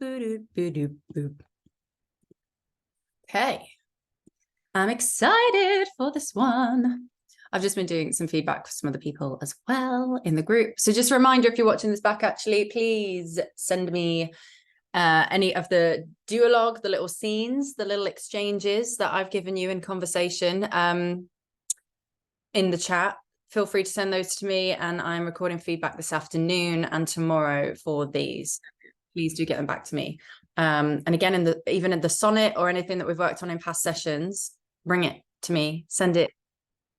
Okay, I'm excited for this one. I've just been doing some feedback for some other people as well in the group. So just a reminder, if you're watching this back, actually, please send me any of the duologue, the little scenes, the little exchanges that I've given you in conversation in the chat. Feel free to send those to me, and I'm recording feedback this afternoon and tomorrow for these. Please do get them back to me. And again, even in the sonnet or anything that we've worked on in past sessions, bring it to me, send it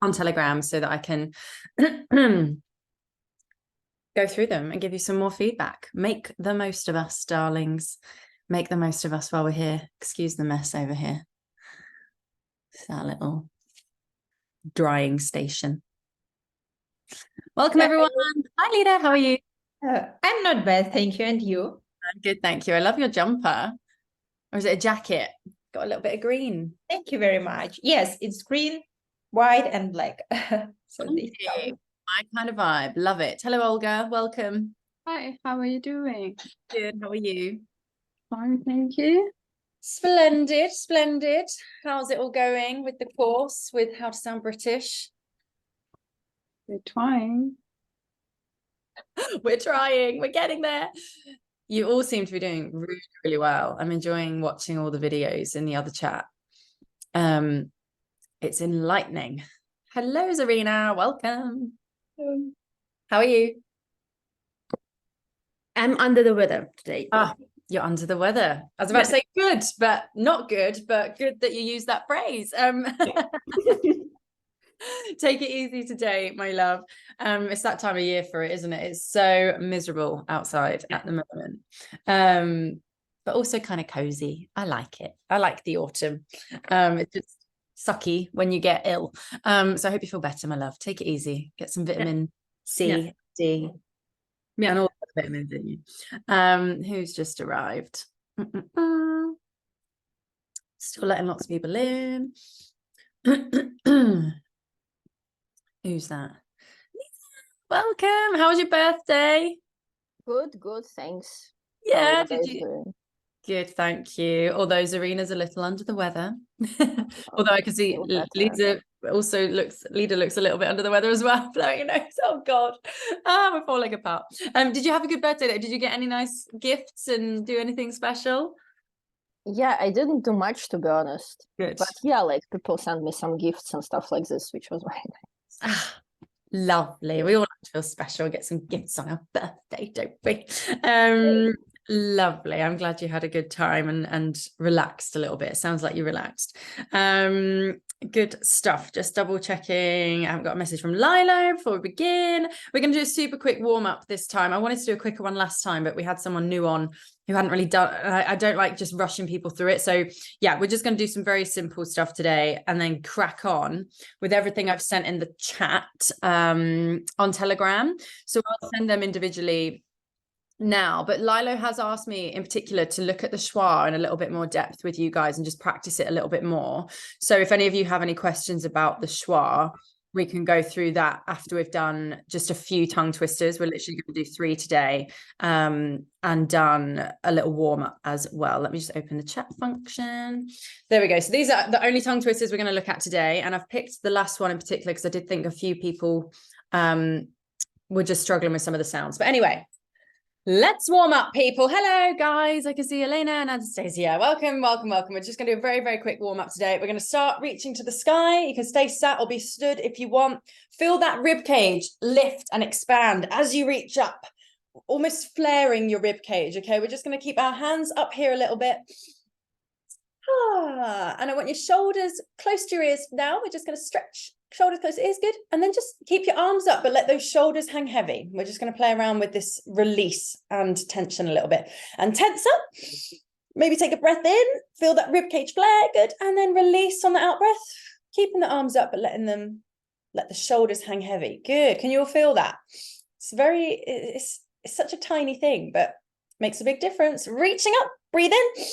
on Telegram so that I can go through them and give you some more feedback. Make the most of us, darlings. Make the most of us while we're here. Excuse the mess over here. It's our little drying station. Welcome, everyone. Hi, Lida. How are you? I'm not bad, thank you. And you? I'm good, thank you. I love your jumper. Or is it a jacket? Got a little bit of green. Thank you very much. Yes, it's green, white, and black. So my kind of vibe. Love it. Hello, Olga. Welcome. Hi, how are you doing? Good. How are you? Fine, thank you. Splendid, splendid. How's it all going with the course, with How to Sound British? We're trying. We're trying. We're getting there. You all seem to be doing really, really well. I'm enjoying watching all the videos in the other chat. It's enlightening. Hello, Zarina. Welcome. How are you? I'm under the weather today. Ah, you're under the weather. I was about to say good, but not good, but good that you use that phrase. Take it easy today, my love. It's that time of year for it, isn't it? It's so miserable outside at the moment. But also kind of cozy. I like it. I like the autumn. It's just sucky when you get ill. So I hope you feel better, my love. Take it easy. Get some vitamin C, D, and all the vitamins, didn't you? Who's just arrived? Still letting lots of people in. Who's that? Welcome. How was your birthday? Good, thanks. Yeah, did you? Good, thank you. Although Zarina's a little under the weather. Although I can see Lida looks a little bit under the weather as well. Blowing your nose. Oh God. We're falling apart. Did you have a good birthday? Did you get any nice gifts and do anything special? Yeah, I didn't do much, to be honest. Good. But yeah, like people sent me some gifts and stuff like this, which was very nice. Lovely. We all like to feel special, get some gifts on our birthday, don't we? Lovely. I'm glad you had a good time and relaxed a little bit. It sounds like you relaxed. Good stuff. Just double checking. I haven't got a message from Lilo before we begin. We're going to do a super quick warm up this time. I wanted to do a quicker one last time, but we had someone new on who hadn't really done. I don't like just rushing people through it. So yeah, we're just going to do some very simple stuff today and then crack on with everything I've sent in the chat on Telegram. So I'll send them individually now, but Lilo has asked me in particular to look at the schwa in a little bit more depth with you guys and just practice it a little bit more. So if any of you have any questions about the schwa, we can go through that after we've done just a few tongue twisters. We're literally going to do 3 today, and done a little warm up as well. Let me just open the chat function. There we go. So these are the only tongue twisters we're going to look at today. And I've picked the last one in particular because I did think a few people were just struggling with some of the sounds. But anyway, let's warm up, people. Hello, guys. I can see Elena and Anastasia. Welcome, welcome, welcome. We're just going to do a very, very quick warm up today. We're going to start reaching to the sky. You can stay sat or be stood if you want. Feel that rib cage lift and expand as you reach up, almost flaring your rib cage. Okay, we're just going to keep our hands up here a little bit. And I want your shoulders close to your ears now. We're just going to stretch. Shoulders close to ears, good. And then just keep your arms up, but let those shoulders hang heavy. We're just going to play around with this release and tension a little bit. And tense up. Maybe take a breath in. Feel that rib cage flare, good. And then release on the out breath. Keeping the arms up, but let the shoulders hang heavy. Good. Can you all feel that? It's such a tiny thing, but makes a big difference. Reaching up, breathe in.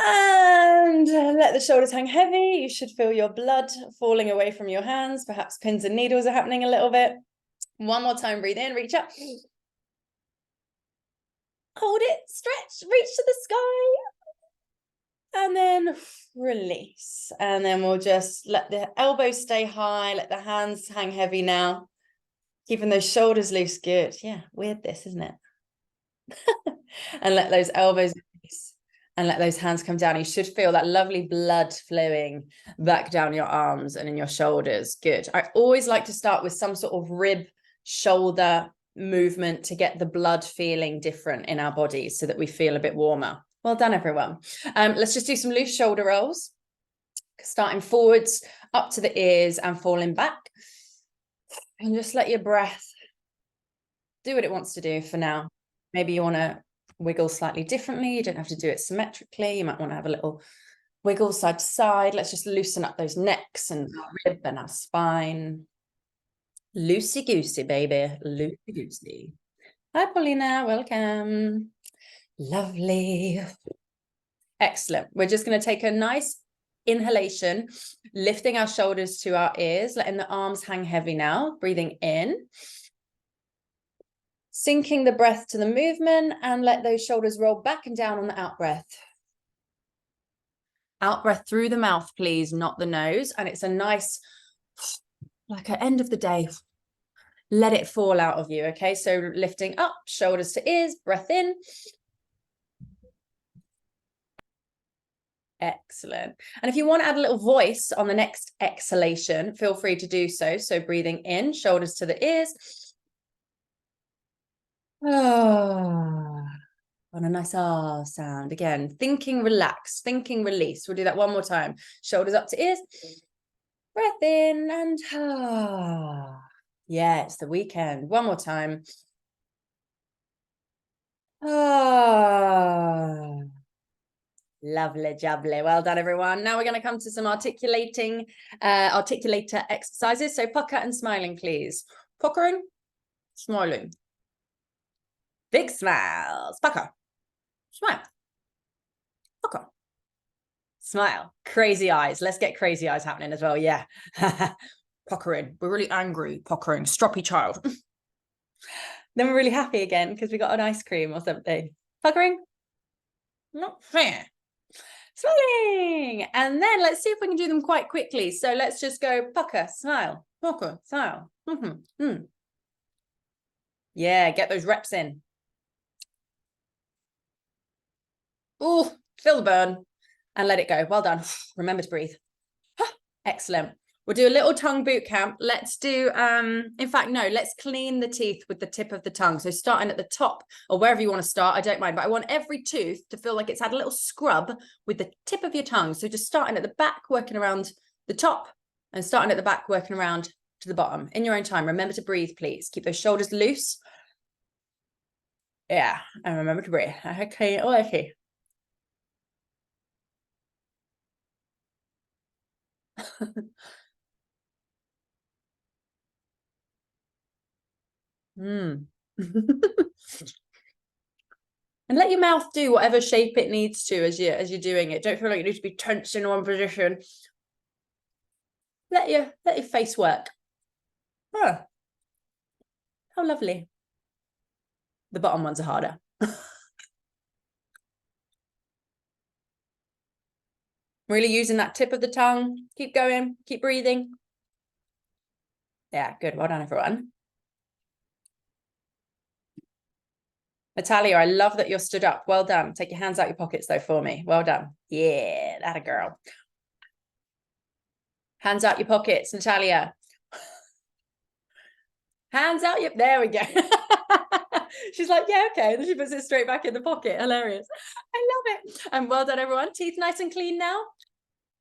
And let the shoulders hang heavy. You should feel your blood falling away from your hands. Perhaps pins and needles are happening a little bit. One more time, breathe in, reach up. Hold it, stretch, reach to the sky. And then release. And then we'll just let the elbows stay high, let the hands hang heavy now. Keeping those shoulders loose, good. Yeah, weird this, isn't it? And let those elbows loose and let those hands come down. You should feel that lovely blood flowing back down your arms and in your shoulders. Good. I always like to start with some sort of rib, shoulder movement to get the blood feeling different in our bodies so that we feel a bit warmer. Well done, everyone. Let's just do some loose shoulder rolls. Starting forwards, up to the ears and falling back. And just let your breath do what it wants to do for now. Maybe you want to wiggle slightly differently. You don't have to do it symmetrically. You might want to have a little wiggle side to side. Let's just loosen up those necks and our rib and our spine. Loosey-goosey, baby. Loosey-goosey. Hi, Paulina. Welcome. Lovely. Excellent. We're just going to take a nice inhalation, lifting our shoulders to our ears, letting the arms hang heavy now. Breathing in. Sinking the breath to the movement and let those shoulders roll back and down on the out breath. Out breath through the mouth, please, not the nose. And it's a nice, like at end of the day, let it fall out of you. Okay, so lifting up, shoulders to ears, breath in. Excellent. And if you want to add a little voice on the next exhalation, feel free to do so. So breathing in, shoulders to the ears. Ah, on a nice ah sound. Again, thinking relax, thinking release. We'll do that one more time. Shoulders up to ears. Breath in and ah. Yeah, it's the weekend. One more time. Ah. Lovely jubbly. Well done, everyone. Now we're going to come to some articulator exercises. So pucker and smiling, please. Puckering, smiling. Big smiles. Pucker. Smile. Pucker. Smile. Crazy eyes. Let's get crazy eyes happening as well. Yeah. Puckering. We're really angry. Puckering. Stroppy child. Then we're really happy again because we got an ice cream or something. Puckering. Not fair. Smiling. And then let's see if we can do them quite quickly. So let's just go pucker, smile, pucker, smile. Yeah, get those reps in. Oh, feel the burn and let it go. Well done. Remember to breathe. Excellent. We'll do a little tongue boot camp. Let's do, in fact, no, let's clean the teeth with the tip of the tongue. So starting at the top or wherever you want to start, I don't mind, but I want every tooth to feel like it's had a little scrub with the tip of your tongue. So just starting at the back, working around the top and starting at the back, working around to the bottom in your own time. Remember to breathe, please. Keep those shoulders loose. Yeah, and remember to breathe. Okay, oh, okay. And let your mouth do whatever shape it needs to as you're doing it. Don't feel like you need to be tense in one position. Let your face work. Oh, how lovely. The bottom ones are harder. Really using that tip of the tongue. Keep going, keep breathing. Yeah, good. Well done, everyone. Natalia, I love that you're stood up. Well done. Take your hands out your pockets though for me. Well done. Yeah, that a girl. Hands out your pockets, Natalia. Hands out your, there we go. She's like, yeah, okay. Then she puts it straight back in the pocket. Hilarious. I love it. And well done, everyone. Teeth nice and clean now.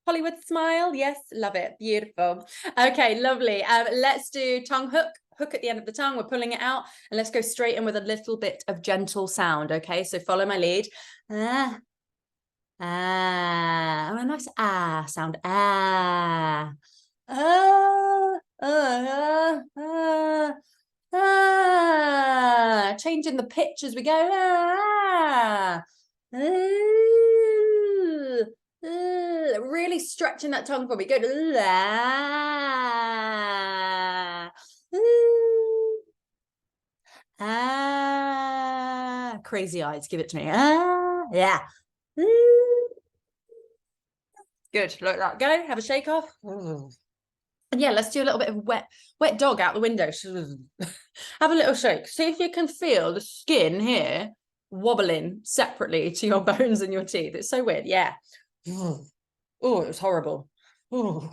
Hollywood smile. Yes, love it. Beautiful. Okay, lovely. Let's do tongue hook. Hook at the end of the tongue. We're pulling it out. And let's go straight in with a little bit of gentle sound. Okay, so follow my lead. Ah. Ah. Oh, a nice ah sound. Ah. Ah. Ah. Ah. Ah. Changing the pitch as we go. Ah. Ooh. Really stretching that tongue for me. Good. Ah. Ah. crazy eyes. Give it to me. Yeah. Good. Let that go. Have a shake off. And yeah, let's do a little bit of wet dog out the window. Have a little shake. See if you can feel the skin here wobbling separately to your bones and your teeth. It's so weird. Yeah. Oh, it was horrible. Oh,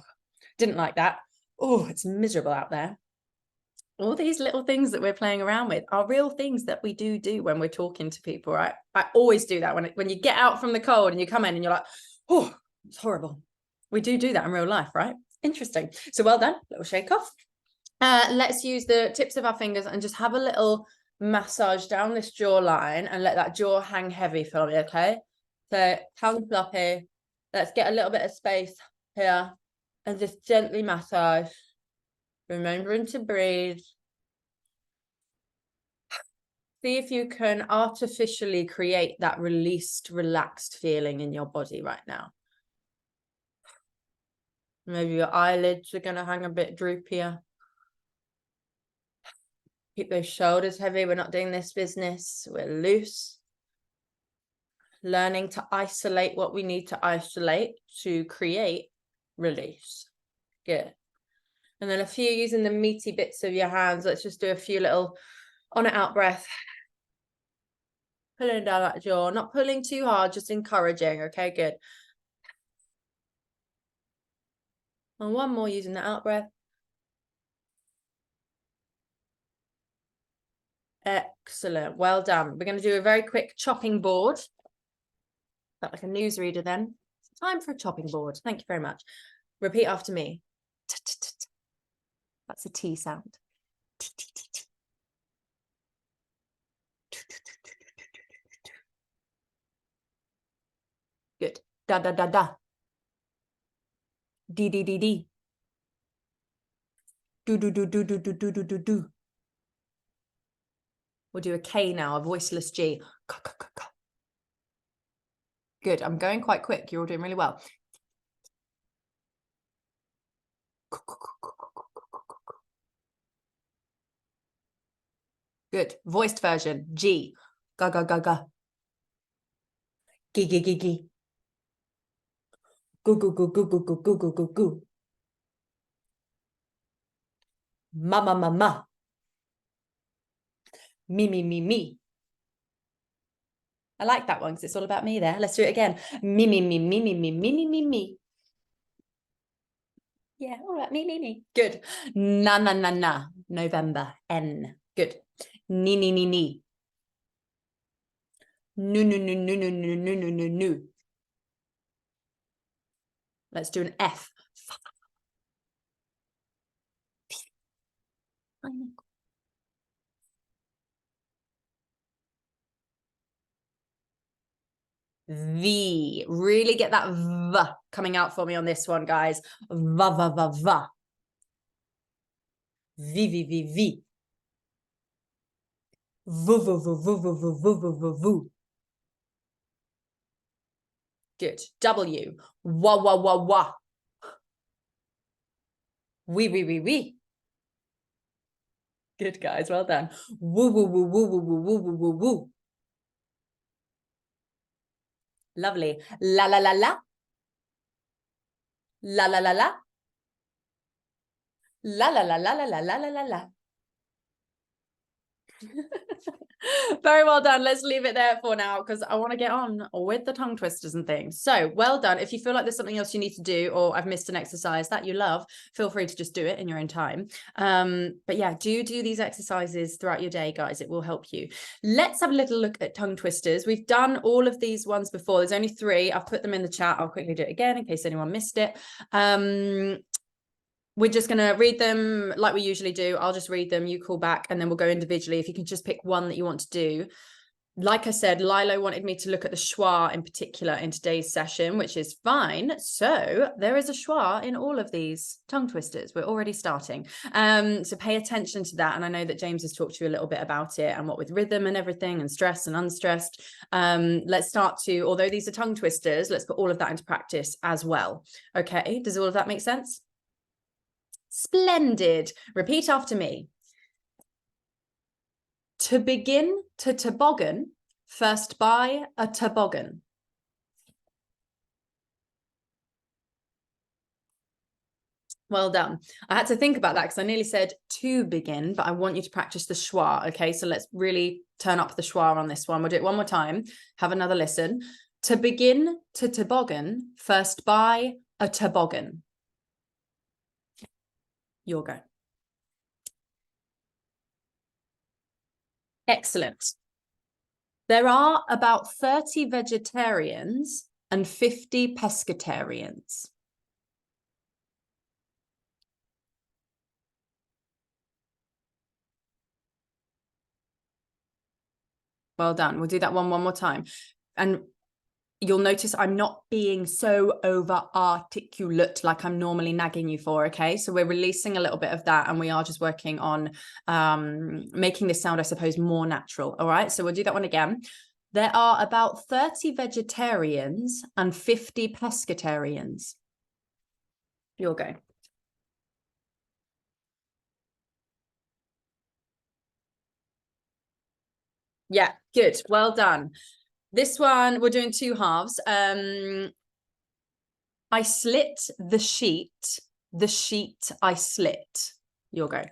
didn't like that. Oh, it's miserable out there. All these little things that we're playing around with are real things that we do when we're talking to people, right? I always do that when you get out from the cold and you come in and you're like, oh, it's horrible. We do that in real life, right? Interesting. So well done. Little shake off. Let's use the tips of our fingers and just have a little massage down this jawline and let that jaw hang heavy for me, okay? So tongue floppy. Let's get a little bit of space here and just gently massage. Remembering to breathe. See if you can artificially create that released, relaxed feeling in your body right now. Maybe your eyelids are going to hang a bit droopier. Keep those shoulders heavy. We're not doing this business. We're loose. Learning to isolate what we need to isolate to create release. Good. And then a few using the meaty bits of your hands. Let's just do a few little on and out breath. Pulling down that jaw. Not pulling too hard, just encouraging. Okay, good. And one more using the out breath. Excellent. Well done. We're going to do a very quick chopping board. Felt like a newsreader then. Time for a chopping board. Thank you very much. Repeat after me. That's a T sound. Good. Da da da da. D D D D. Do do do do do do do do do do. We'll do a K now, a voiceless G. Ka, ka, ka, ka. Good. I'm going quite quick. You're all doing really well. Good. Voiced version. G. Ga ga ga ga. Gi gi gi gi. Goo goo goo goo goo goo goo goo goo goo. Ma ma ma ma. Me me me me. I like that one because it's all about me there. Let's do it again. Me me me me me me me me me me. Yeah, all right, me. Good. Na na na na. November. N. Good. Ni ni ni ni. Nu nu nu nu nu nu nu nu nu nu. Let's do an F. V. Really get that V coming out for me on this one, guys. Va va va va. V v v v. V v v v v v v v v v. Good. W. Wa wa wa wa. We. Good, guys. Well done. Woo woo woo woo woo woo woo woo woo woo. Lovely. La la la la. La la la la. La la la la la la la la la la. Very well done. Let's leave it there for now because I want to get on with the tongue twisters and things. So well done. If you feel like there's something else you need to do or I've missed an exercise that you love, feel free to just do it in your own time. But yeah, do these exercises throughout your day, guys. It will help you. Let's have a little look at tongue twisters. We've done all of these ones before. There's only 3. I've put them in the chat. I'll quickly do it again in case anyone missed it. We're just going to read them like we usually do. I'll just read them, you call back, and then we'll go individually. If you can just pick one that you want to do. Like I said, Lilo wanted me to look at the schwa in particular in today's session, which is fine. So there is a schwa in all of these tongue twisters. We're already starting. So pay attention to that. And I know that James has talked to you a little bit about it and what with rhythm and everything and stress and unstressed. Let's start to, although these are tongue twisters, let's put all of that into practice as well. Okay, does all of that make sense? Splendid. Repeat after me. To begin to toboggan, first by a toboggan. Well done. I had to think about that because I nearly said to begin, but I want you to practice the schwa. Okay, so let's really turn up the schwa on this one. We'll do it one more time. Have another listen. To begin to toboggan, first by a toboggan. Your go. Excellent. There are about 30 vegetarians and 50 pescatarians. Well done. We'll do that one more time. And you'll notice I'm not being so over articulate like I'm normally nagging you for. Okay, so we're releasing a little bit of that, and we are just working on making this sound, I suppose, more natural. All right, so we'll do that one again. There are about 30 vegetarians and 50 pescatarians. You'll go. Yeah, good. Well done. This one, we're doing two halves. I slit the sheet I slit. You'll go.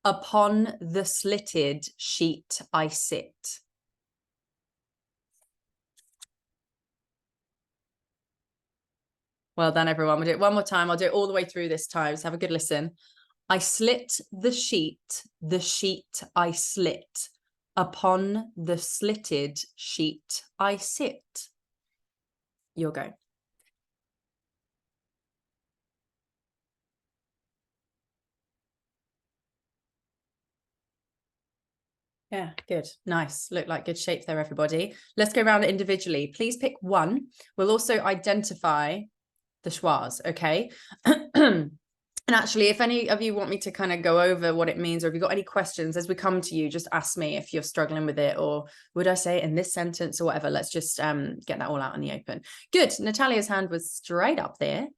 Upon the slitted sheet I sit. Well done, everyone. We'll do it one more time. I'll do it all the way through this time. So have a good listen. I slit the sheet I slit. Upon the slitted sheet I sit. You'll go. Yeah, good. Nice. Look like good shape there, everybody. Let's go around it individually. Please pick one. We'll also identify the schwas, okay? And actually, if any of you want me to kind of go over what it means, or if you've got any questions as we come to you, just ask me if you're struggling with it, or would I say it in this sentence or whatever. Let's just get that all out in the open. Good. Natalia's hand was straight up there.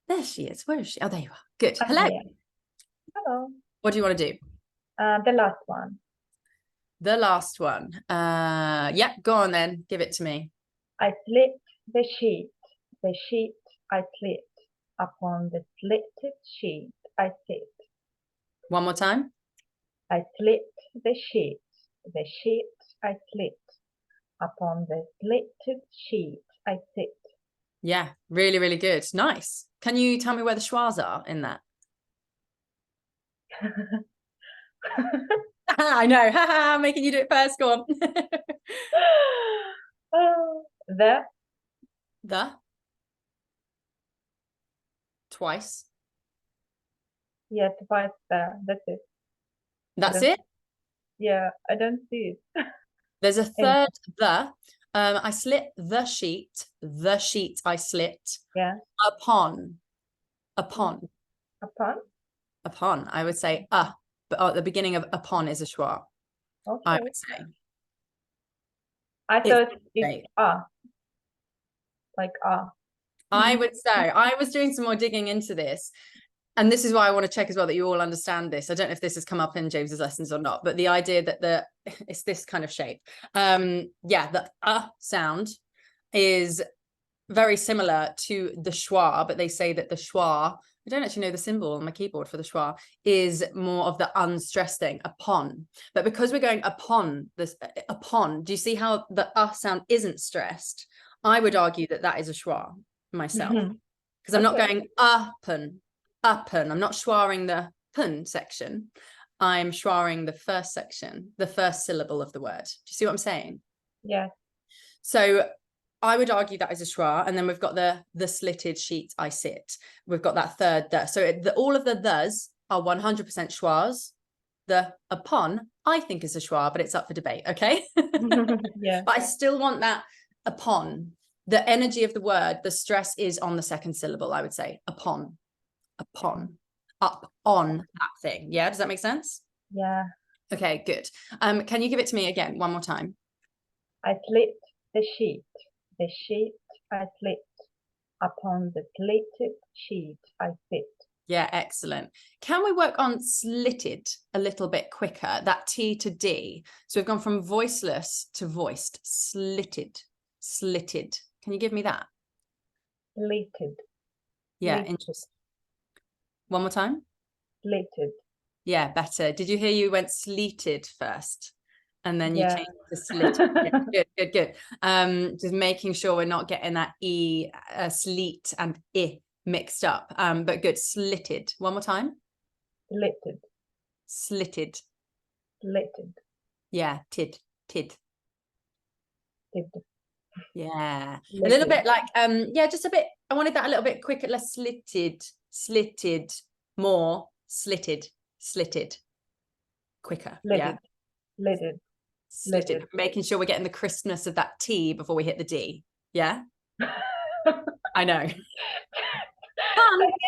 There she is. Where is she? Oh, there you are. Good. Hello. Yeah. Hello. What do you want to do? The last one. The last one. Yeah, go on then. Give it to me. I slit the sheet I slit. Upon the slitted sheet I sit. One more time. I slit the sheet I slit. Upon the slitted sheet I sit. Yeah, really, really good. Nice. Can you tell me where the schwas are in that? I know. Haha, making you do it first. Go on. The. Twice. Yeah, twice there. That's it. That's it? Yeah, I don't see it. There's a third the. I slit the sheet I slit. Yeah. Upon. Upon? I would say but at the beginning of upon is a schwa. Okay. I would say. I thought it's like I would say, I was doing some more digging into this, and this is why I want to check as well that you all understand this. I don't know if this has come up in James's lessons or not, but the idea that it's this kind of shape. Yeah, the sound is very similar to the schwa, but they say that the schwa, I don't actually know the symbol on my keyboard for the schwa, is more of the unstressed thing, upon. But because we're going upon this, do you see how the sound isn't stressed? I would argue that that is a schwa myself, because I'm not going upon. I'm not schwaring the pun section. I'm schwaring the first section, the first syllable of the word. Do you see what I'm saying? Yeah. So I would argue that is a schwa, and then we've got the slitted sheet I sit. We've got that third the. So all of the thes are 100% schwas. The upon I think is a schwa, but it's up for debate. Okay. Yeah. But I still want that upon. The energy of the word, the stress is on the second syllable. I would say upon, up on that thing. Yeah, does that make sense? Yeah. Okay, good. Can you give it to me again one more time? I slit the sheet I slit. Upon the slitted sheet I sit. Yeah, excellent. Can we work on slitted a little bit quicker? That T to D. So we've gone from voiceless to voiced. Slitted, slitted. Can you give me that? Slitted. Yeah, Slitted. interesting. One more time. Slitted. Yeah, better. Did you hear you went sleeted first? And then you Yeah. changed to slitted. Yeah, good. Just making sure we're not getting that E, sleet and I mixed up. But good. Slitted. One more time. Slitted. Slitted. Slitted. Yeah, tid. Tid. Yeah. A little bit like, yeah, just a bit. I wanted that a little bit quicker, less slitted, more slitted, quicker. Yeah. Slitted. Making sure we're getting the crispness of that T before we hit the D. Yeah. I know.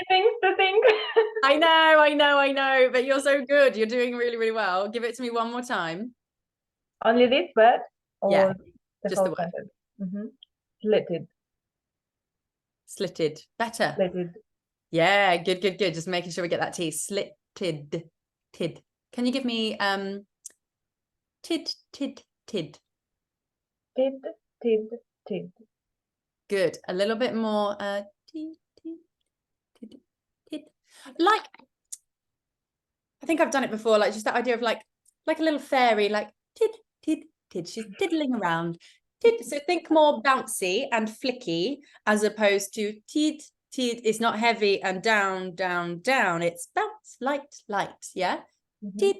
Things to think. I know. But you're so good. You're doing really, really well. Give it to me one more time. Only this word? Or Yeah, the just whole the word. sentence? Slitted. Slitted. Better. Slitted. Yeah, good. Just making sure we get that T. Slitted. Tid. Can you give me tid. Tid. Good. A little bit more tid. Like, I think I've done it before, like just that idea of like a little fairy, like tid. She's tiddling around. Tid. So think more bouncy and flicky as opposed to tid. It's not heavy and down. It's bounce, light. Yeah. Tid.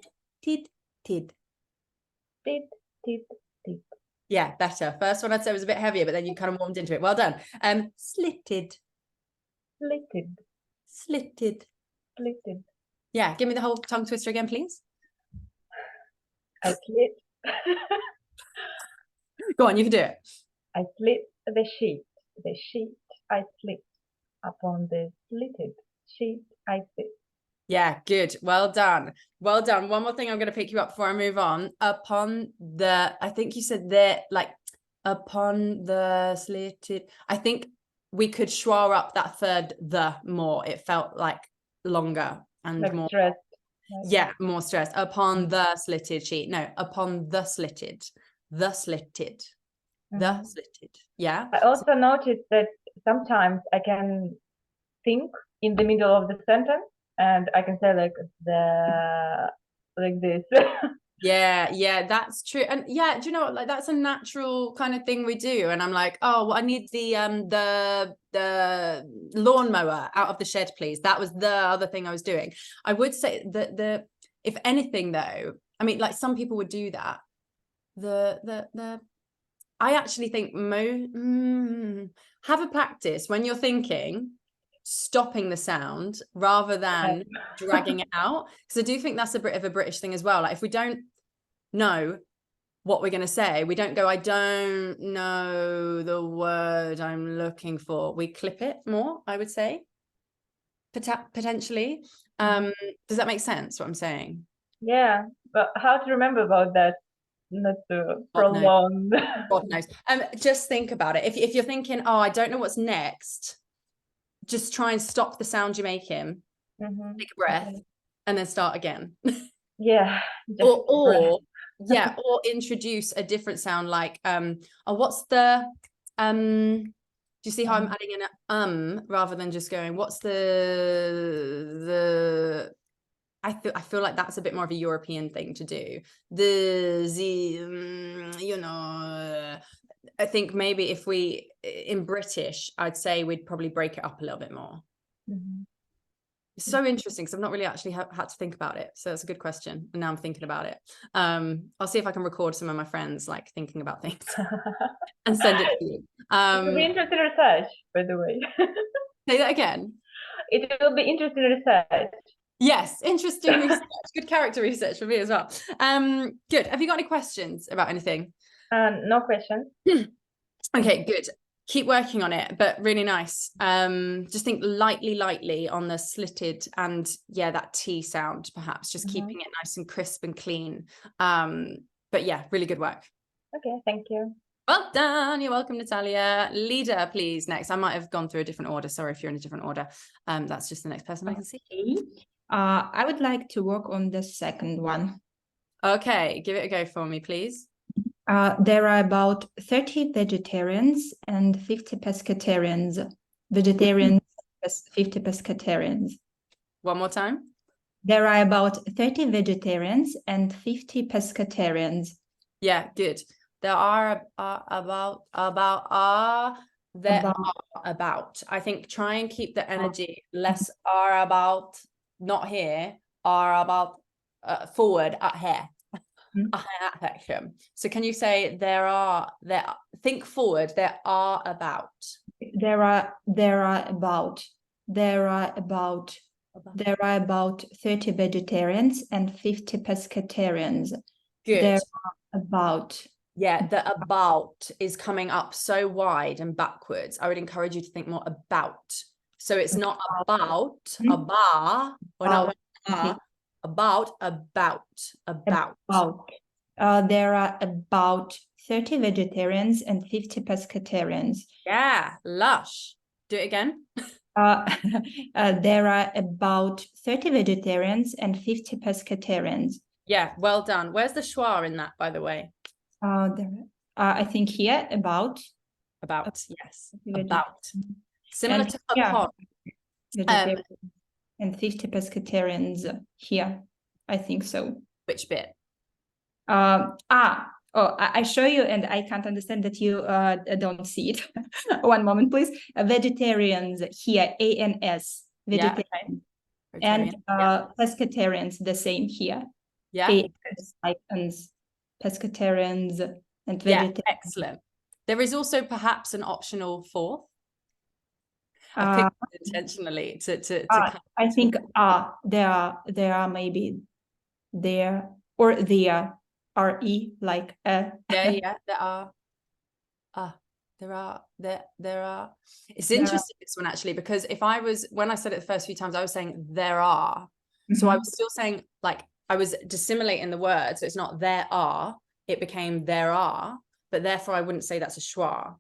Yeah, better. First one I'd say was a bit heavier, but then you kind of warmed into it. Well done. Slitted. Yeah, give me the whole tongue twister again, please. I slit. Go on, you can do it. I slit the sheet. The sheet I slit. Upon the slitted sheet I sit. Yeah, good. Well done. One more thing I'm going to pick you up before I move on. Upon the, I think you said that, like, upon the slitted. I think we could schwa up that third the more. It felt like longer and Like more stressed. Yeah, more stressed. Upon the slitted sheet. No, upon the slitted. The slitted. The slitted. Yeah. I also noticed that sometimes I can think in the middle of the sentence and I can say like this. Yeah, that's true. And yeah, do you know what? Like that's a natural kind of thing we do. And I'm like, oh, well, I need the lawnmower out of the shed, please. That was the other thing I was doing. I would say that if anything though, I mean, like some people would do that. I actually think have a practice when you're thinking, stopping the sound rather than dragging it out, because I do think that's a bit of a British thing as well. Like if we don't know what we're going to say, we don't go, I don't know the word I'm looking for. We clip it more, I would say, potentially. Does that make sense what I'm saying? Yeah, but how to remember about that? Not to prolong. God knows. Just think about it. If you're thinking, oh, I don't know what's next, just try and stop the sound you're making, take a breath, and then start again. Yeah. Or introduce a different sound, like what's the do you see how I'm adding an rather than just going, what's the I feel like that's a bit more of a European thing to do. I think maybe if we, in British, I'd say we'd probably break it up a little bit more. It's so interesting because I've not really actually had to think about it. So that's a good question. And now I'm thinking about it. I'll see if I can record some of my friends like thinking about things and send it to you. It will be interesting research, by the way. Say that again. It will be interesting research. Yes, interesting research. Good character research for me as well. Good. Have you got any questions about anything? No questions. Okay, good. Keep working on it, but really nice. Just think lightly on the slitted and yeah, that T sound, perhaps just keeping it nice and crisp and clean. But yeah, really good work. Okay, thank you. Well done. You're welcome, Natalia. Leader, please. Next. I might have gone through a different order. Sorry if you're in a different order. That's just the next person I can see. Okay. I would like to work on the second one. Okay, give it a go for me, please. There are about 30 vegetarians and 50 pescatarians. Vegetarians, 50 pescatarians. One more time. There are about 30 vegetarians and 50 pescatarians. Yeah, good. There are about. I think try and keep the energy less are about, not here, are about forward at here. Section. So can you say think forward, there are about. There are about 30 vegetarians and 50 pescatarians. Good. There are about. Yeah, the about is coming up so wide and backwards. I would encourage you to think more about. So it's not about, or not about. There are about 30 vegetarians and 50 pescatarians. Yeah, lush. Do it again. There are about 30 vegetarians and 50 pescatarians. Yeah, well done. Where's the schwa in that, by the way? I think here, about. Yes, about. Similar And, to yeah, upon. And 50 pescatarians here. I think so. Which bit? I show you and I can't understand that you don't see it. One moment, please. Vegetarians here, ANS, vegetarian. Yeah, okay. And pescatarians, the same here. Yeah. ANS, pescatarians and vegetarians. Yeah, excellent. There is also perhaps an optional fourth. I picked it intentionally to I think there are maybe there or there RE like yeah, there are it's interesting this one actually, because when I said it the first few times I was saying there are, so I was still saying, like, I was dissimilating the word, so it's not there are, it became there are, but therefore I wouldn't say that's a schwa.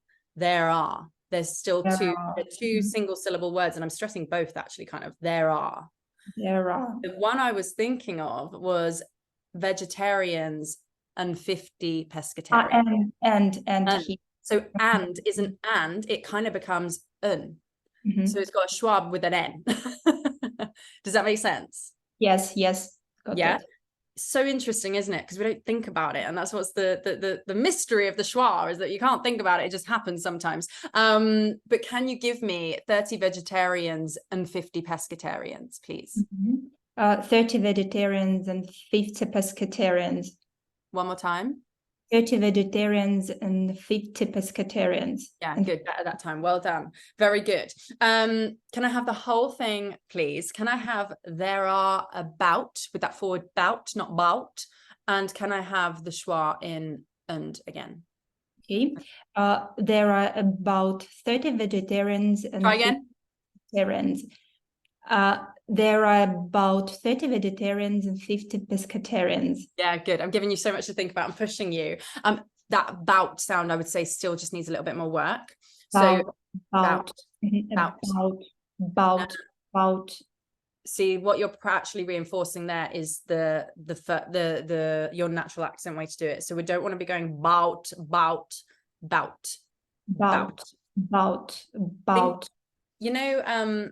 There's still two single syllable words, and I'm stressing both actually, kind of. There are. The one I was thinking of was vegetarians and 50 pescatarians. So and isn't and, it kind of becomes un. So it's got a schwa with an N. Does that make sense? Yes. Yeah. So interesting, isn't it? Because we don't think about it, and that's what's the mystery of the schwa, is that you can't think about it just happens sometimes. But can you give me 30 vegetarians and 50 pescatarians, please? 30 vegetarians and 50 pescatarians. One more time. 30 vegetarians and 50 pescatarians. Yeah, good at that time. Well done. Very good. Can I have the whole thing, please? Can I have there are about, with that forward bout, not bout? And can I have the schwa in and again? Okay. There are about 30 vegetarians and 50 pescatarians. There are about 30 vegetarians and 50 pescatarians. Yeah, good. I'm giving you so much to think about. I'm pushing you. That bout sound, I would say, still just needs a little bit more work. So bout. See, what you're actually reinforcing there is the your natural accent way to do it. So we don't want to be going bout. You know,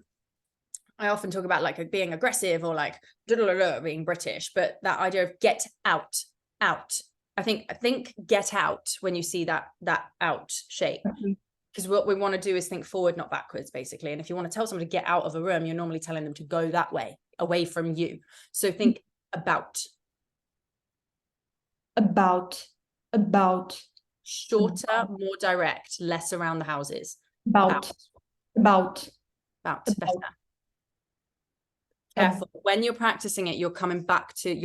I often talk about like being aggressive or like being British, but that idea of get out. I think get out when you see that out shape, because what we want to do is think forward, not backwards, basically. And if you want to tell someone to get out of a room, you're normally telling them to go that way, away from you. So think about. Shorter, more direct, less around the houses. About. Better. Careful. When you're practicing it, you're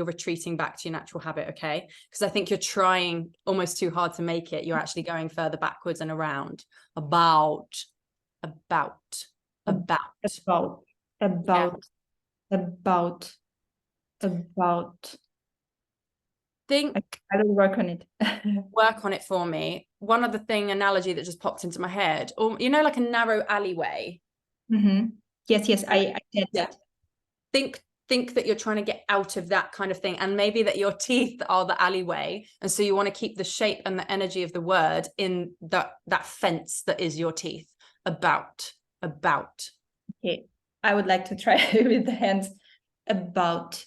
retreating back to your natural habit, okay? Because I think you're trying almost too hard to make it. You're actually going further backwards and around. About. Think. I will work on it. Work on it for me. one other thing, analogy that just popped into my head, or you know, like a narrow alleyway. Yes, I get Yeah. that. Think that you're trying to get out of that kind of thing, and maybe that your teeth are the alleyway, and so you want to keep the shape and the energy of the word in that fence that is your teeth. About. Okay, I would like to try with the hands. About.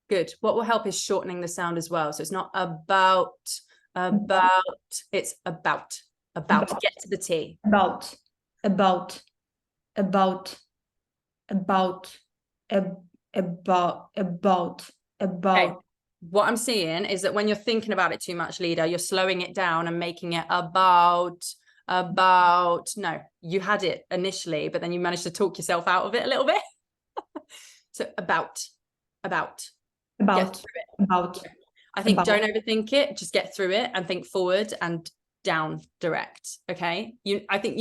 Good. What will help is shortening the sound as well. So it's not about, it's about. Get to the T. About. Okay. What I'm seeing is that when you're thinking about it too much, leader, you're slowing it down and making it about. No, you had it initially, but then you managed to talk yourself out of it a little bit. So about. I think don't overthink it, just get through it and think forward and down direct. Okay. I think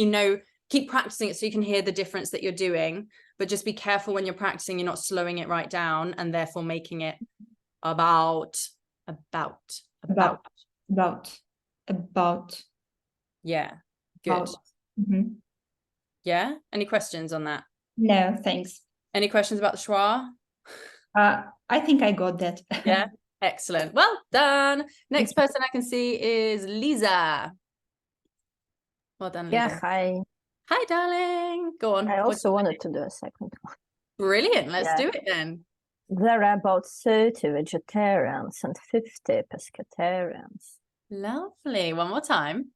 keep practicing it so you can hear the difference that you're doing, but just be careful when you're practicing, you're not slowing it right down and therefore making it about. Yeah. Good. Yeah. Any questions on that? No, thanks. Any questions about the schwa? I think I got that. Yeah. Excellent. Well done. Next person I can see is Lisa. Well done, Lisa. Yeah, hi. Hi, darling. Go on. I also wanted to do a second one. Brilliant. Let's do it then. There are about 30 vegetarians and 50 pescatarians. Lovely. One more time.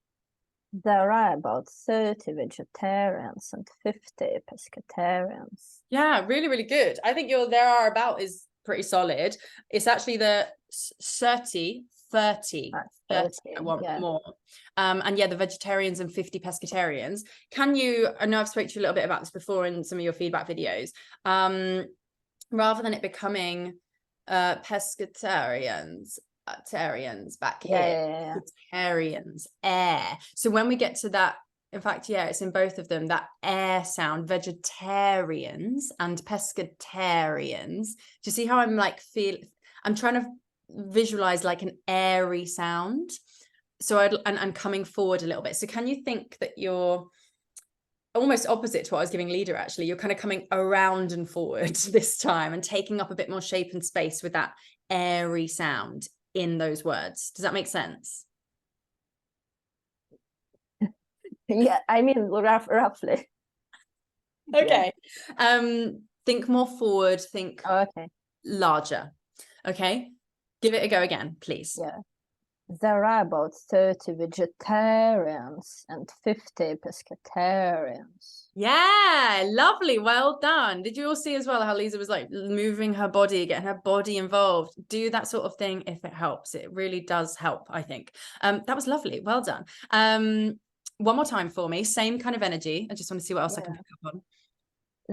There are about 30 vegetarians and 50 pescatarians. Yeah, really, really good. I think your there are about is pretty solid. It's actually the 30. I want more. And yeah, the vegetarians and 50 pescatarians. I know I've spoke to you a little bit about this before in some of your feedback videos. Rather than it becoming pescatarians, back here, vegetarians, air. So when we get to that, in fact, yeah, it's in both of them, that air sound, vegetarians and pescatarians. Do you see how I'm like I'm trying to visualize like an airy sound. So and coming forward a little bit. So can you think that you're almost opposite to what I was giving leader, actually? You're kind of coming around and forward this time and taking up a bit more shape and space with that airy sound in those words. Does that make sense? Yeah, I mean, roughly. Okay. Think more forward, think larger. Okay. Give it a go again, please. Yeah. There are about 30 vegetarians and 50 pescatarians. Yeah, lovely. Well done. Did you all see as well how Lisa was like moving her body, getting her body involved? Do that sort of thing if it helps. It really does help, I think. That was lovely. Well done. One more time for me. Same kind of energy. I just want to see what else I can pick up on.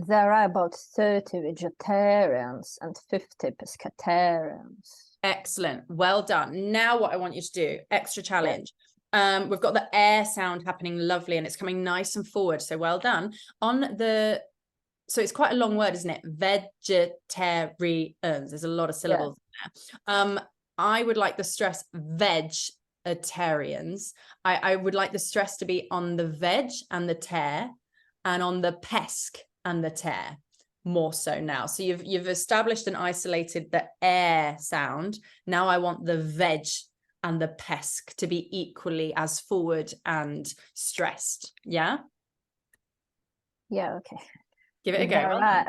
There are about 30 vegetarians and 50 pescatarians. Excellent. Well done. Now what I want you to do, extra challenge. We've got the air sound happening lovely and it's coming nice and forward. So well done. So it's quite a long word, isn't it? Vegetarians. There's a lot of syllables in there. I would like the stress vegetarians. I would like the stress to be on the veg and the tear and on the pesc and the tear. More so now. So you've established and isolated the air sound. Now I want the veg and the pesc to be equally as forward and stressed. Yeah? Yeah, okay. Give it a go. There are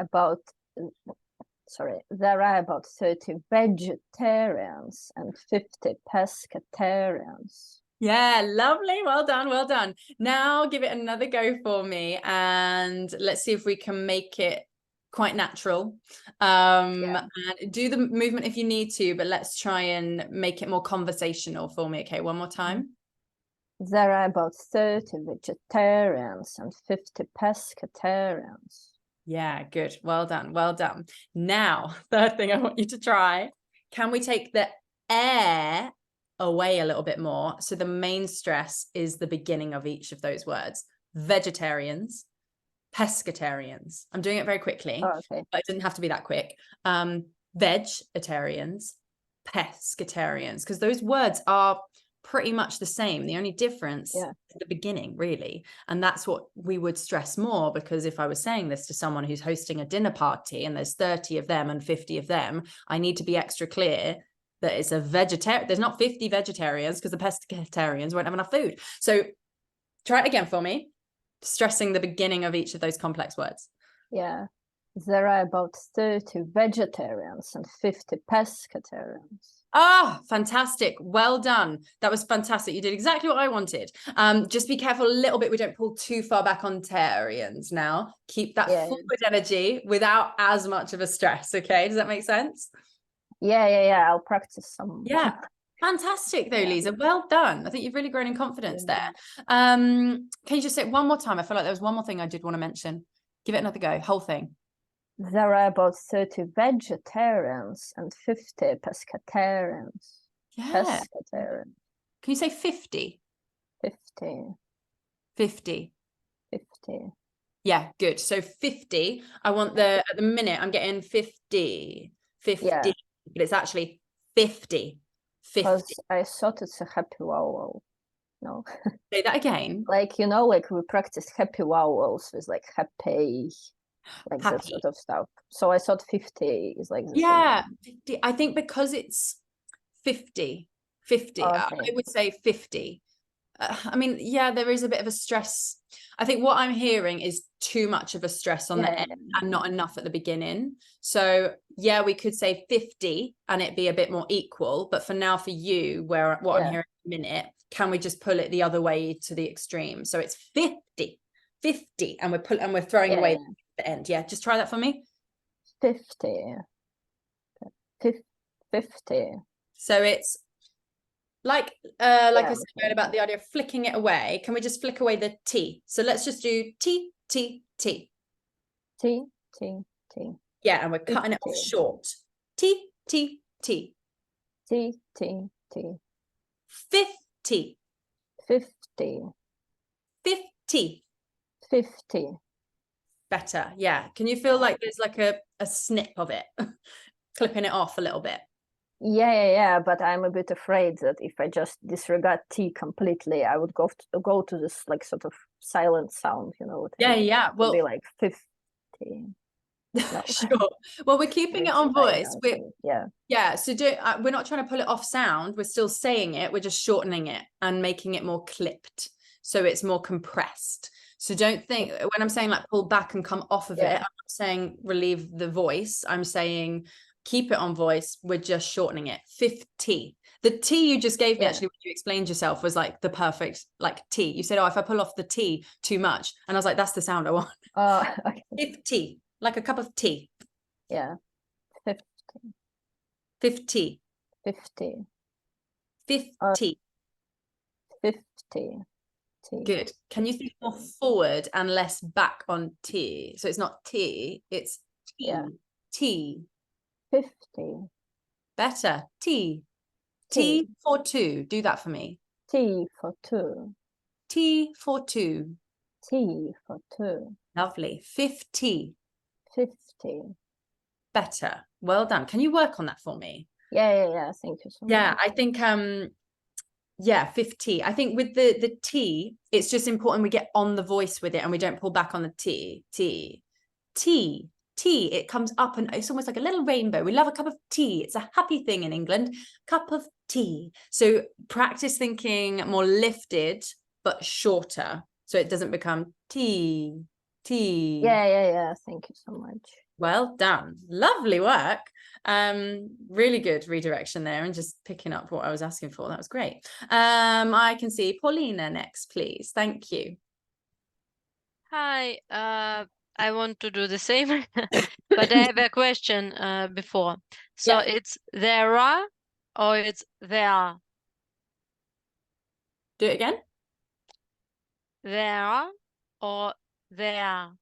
about 30 vegetarians and 50 pescatarians. Yeah, lovely. Well done. Well done. Now give it another go for me and let's see if we can make it quite natural. And do the movement if you need to, but let's try and make it more conversational for me. Okay, one more time. There are about 30 vegetarians and 50 pescatarians. Yeah, good. Well done. Well done. Now, third thing I want you to try. Can we take the air away a little bit more? So the main stress is the beginning of each of those words. Vegetarians, pescatarians. I'm doing it very quickly, but it didn't have to be that quick. Vegetarians, pescatarians, because those words are pretty much the same. The only difference Yeah. at the beginning, really. And that's what we would stress more, because if I was saying this to someone who's hosting a dinner party and there's 30 of them and 50 of them, I need to be extra clear that it's a vegetarian. There's not 50 vegetarians, because the pescatarians won't have enough food. So try it again for me, stressing the beginning of each of those complex words. Yeah. There are about 30 vegetarians and 50 pescatarians. Ah, fantastic. Well done. That was fantastic. You did exactly what I wanted. Just be careful a little bit. We don't pull too far back on tarians now. Keep that forward energy without as much of a stress. Okay. Does that make sense? Yeah. I'll practice some. Yeah. Fantastic though, Lisa. Well done. I think you've really grown in confidence there. Can you just say it one more time? I feel like there was one more thing I did want to mention. Give it another go. Whole thing. There are about 30 vegetarians and 50 pescatarians. Yeah. Pescatarians. Can you say 50? 50. 50. 50. Yeah, good. So 50. I want at the minute I'm getting 50. 50. Yeah. But it's actually 50. 50. Because I thought it's a happy vowel. No. Say that again. Like, you know, like we practice happy vowels with like happy, like that Happy. sort of stuff. So I thought 50 is like the Yeah, same. 50. I think because it's 50. 50. I Okay. would say 50. I mean, yeah, there is a bit of a stress. I think what I'm hearing is too much of a stress on the end and not enough at the beginning. So yeah, we could say 50 and it be a bit more equal. But for now, for you, what I'm hearing in a minute, can we just pull it the other way to the extreme? So it's 50, 50, and we're throwing away the end. Yeah, just try that for me. 50. 50. So it's like I said earlier about the idea of flicking it away. Can we just flick away the T? So let's just do T, T, T. T, T, T. Yeah, and we're cutting it off short. T, T, T. T, T, T. 50. 50. 50. 50. Better. Yeah. Can you feel like there's like a snip of it? Clipping it off a little bit. Yeah. But I'm a bit afraid that if I just disregard T completely, I would go to this like sort of silent sound, you know. Yeah. Well, be like 50. No. Sure. Well, we're keeping it on voice. Yeah. So we're not trying to pull it off sound. We're still saying it. We're just shortening it and making it more clipped, so it's more compressed. So don't think when I'm saying like pull back and come off of it, I'm not saying relieve the voice. I'm saying keep it on voice. We're just shortening it. 50. The T you just gave me actually when you explained yourself was like the perfect like T. You said, oh, if I pull off the T too much, and I was like, that's the sound I want. Okay. 50, like a cup of tea. Yeah. 50. 50. 50. 50. 50. T. Good. Can you think more forward and less back on T? So it's not T, it's T. T. 50. Better. T. T for two. Do that for me. T for two. T for two. T for two. Lovely. 50. 50. Better. Well done. Can you work on that for me? Yeah. Thank you so much. Yeah, I think 50. I think with the T, it's just important we get on the voice with it and we don't pull back on the T. It comes up and it's almost like a little rainbow. We love a cup of tea. It's a happy thing in England. Cup of tea. So practice thinking more lifted but shorter, so it doesn't become tea. Yeah. Thank you so much. Well done. Lovely work. Really good redirection there and just picking up what I was asking for. That was great. I can see Paulina next, please. Thank you. Hi, I want to do the same, but I have a question before. So it's there are or it's there are? Do it again. There are or there are?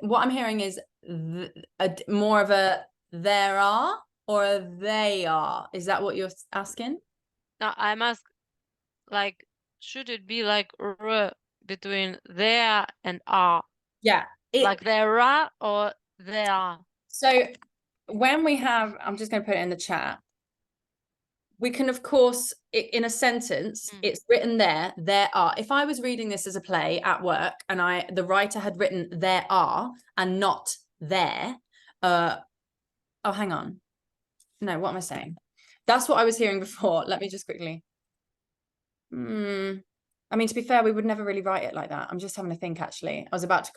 What I'm hearing is more of a there are or a they are. Is that what you're asking? No, I'm asking, like, should it be like r between there and are? Yeah. Like there are or there are? So when we have, I'm just going to put it in the chat. We can, of course, in a sentence, it's written there are. If I was reading this as a play at work and the writer had written there are and not there, oh, hang on. No, what am I saying? That's what I was hearing before. Let me just quickly. I mean, to be fair, we would never really write it like that. I'm just having a think, actually. I was about to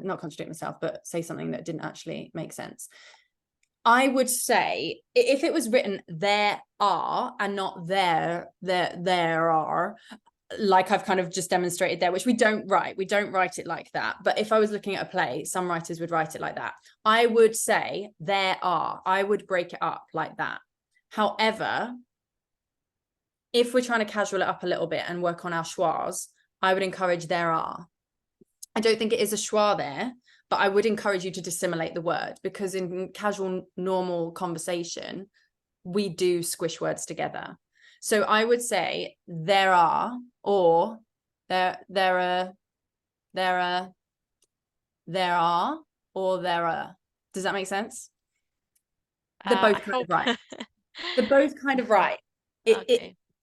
not contradict myself, but say something that didn't actually make sense. I would say if it was written there are and not there are, like I've kind of just demonstrated there, which we don't write it like that. But if I was looking at a play, some writers would write it like that. I would say there are. I would break it up like that. However, if we're trying to casual it up a little bit and work on our schwas, I would encourage there are. I don't think it is a schwa there, but I would encourage you to dissimulate the word, because in casual, normal conversation, we do squish words together. So I would say there are, or there are, or there are. Does that make sense? They're both kind of right. They're both kind of right.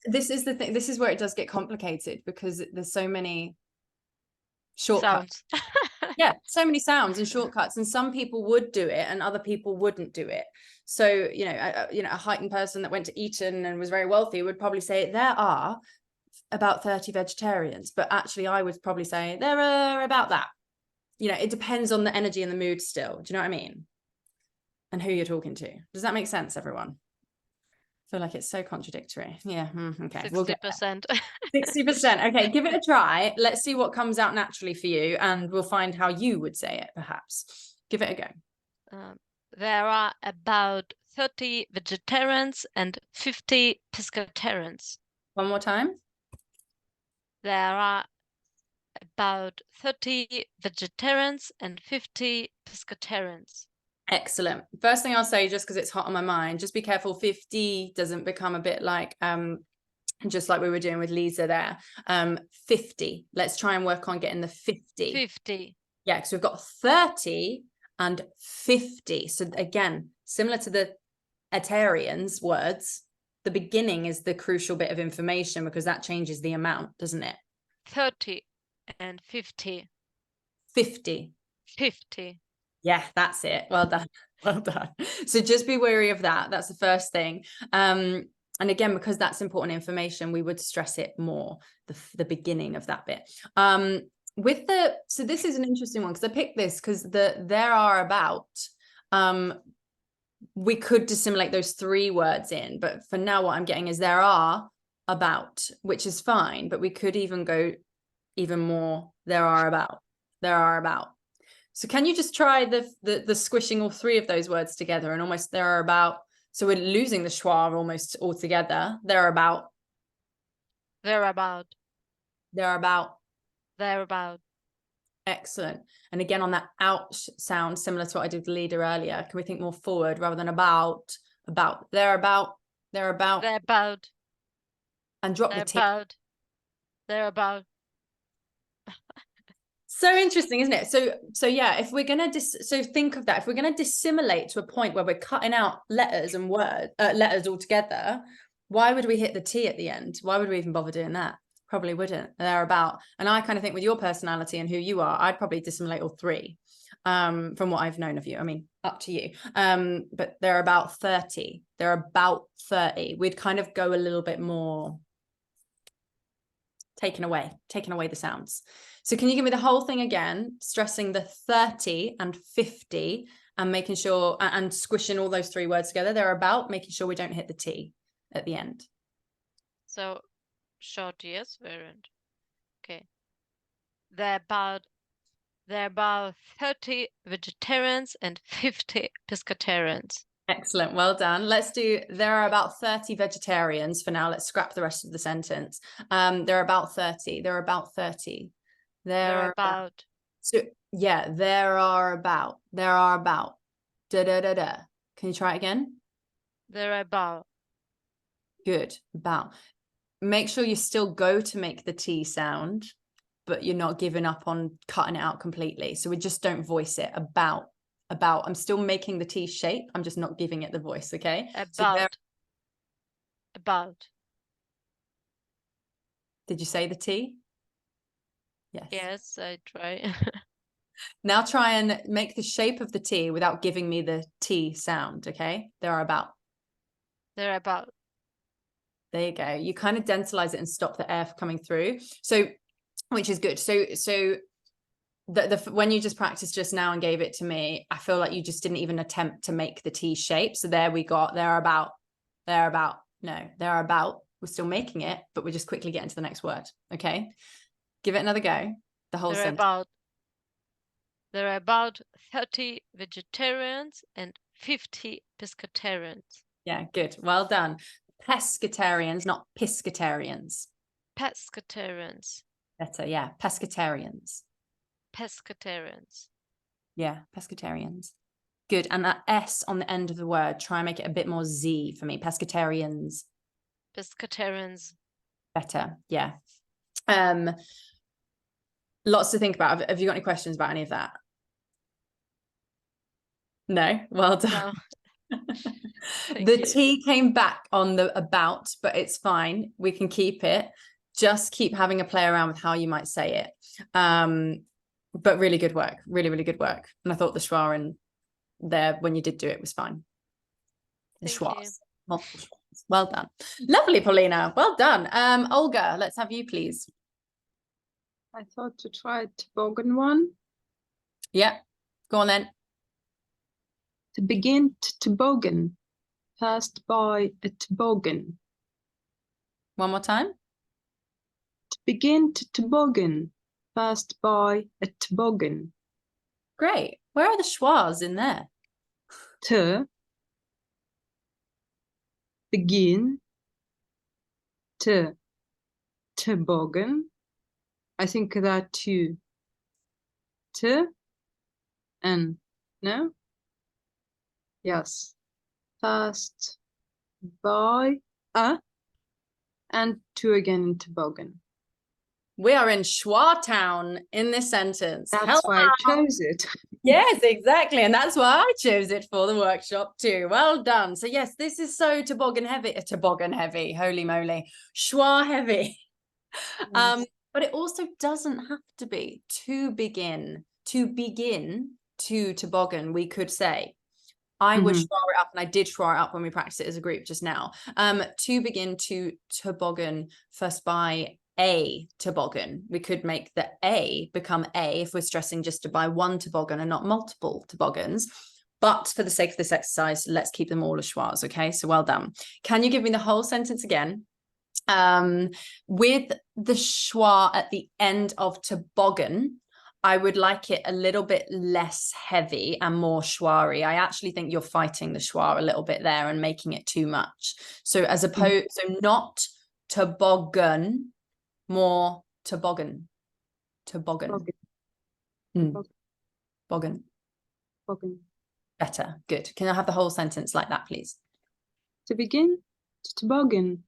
This is the thing. This is where it does get complicated, because there's so many shortcuts. Yeah, so many sounds and shortcuts, and some people would do it and other people wouldn't do it. So a heightened person that went to Eton and was very wealthy would probably say there are about 30 vegetarians, but actually I would probably say there are about that. It depends on the energy and the mood still. Do you know what I mean? And who you're talking to. Does that make sense, everyone? I feel like it's so contradictory. Yeah. Okay. 60%. 60%. Okay, give it a try. Let's see what comes out naturally for you, and we'll find how you would say it, perhaps. Give it a go. There are about 30 vegetarians and 50 pescatarians. One more time. There are about 30 vegetarians and 50 pescatarians. Excellent. First thing I'll say, just because it's hot on my mind, just be careful 50 doesn't become a bit like just like we were doing with Lisa there. 50. Let's try and work on getting the 50. 50. Yeah, because we've got 30 and 50. So again, similar to the Atarians words, the beginning is the crucial bit of information, because that changes the amount, doesn't it? 30 and 50. 50. 50. Yeah, that's it. Well done. Well done. So just be wary of that. That's the first thing. And again, because that's important information, we would stress it more, the beginning of that bit. So this is an interesting one, because I picked this because there are about, we could dissimulate those 3 words in, but for now what I'm getting is there are about, which is fine, but we could even go even more. There are about. So can you just try the squishing all 3 of those words together, and almost there are about, so we're losing the schwa almost altogether. There are about. Excellent. And again, on that out sound, similar to what I did with the leader earlier, can we think more forward rather than about? They're about. And drop the T. They're about. So interesting, isn't it? So yeah, if we're gonna think of that, if we're gonna dissimulate to a point where we're cutting out letters and letters altogether, why would we hit the T at the end? Why would we even bother doing that? Probably wouldn't. They're about. And I kind of think with your personality and who you are, I'd probably dissimulate all 3, from what I've known of you. I mean, up to you. But they're about 30. They're about 30. We'd kind of go a little bit more taking away the sounds. So can you give me the whole thing again, stressing the 30 and 50 and making sure, and squishing all those 3 words together. They're about, making sure we don't hit the T at the end. So short, yes, variant. Okay. They're about 30 vegetarians and 50 pescatarians. Excellent. Well done. Let's do, there are about 30 vegetarians for now. Let's scrap the rest of the sentence. There are about 30. There are about 30. There are about. So yeah, there are about. Da da da da. Can you try it again? There are about. Good. About. Make sure you still go to make the T sound, but you're not giving up on cutting it out completely. So we just don't voice it. About. About. I'm still making the T shape. I'm just not giving it the voice. Okay. So About. did you say the T? Yes. Yes, I try. Now try and make the shape of the T without giving me the T sound. Okay. There are about. They're about. There you go. You kind of dentalize it and stop the air coming through. So, which is good. So the when you just practiced just now and gave it to me, I feel like you just didn't even attempt to make the T shape. So there we got, they're about. No, they're about. We're still making it, but we're just quickly getting to the next word. Okay. Give it another go. The whole There sentence. are about 30 vegetarians and 50 pescatarians. Yeah, good. Well done. Pescatarians, not piscatarians. Pescatarians. Better, yeah. Pescatarians. Pescatarians. Yeah, pescatarians. Good. And that S on the end of the word, try and make it a bit more Z for me. Pescatarians. Pescatarians. Better, yeah. Lots to think about. Have you got any questions about any of that? No? Well done. No. The T came back on the about, but it's fine. We can keep it. Just keep having a play around with how you might say it. But really good work. Really, really good work. And I thought the schwa in there when you did do it was fine. The schwas. Well done. Lovely, Paulina. Well done. Olga, let's have you, please. I thought to try a toboggan one. Yeah. Go on then. To begin to toboggan, passed by a toboggan. One more time. To begin to toboggan, passed by a toboggan. Great. Where are the schwas in there? To begin to toboggan. I think that too. To and no. Yes. Passed by and to again in toboggan. We are in schwa town in this sentence. That's why I chose it. Yes, exactly. And that's why I chose it for the workshop too. Well done. So yes, this is so toboggan heavy, holy moly, schwa heavy. Yes. But it also doesn't have to be to begin to toboggan. We could say, I would schwa it up, and I did schwa it up when we practiced it as a group just now. To begin to toboggan first by a toboggan. We could make the A become A if we're stressing just to buy one toboggan and not multiple toboggans. But for the sake of this exercise, let's keep them all as schwas. Okay, so well done. Can you give me the whole sentence again? With the schwa at the end of toboggan, I would like it a little bit less heavy and more schwa-y. I actually think you're fighting the schwa a little bit there and making it too much. So as opposed, so not toboggan, more toboggan. Toboggan. Toboggan. Better. Good. Can I have the whole sentence like that, please? To begin to toboggan,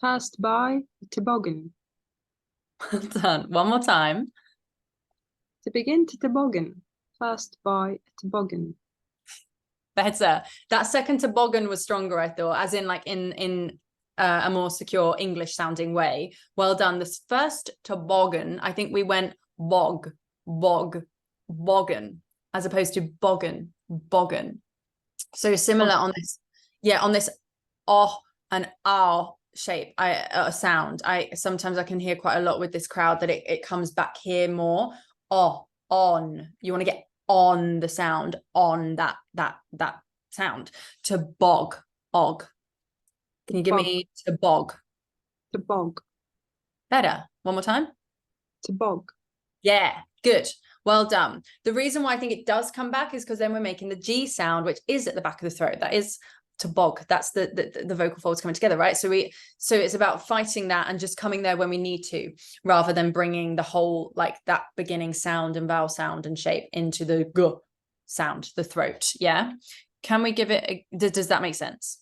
passed by a toboggan. Well done. One more time. To begin to toboggan, passed by a toboggan. Better. That second toboggan was stronger, I thought, as in like in a more secure English sounding way. Well done. This first toboggan, I think we went boggan, as opposed to boggin. So similar on this, on this oh and ow shape, sound. Sometimes I can hear quite a lot with this crowd that it comes back here more. Oh, on. You want to get on the sound, on that sound. To bog, og. Can you give me to bog? To bog. Better. One more time. To bog. Yeah, good. Well done. The reason why I think it does come back is because then we're making the G sound, which is at the back of the throat. That is to bog. That's the vocal folds coming together, right? So it's about fighting that and just coming there when we need to, rather than bringing the whole, like that beginning sound and vowel sound and shape into the g sound, the throat. Yeah. Can we give it does that make sense?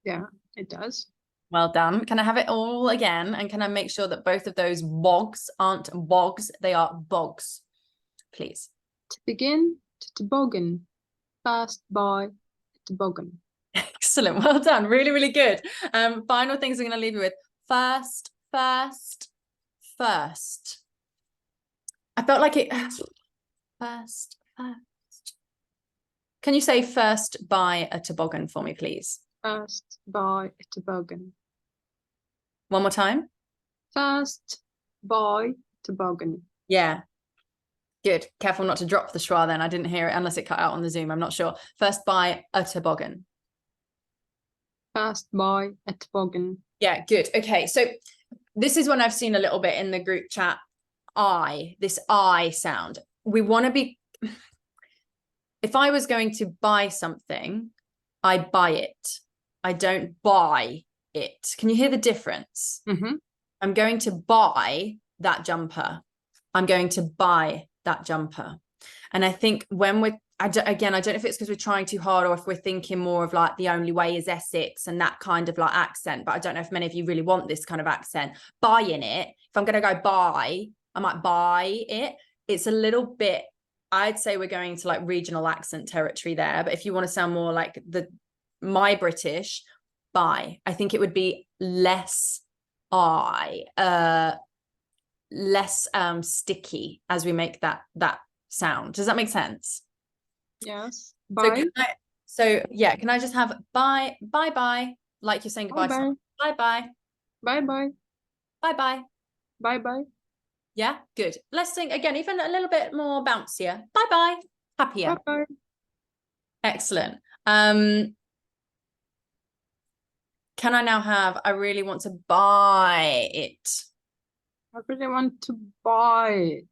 Yeah, it does. Well done. Can I have it all again? And can I make sure that both of those bogs aren't bogs, they are bogs, please? To begin to toboggan. Fast by a toboggan. Excellent. Well done. Really, really good. Final things I'm going to leave you with. First. I felt like it. First. Can you say first by a toboggan for me, please? Fast by a toboggan. One more time. Fast by toboggan. Yeah. Good. Careful not to drop the schwa then. I didn't hear it unless it cut out on the Zoom. I'm not sure. First by a toboggan. Fast by a toboggan. Yeah, good. Okay. So this is one I've seen a little bit in the group chat. This I sound. We want to be, if I was going to buy something, I buy it. I don't buy it. Can you hear the difference? Mm-hmm. I'm going to buy that jumper. I'm going to buy that jumper. And I think when we're, again, I don't know if it's because we're trying too hard or if we're thinking more of like the only way is Essex and that kind of like accent, but I don't know if many of you really want this kind of accent. Buying it, if I'm going to go buy, I might buy it. It's a little bit, I'd say we're going to like regional accent territory there, but if you want to sound more like my British, buy. I think it would be less less sticky as we make that sound. Does that make sense? Yes. Bye. So yeah, can I just have bye like you're saying goodbye Bye. to bye Bye. bye Bye. Bye. yeah, good. Let's sing again, even a little bit more bouncier. Bye happier. Bye. Excellent. Can I now have I really want to buy it? I really want to buy it.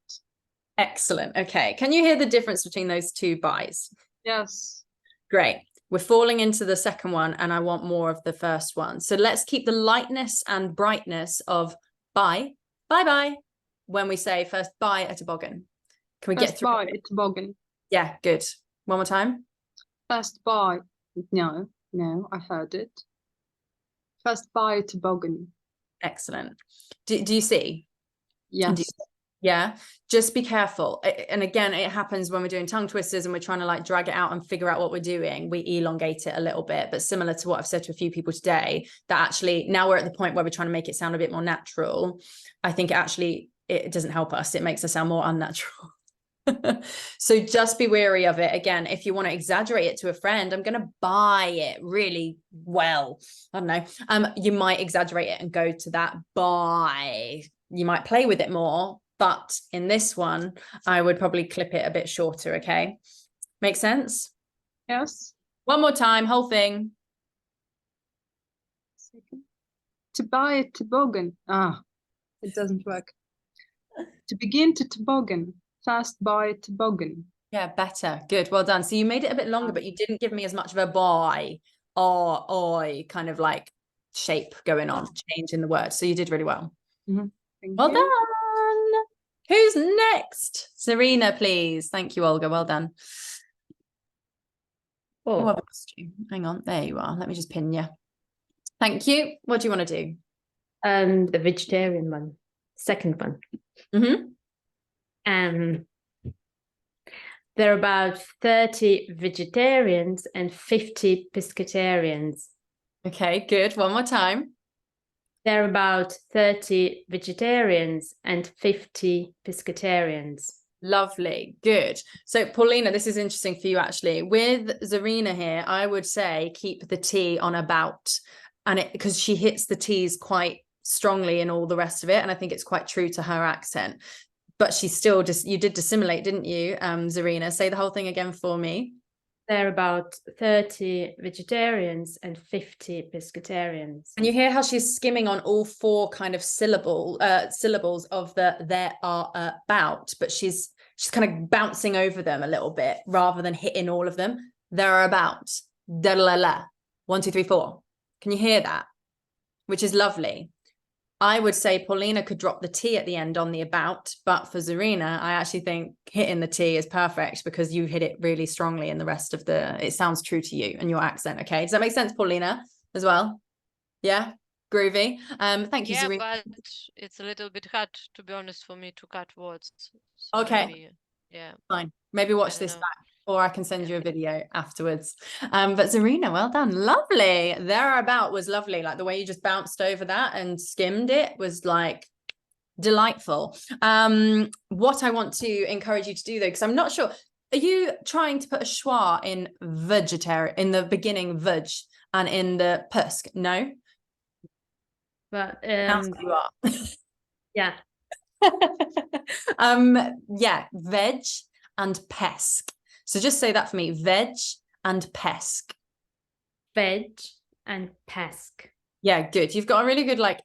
Excellent. Okay. Can you hear the difference between those two buys? Yes. Great. We're falling into the second one and I want more of the first one. So let's keep the lightness and brightness of bye when we say first buy a toboggan. Can we get through? Buy a toboggan. Yeah, good. One more time. First buy. No, I heard it. First buy a toboggan. Excellent. Do you see? Yes. Yeah, just be careful. And again, it happens when we're doing tongue twisters and we're trying to like drag it out and figure out what we're doing. We elongate it a little bit, but similar to what I've said to a few people today, that actually now we're at the point where we're trying to make it sound a bit more natural. I think it doesn't help us. It makes us sound more unnatural. So just be wary of it. Again, if you want to exaggerate it to a friend, I'm going to buy it really well. I don't know. You might exaggerate it and go to that buy. You might play with it more. But in this one, I would probably clip it a bit shorter, okay? Make sense? Yes. One more time, whole thing. To buy a toboggan. It doesn't work. To begin to toboggan. Fast buy a toboggan. Yeah, better. Good. Well done. So you made it a bit longer, but you didn't give me as much of a buy or oi kind of like shape going on, change in the word. So you did really well. Mm-hmm. Well done. Who's next? Serena, please. Thank you, Olga. Well done. Oh, I've lost you. Hang on. There you are. Let me just pin you. Thank you. What do you want to do? The vegetarian one. Second one. Mm-hmm. There are about 30 vegetarians and 50 pescatarians. Okay, good. One more time. There are about 30 vegetarians and 50 pescatarians. Lovely. Good. So Paulina, this is interesting for you actually. With Zarina here, I would say keep the T on about, and it because she hits the T's quite strongly in all the rest of it. And I think it's quite true to her accent. But she still you did dissimulate, didn't you, Zarina? Say the whole thing again for me. There are about 30 vegetarians and 50 pescatarians. And you hear how she's skimming on all four kind of syllables of the there are about, but she's kind of bouncing over them a little bit rather than hitting all of them. There are about da la la 1, 2, 3, 4. Can you hear that? Which is lovely. I would say Paulina could drop the T at the end on the about, but for Zarina, I actually think hitting the T is perfect because you hit it really strongly in the rest of it sounds true to you and your accent. Okay. Does that make sense, Paulina, as well? Yeah. Groovy. Thank you, Zarina. Yeah, but it's a little bit hard, to be honest, for me to cut words. So okay. Maybe, yeah. Fine. Maybe watch this back. or I can send you a video afterwards. But Zarina, well done. Lovely. Thereabout was lovely. Like the way you just bounced over that and skimmed it was like delightful. What I want to encourage you to do though, because I'm not sure, are you trying to put a schwa in vegetarian in the beginning veg and in the pusk? No? But Sounds like you are. yeah, yeah, veg and pesk. So just say that for me, veg and pesk. veg and pesk. Yeah, good. You've got a really good like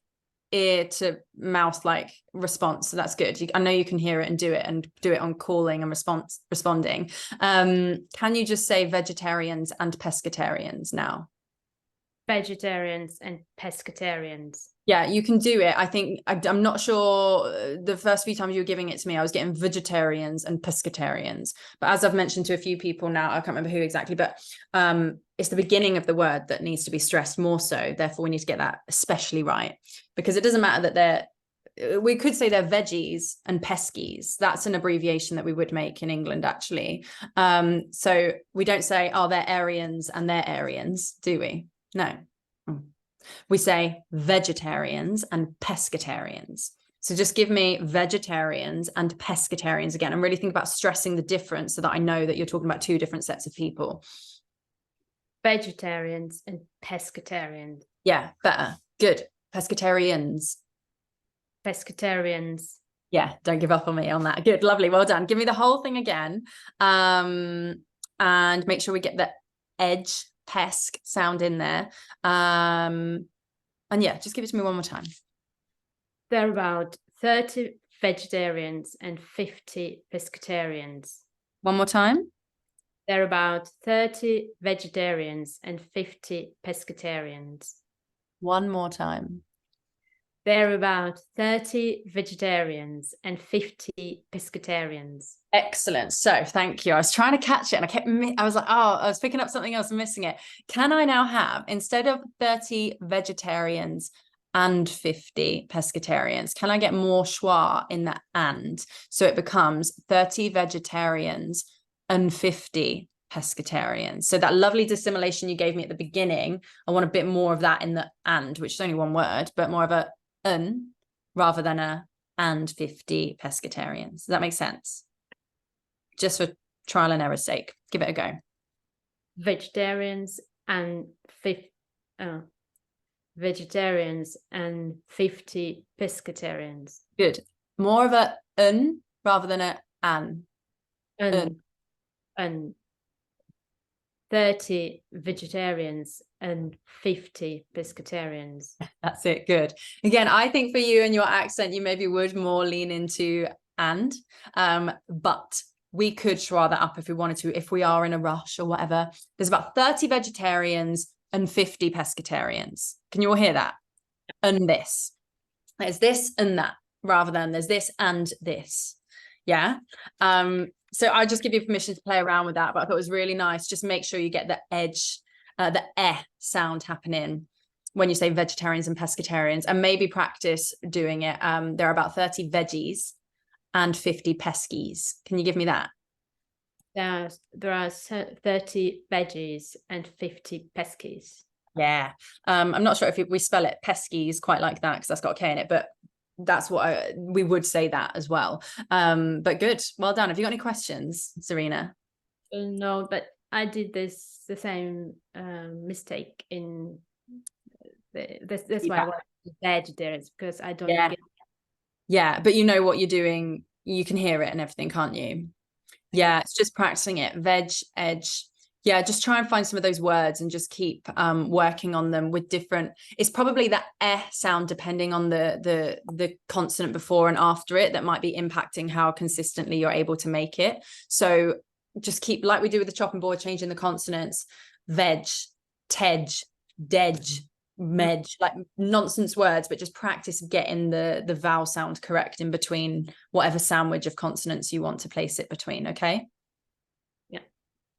ear to mouth like response, so that's good. I know you can hear it and do it on calling and responding. Can you just say vegetarians and pescatarians now? Vegetarians and pescatarians. Yeah, you can do it. I think I'm not sure. The first few times you were giving it to me, I was getting vegetarians and pescatarians. But as I've mentioned to a few people now, I can't remember who exactly, but it's the beginning of the word that needs to be stressed more so. Therefore, we need to get that especially right, because it doesn't matter that we could say they're veggies and peskies. That's an abbreviation that we would make in England, actually. So we don't say, oh, they're Aryans and they're Aryans, do we? No. We say vegetarians and pescatarians. So just give me vegetarians and pescatarians again, and really think about stressing the difference so that I know that you're talking about two different sets of people. Vegetarians and pescatarians. Yeah, better. Good. Pescatarians. Pescatarians. Yeah, don't give up on me on that. Good, lovely, well done. Give me the whole thing again. And make sure we get the edge pesk sound in there. And yeah, just give it to me one more time. There are about 30 vegetarians and 50 pescatarians. One more time. There are about 30 vegetarians and 50 pescatarians. One more time. There are about 30 vegetarians and 50 pescatarians. Excellent. So thank you. I was trying to catch it and I was like, oh, I was picking up something else and missing it. Can I now have, instead of 30 vegetarians and 50 pescatarians, can I get more schwa in that and? So it becomes 30 vegetarians and 50 pescatarians. So that lovely dissimilation you gave me at the beginning, I want a bit more of that in the and, which is only one word, but more of a rather than a and 50 pescatarians. Does that make sense? Just for trial and error's sake, give it a go. Vegetarians and 50 pescatarians. Good. More of a rather than a an. And 30 vegetarians and 50 pescatarians. That's it. Good. Again, I think for you and your accent, you maybe would more lean into and, but we could schwa that up if we wanted to, if we are in a rush or whatever. There's about 30 vegetarians and 50 pescatarians. Can you all hear that? And this. There's this and that, rather than there's this and this. Yeah. So I just give you permission to play around with that, but I thought it was really nice. Just make sure you get the edge, the sound happening when you say vegetarians and pescatarians, and maybe practice doing it. There are about 30 veggies and 50 peskies. Can you give me that? There are 30 veggies and 50 peskies. Yeah. I'm not sure if we spell it peskies quite like that, because that's got a K in it, but that's what we would say that as well. But good, well done. Have you got any questions, Zarina? No, but I did the same mistake in that's why I want vegetarians, because I don't get. Yeah, but you know what you're doing, you can hear it and everything, can't you? Yeah, it's just practicing it. Veg, edge. Yeah, just try and find some of those words and just keep working on them with different. It's probably that sound depending on the consonant before and after it that might be impacting how consistently you're able to make it. So just keep, like we do with the chopping board, changing the consonants. Veg, tej, dej, medj, like nonsense words, but just practice getting the vowel sound correct in between whatever sandwich of consonants you want to place it between. Okay.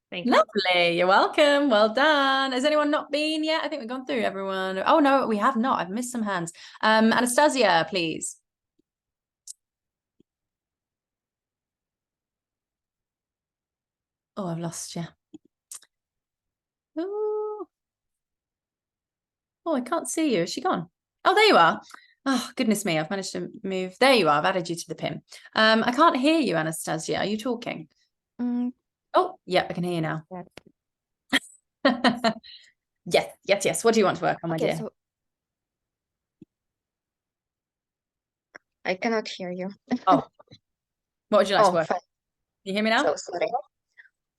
Thank you. Lovely. You're welcome. Well done. Has anyone not been yet? I think we've gone through everyone. Oh, no, we have not. I've missed some hands. Anastasia, please. Oh, I've lost you. Oh, I can't see you. Is she gone? Oh, there you are. Oh, goodness me. I've managed to move. There you are. I've added you to the pin. I can't hear you, Anastasia. Are you talking? Oh, yeah, I can hear you now. Yes. What do you want to work on, my dear? So I cannot hear you. Oh, what would you like to work on? Fine. Can you hear me now? So sorry.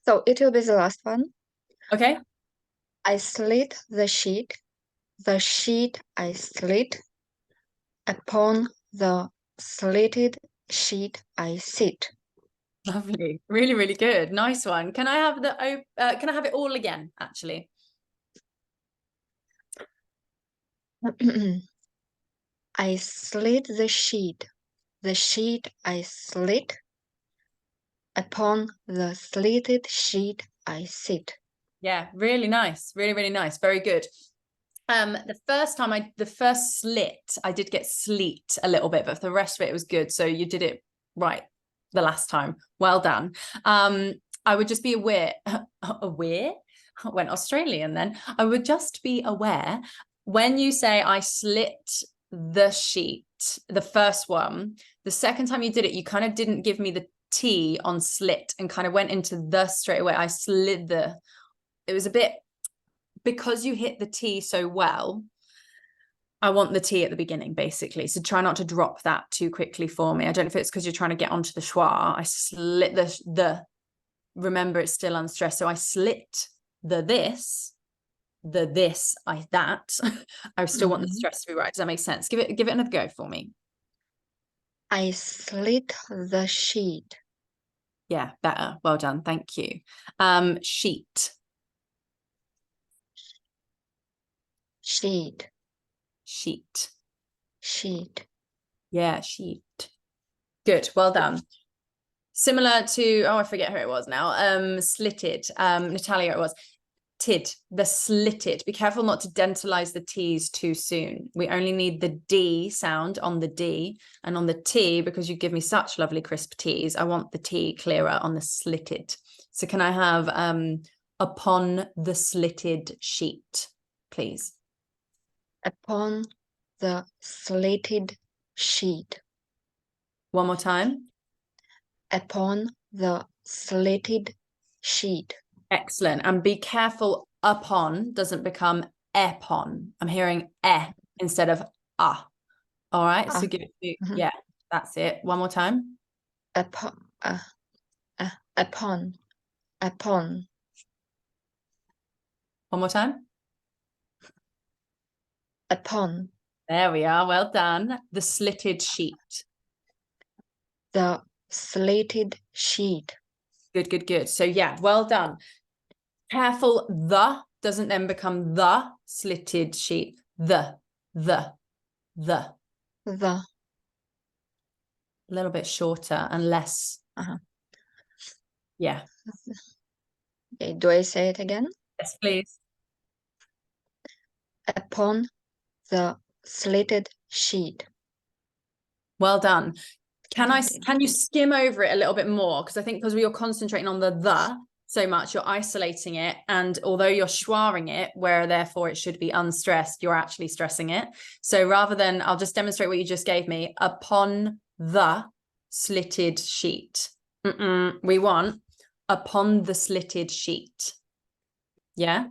So it will be the last one. Okay. I slit the sheet. The sheet I slit. Upon the slitted sheet I sit. Lovely. Really, really good. Nice one. Can I have can I have it all again, actually? I slit the sheet. The sheet I slit. Upon the slitted sheet I sit. Yeah, really nice. Really, really nice. Very good. The first slit, I did get sleet a little bit, but for the rest of it was good. So you did it right the last time. Well done. I would just be aware. I went Australian then. I would just be aware when you say I slit the sheet, the first one, the second time you did it, you kind of didn't give me the T on slit and kind of went into the straight away. I slid it was a bit, because you hit the T so well, I want the T at the beginning, basically. So try not to drop that too quickly for me. I don't know if it's because you're trying to get onto the schwa. I slit remember it's still unstressed. So I slit that. I still want the stress to be right. Does that make sense? Give it another go for me. I slit the sheet. Yeah, better. Well done. Thank you. Sheet. Sheet. Sheet. Sheet. Yeah, sheet. Good. Well done. Similar to, I forget who it was now. Slitted. Natalia, it was. Tid, the slitted. Be careful not to dentalize the T's too soon. We only need the D sound on the D, and on the T, because you give me such lovely crisp T's, I want the T clearer on the slitted. So can I have upon the slitted sheet, please? Upon the slitted sheet. One more time. Upon the slitted sheet. Excellent. And be careful, upon doesn't become epon. I'm hearing instead of ah. All right. So give it to, yeah, that's it. One more time. Upon. One more time. Upon. There we are. Well done. The slitted sheet. The slitted sheet. Good. So yeah, well done. Careful, the doesn't then become the slitted sheet. The. A little bit shorter and less. Yeah. Okay, do I say it again? Yes, please. Upon the slitted sheet. Well done. Can you skim over it a little bit more? Because I think because you're concentrating on the so much, you're isolating it. And although you're schwaring it, where therefore it should be unstressed, you're actually stressing it. So rather than, I'll just demonstrate what you just gave me. Upon the slitted sheet. We want upon the slitted sheet. Yeah.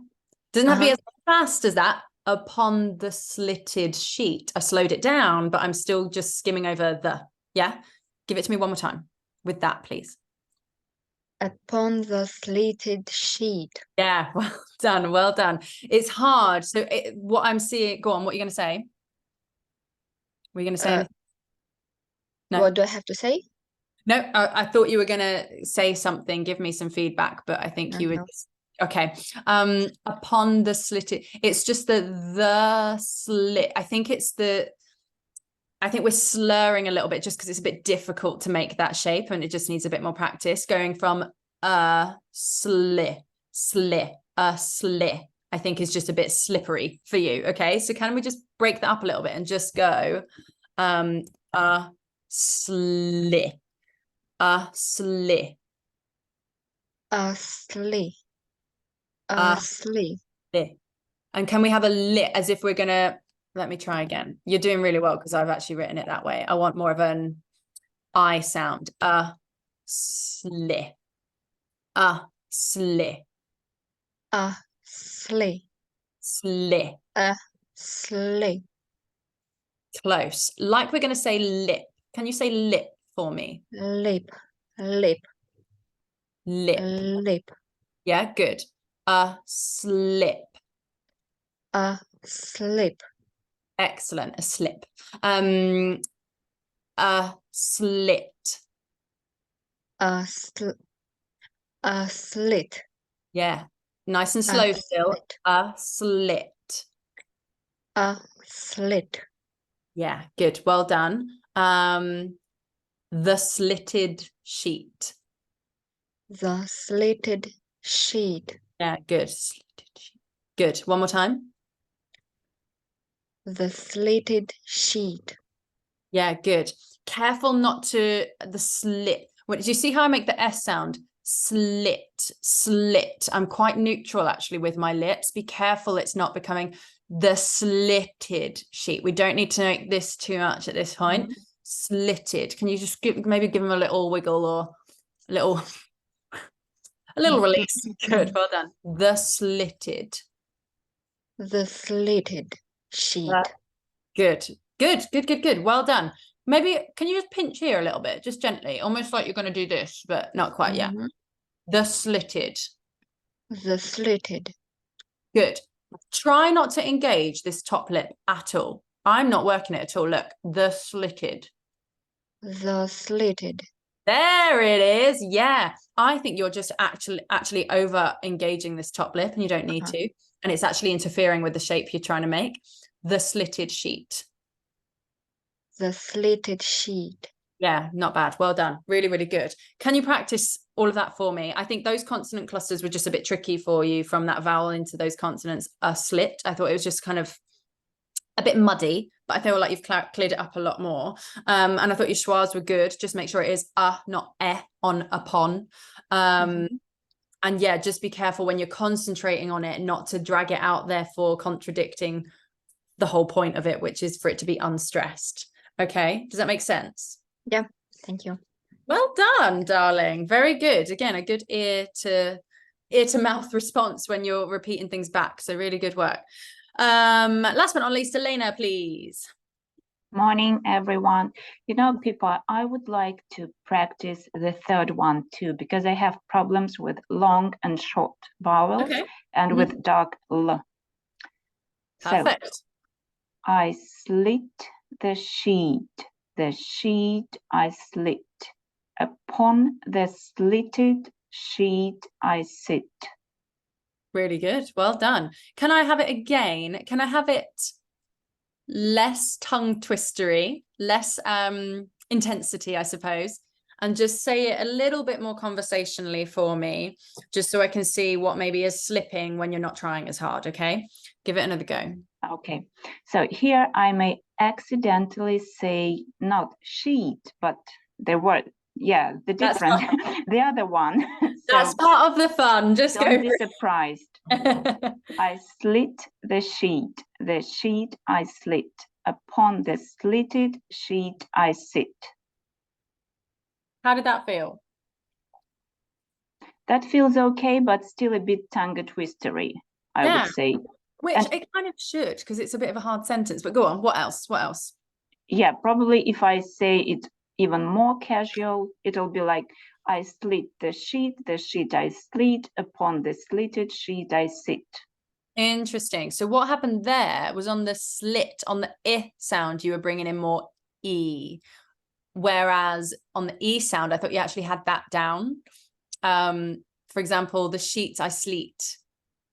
Doesn't have to be as fast as that. Upon the slitted sheet. I slowed it down, but I'm still just skimming over the. Yeah. Give it to me one more time with that, please. Upon the slitted sheet. Yeah. Well done. It's hard. So what I'm seeing, go on, what are you going to say? Were you going to say anything? No. What do I have to say? No, I thought you were going to say something, give me some feedback, but I think you would. Okay. Upon the slitted, it's just the slit. I think we're slurring a little bit just because it's a bit difficult to make that shape and it just needs a bit more practice. Going from slit, I think is just a bit slippery for you. Okay. So can we just break that up a little bit and just go slit. Asleep. Ah. Asleep. And can we have a lit as if we're gonna, let me try again. You're doing really well because I've actually written it that way. I want more of an I sound. Sli. Sli. Asleep. Sli. Asleep. Close. Like we're gonna say lip. Can you say lip for me? Lip. Lip. Lip. Lip. Yeah, good. Slip. Asleep. Excellent. A slip. Slit. Slit. Yeah. Nice and slow still. Slit. Slit. Yeah, good. Well done. The slitted sheet. The slitted sheet. Yeah, good. Slitted sheet. Good. One more time. The slitted sheet. Yeah, good. Careful not to the slit. Did you see how I make the S sound? Slit, slit. I'm quite neutral actually with my lips. Be careful it's not becoming the slitted sheet. We don't need to make this too much at this point. Slitted. Can you just maybe give them a little wiggle or a little release? Good, well done. The slitted. The slitted sheet. Good, good, good, good, good. Well done. Maybe can you just pinch here a little bit, just gently, almost like you're going to do this, but not quite yet. The slitted. The slitted. Good. Try not to engage this top lip at all. I'm not working it at all. Look, the slitted. The slitted. There it is. Yeah. I think you're just actually over engaging this top lip and you don't need to. And it's actually interfering with the shape you're trying to make. The slitted sheet. The slitted sheet. Yeah, not bad. Well done. Really, really good. Can you practice all of that for me? I think those consonant clusters were just a bit tricky for you from that vowel into those consonants. Slit. I thought it was just kind of a bit muddy, but I feel like you've cleared it up a lot more. And I thought your schwas were good. Just make sure it is not on upon. And yeah, just be careful when you're concentrating on it, not to drag it out, therefore contradicting the whole point of it, which is for it to be unstressed. Okay, does that make sense? Yeah, thank you. Well done, darling. Very good. Again, a good ear to mouth response when you're repeating things back. So really good work. Last but not least, Elena, please. Morning, everyone. You know, Pippa, I would like to practice the third one too, because I have problems with long and short vowels and with dark L. Perfect. So, I slit the sheet I slit. Upon the slitted sheet I sit. Really good. Well done. Can I have it again? Can I have it less tongue twistery, less intensity, I suppose, and just say it a little bit more conversationally for me, just so I can see what maybe is slipping when you're not trying as hard. Okay, give it another go. Okay, so here I may accidentally say not sheet, but the word, the different, the other one. That's part of the fun. Just don't be surprised. I slit the sheet I slit. Upon the slitted sheet I sit. How did that feel? That feels okay, but still a bit tongue twistery, I would say. Which it kind of should, because it's a bit of a hard sentence, but go on. What else? What else? Yeah, probably if I say it even more casual, it'll be like, I slit the sheet I slit, upon the slitted sheet I sit. Interesting. So what happened there was on the slit, on the I sound, you were bringing in more E. Whereas on the E sound, I thought you actually had that down. For example, the sheet I slit.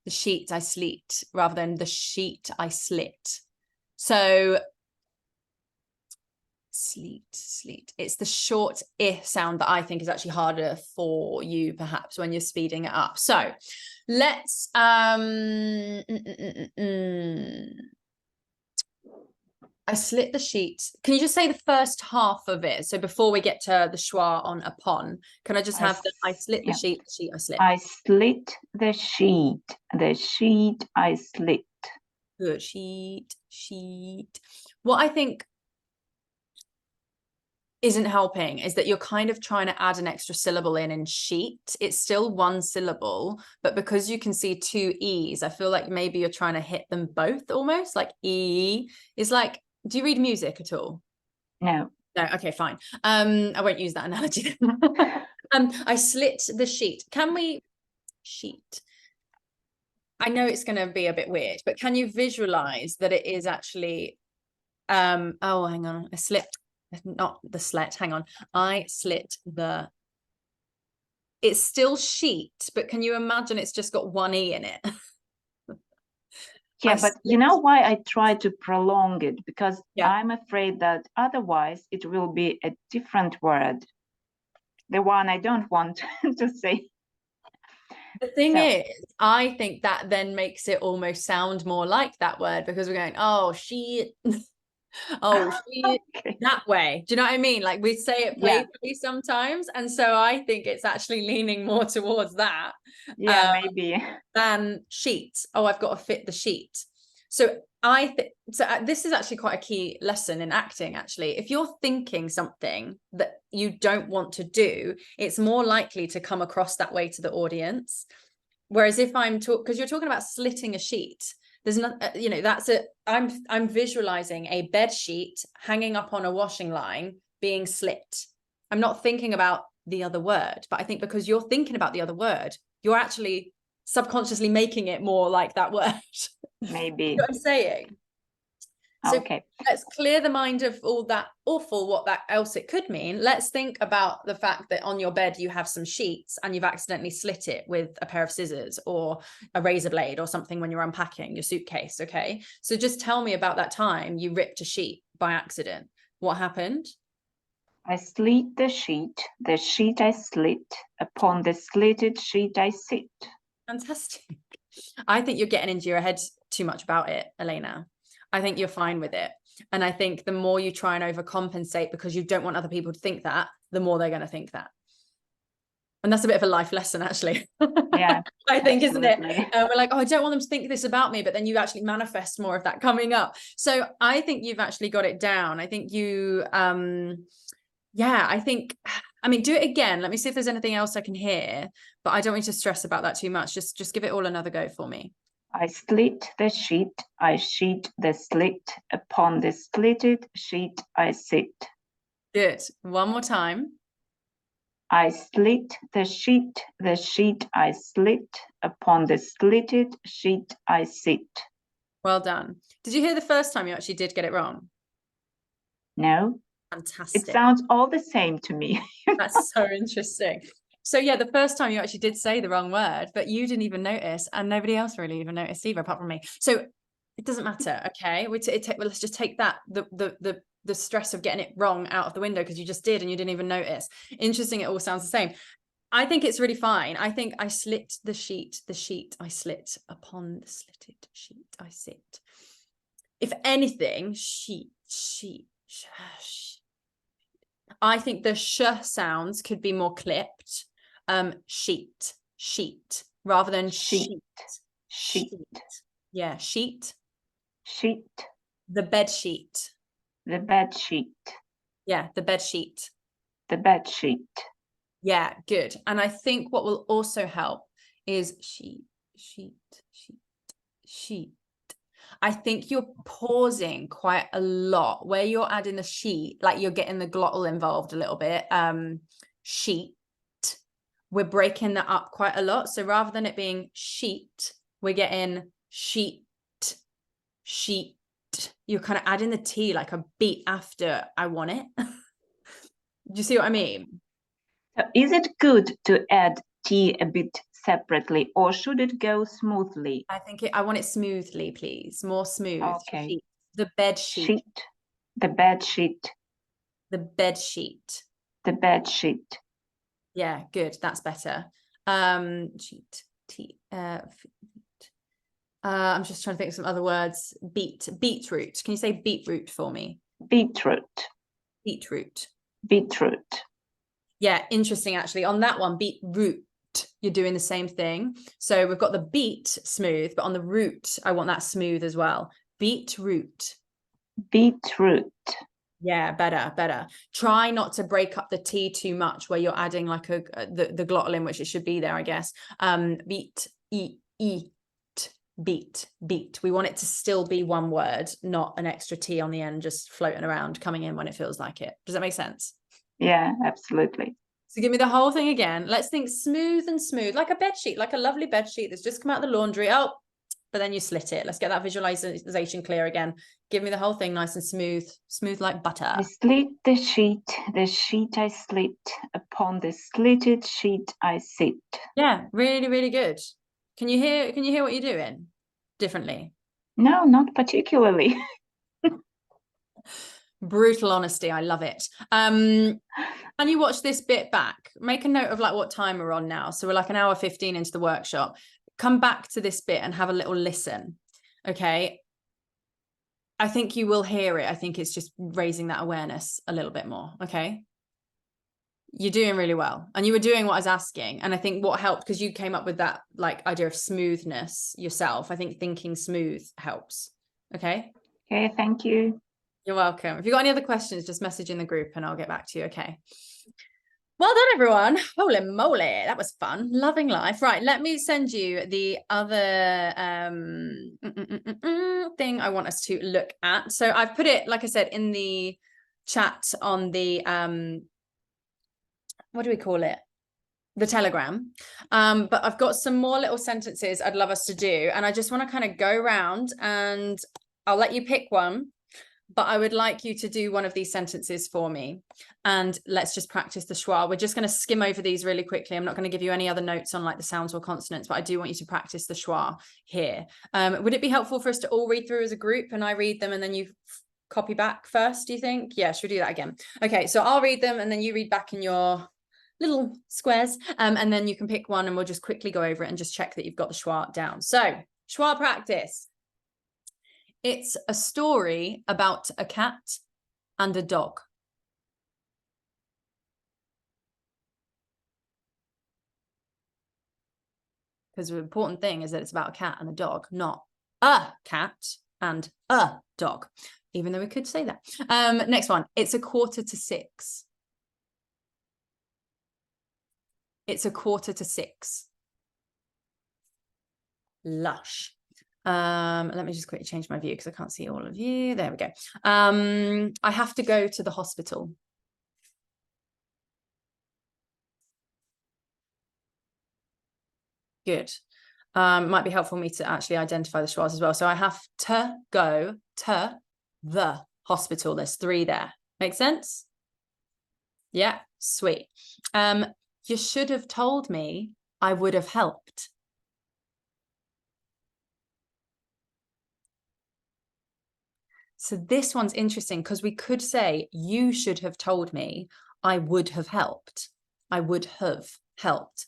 The sheet I slit, rather than the sheet I slit. So sleet. It's the short I sound that I think is actually harder for you, perhaps, when you're speeding it up. So let's I slit the sheet. Can you just say the first half of it? So before we get to the schwa on upon, can I just have I slit the sheet, the sheet I slit. I slit the sheet I slit. Good. Sheet. What I think isn't helping is that you're kind of trying to add an extra syllable in sheet. It's still one syllable, but because you can see two E's, I feel like maybe you're trying to hit them both almost. Like E is like, do you read music at all? No. No, okay, fine. I won't use that analogy. I slit the sheet. Can we sheet? I know it's going to be a bit weird, but can you visualize that it is actually oh, hang on, I slipped. Not the slit, hang on. I slit the, it's still sheet, but can you imagine it's just got one E in it? Yeah, but you know why I try to prolong it? Because I'm afraid that otherwise it will be a different word. The one I don't want to say. The thing is, I think that then makes it almost sound more like that word because we're going, oh, she... oh, she that way. Do you know what I mean? Like we say it playfully sometimes, and so I think it's actually leaning more towards that. Maybe than sheet. Oh, I've got to fit the sheet. So I think this is actually quite a key lesson in acting. Actually, if you're thinking something that you don't want to do, it's more likely to come across that way to the audience. Whereas if I'm because you're talking about slitting a sheet. There's not, you know, that's it. I'm visualizing a bed sheet hanging up on a washing line being slit. I'm not thinking about the other word, but I think because you're thinking about the other word, you're actually subconsciously making it more like that word. Maybe. You know what I'm saying? So okay, let's clear the mind of all that awful, what that else it could mean. Let's think about the fact that on your bed you have some sheets and you've accidentally slit it with a pair of scissors or a razor blade or something when you're unpacking your suitcase. Okay, so just tell me about that time you ripped a sheet by accident. What happened? I slit the sheet I slit, upon the slitted sheet I sit. Fantastic. I think you're getting into your head too much about it, Elena. I think you're fine with it. And I think the more you try and overcompensate because you don't want other people to think that, the more they're going to think that. And that's a bit of a life lesson, actually. Yeah, I think, absolutely. isn't it? We're like, oh, I don't want them to think this about me, but then you actually manifest more of that coming up. So I think you've actually got it down. I think you, I think, I mean, do it again. Let me see if there's anything else I can hear, but I don't want you to stress about that too much. Just give it all another go for me. I slit the sheet, I sheet the slit, upon the slitted sheet I sit. Good. One more time. I slit the sheet I slit, upon the slitted sheet I sit. Well done. Did you hear the first time you actually did get it wrong? No. Fantastic. It sounds all the same to me. That's so interesting. So yeah, the first time you actually did say the wrong word, but you didn't even notice, and nobody else really even noticed either, apart from me. So it doesn't matter. Okay, let's just take that the stress of getting it wrong out of the window because you just did and you didn't even notice. Interesting. It all sounds the same. I think it's really fine. I think I slit the sheet I slit, upon the slitted sheet I sit. If anything, sheet. I think the sh sounds could be more clipped. Sheet, rather than sheet. Yeah, sheet. The bed sheet. The bed sheet. Yeah, the bed sheet. The bed sheet. Yeah, good. And I think what will also help is sheet. I think you're pausing quite a lot where you're adding the sheet, like you're getting the glottal involved a little bit. Sheet. We're breaking that up quite a lot. So rather than it being sheet, we're getting sheet. You're kind of adding the T like a beat after I want it. Do you see what I mean? So is it good to add T a bit separately, or should it go smoothly? I think I want it smoothly, please. More smooth. Okay. Sheet. The bed sheet. The bed sheet. The bed sheet. The bed sheet. Yeah, good. That's better. Sheet. T. I'm just trying to think of some other words. Beetroot. Can you say beetroot for me? Beetroot. Beetroot. Beetroot. Yeah, interesting actually. On that one, beetroot, you're doing the same thing. So we've got the beat smooth, but on the root, I want that smooth as well. Beetroot. Beetroot. Yeah, better. Try not to break up the T too much where you're adding like the glottal in, which it should be there, I guess. Beat, beat. We want it to still be one word, not an extra T on the end, just floating around, coming in when it feels like it. Does that make sense? Yeah, absolutely. So give me the whole thing again. Let's think smooth and smooth, like a bed sheet, like a lovely bed sheet that's just come out of the laundry. Oh, but then you slit it. Let's get that visualization clear again. Give me the whole thing nice and smooth like butter. I slit the sheet I slit, upon the slitted sheet I sit. Yeah, really, really good. Can you hear what you're doing differently? No, not particularly. Brutal honesty. I love it. Can you watch this bit back? Make a note of like what time we're on now. So we're like an hour 15 into the workshop. Come back to this bit and have a little listen. Okay. I think you will hear it. I think it's just raising that awareness a little bit more. Okay. You're doing really well. And you were doing what I was asking. And I think what helped, because you came up with that like idea of smoothness yourself. I think thinking smooth helps. Okay. Okay, thank you. You're welcome. If you've got any other questions, just message in the group and I'll get back to you. Okay. Well done, everyone. Holy moly. That was fun. Loving life. Right. Let me send you the other thing I want us to look at. So I've put it, like I said, in the chat on the, what do we call it? The Telegram. But I've got some more little sentences I'd love us to do. And I just want to kind of go around and I'll let you pick one. But I would like you to do one of these sentences for me. And let's just practice the schwa. We're just going to skim over these really quickly. I'm not going to give you any other notes on like the sounds or consonants, but I do want you to practice the schwa here. Would it be helpful for us to all read through as a group and I read them and then you copy back first, do you think? Yeah, should we do that again? Okay, so I'll read them and then you read back in your little squares. And then you can pick one and we'll just quickly go over it and just check that you've got the schwa down. So schwa practice. It's a story about a cat and a dog. Because the important thing is that it's about a cat and a dog, not a cat and a dog, even though we could say that. Next one, it's 5:45. It's 5:45. Lush. Let me just quickly change my view because I can't see all of you. There we go. I have to go to the hospital. Good. Might be helpful for me to actually identify the schwas as well. So I have to go to the hospital. There's 3 there. Make sense? Yeah, sweet. You should have told me. I would have helped. So this one's interesting because we could say, you should have told me, I would have helped. I would have helped.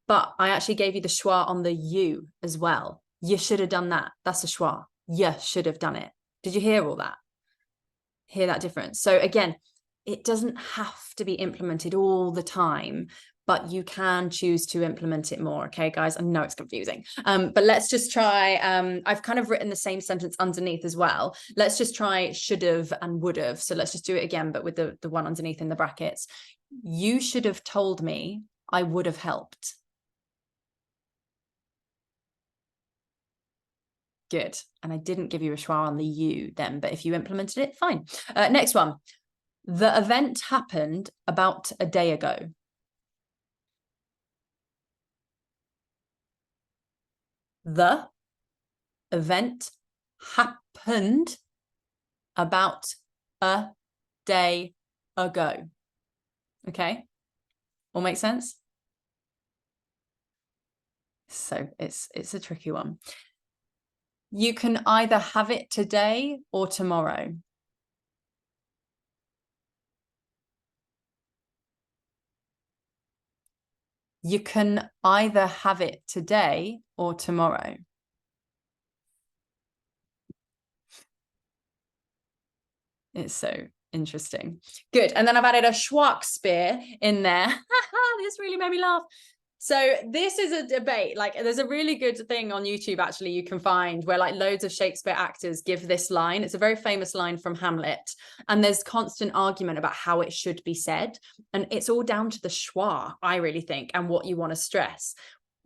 But I actually gave you the schwa on the you as well. You should have done that. That's a schwa. You should have done it. Did you hear all that? Hear that difference? So again, it doesn't have to be implemented all the time, but you can choose to implement it more. Okay, guys, I know it's confusing, but let's just try. I've kind of written the same sentence underneath as well. Let's just try should have and would have. So let's just do it again, but with the one underneath in the brackets. You should have told me, I would have helped. Good. And I didn't give you a schwa on the you then, but if you implemented it, fine. Next one. The event happened about a day ago. The event happened about a day ago. Okay. All make sense? So it's a tricky one. You can either have it today or tomorrow. You can either have it today or tomorrow. It's so interesting. Good. And then I've added a Schwarzbier in there. This really made me laugh. So this is a debate. Like, there's a really good thing on YouTube, actually, you can find where like loads of Shakespeare actors give this line. It's a very famous line from Hamlet. And there's constant argument about how it should be said. And it's all down to the schwa, I really think, and what you want to stress.